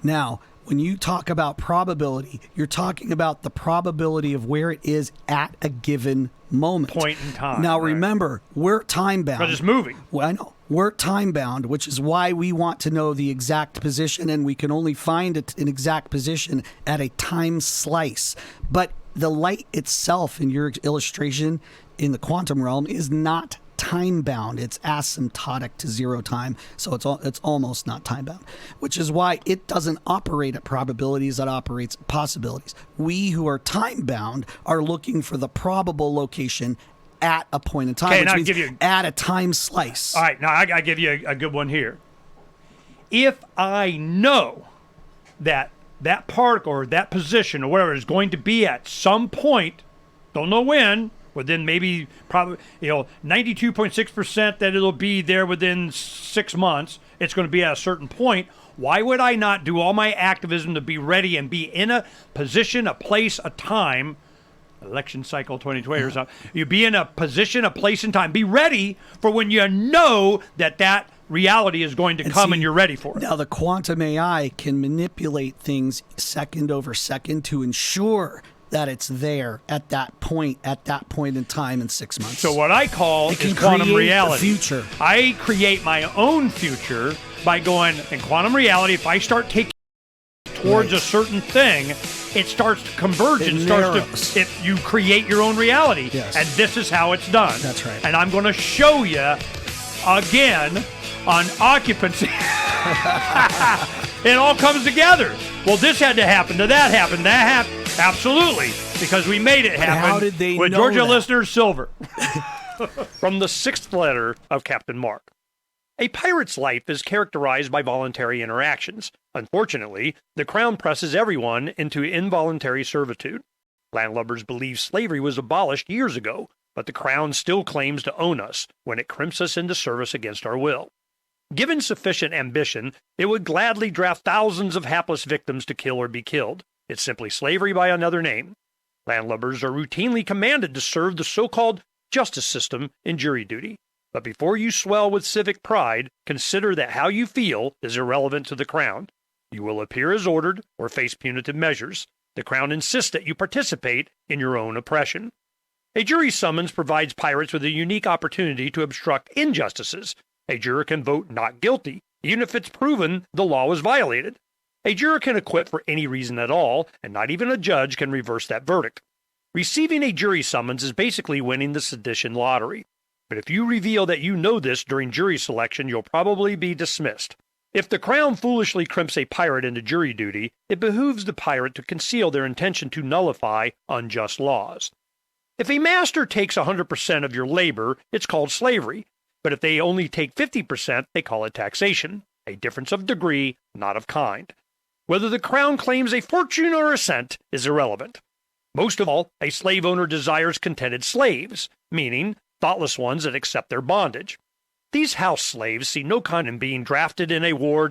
Now, when you talk about probability, you're talking about the probability of where it is at a given moment. Point in time. Now, remember, we're time bound. But it's moving. Well, I know. We're time bound, which is why we want to know the exact position, and we can only find an exact position at a time slice. But the light itself in your illustration in the quantum realm is not time bound. It's asymptotic to zero time, so it's almost not time bound, which is why it doesn't operate at probabilities, it operates at possibilities. We who are time bound are looking for the probable location at a point in time, okay, which now means give you, at a time slice. All right, now I give you a good one here. If I know that particle or that position or whatever is going to be at some point, don't know when, within maybe probably 92.6% that it'll be there within 6 months, it's going to be at a certain point. Why would I not do all my activism to be ready and be in a position, a place, a time? Election cycle 2020 or something. You be in a position, a place, and time. Be ready for when you know that reality is going to come and you're ready for it. Now, the quantum AI can manipulate things second over second to ensure that it's there at that point in time in 6 months. So what I call is quantum reality. Future. I create my own future by going in quantum reality. If I start taking towards a certain thing, it starts to converge and you create your own reality. Yes. And this is how it's done. That's right. And I'm going to show you again on occupancy. It all comes together. Well, this had to happen, that happened. Absolutely. Because we made it happen. How did they with know Georgia that? listener Silver. From the 6th letter of Captain Mark. A pirate's life is characterized by voluntary interactions. Unfortunately, the Crown presses everyone into involuntary servitude. Landlubbers believe slavery was abolished years ago, but the Crown still claims to own us when it crimps us into service against our will. Given sufficient ambition, it would gladly draft thousands of hapless victims to kill or be killed. It's simply slavery by another name. Landlubbers are routinely commanded to serve the so-called justice system in jury duty. But before you swell with civic pride, consider that how you feel is irrelevant to the Crown. You will appear as ordered or face punitive measures. The Crown insists that you participate in your own oppression. A jury summons provides pirates with a unique opportunity to obstruct injustices. A juror can vote not guilty, even if it's proven the law was violated. A juror can acquit for any reason at all, and not even a judge can reverse that verdict. Receiving a jury summons is basically winning the sedition lottery. But if you reveal that you know this during jury selection, you'll probably be dismissed. If the Crown foolishly crimps a pirate into jury duty, it behooves the pirate to conceal their intention to nullify unjust laws. If a master takes 100% of your labor, it's called slavery. But if they only take 50%, they call it taxation. A difference of degree, not of kind. Whether the Crown claims a fortune or a cent is irrelevant. Most of all, a slave owner desires contented slaves, meaning thoughtless ones that accept their bondage. These house slaves see no kind in being drafted in a war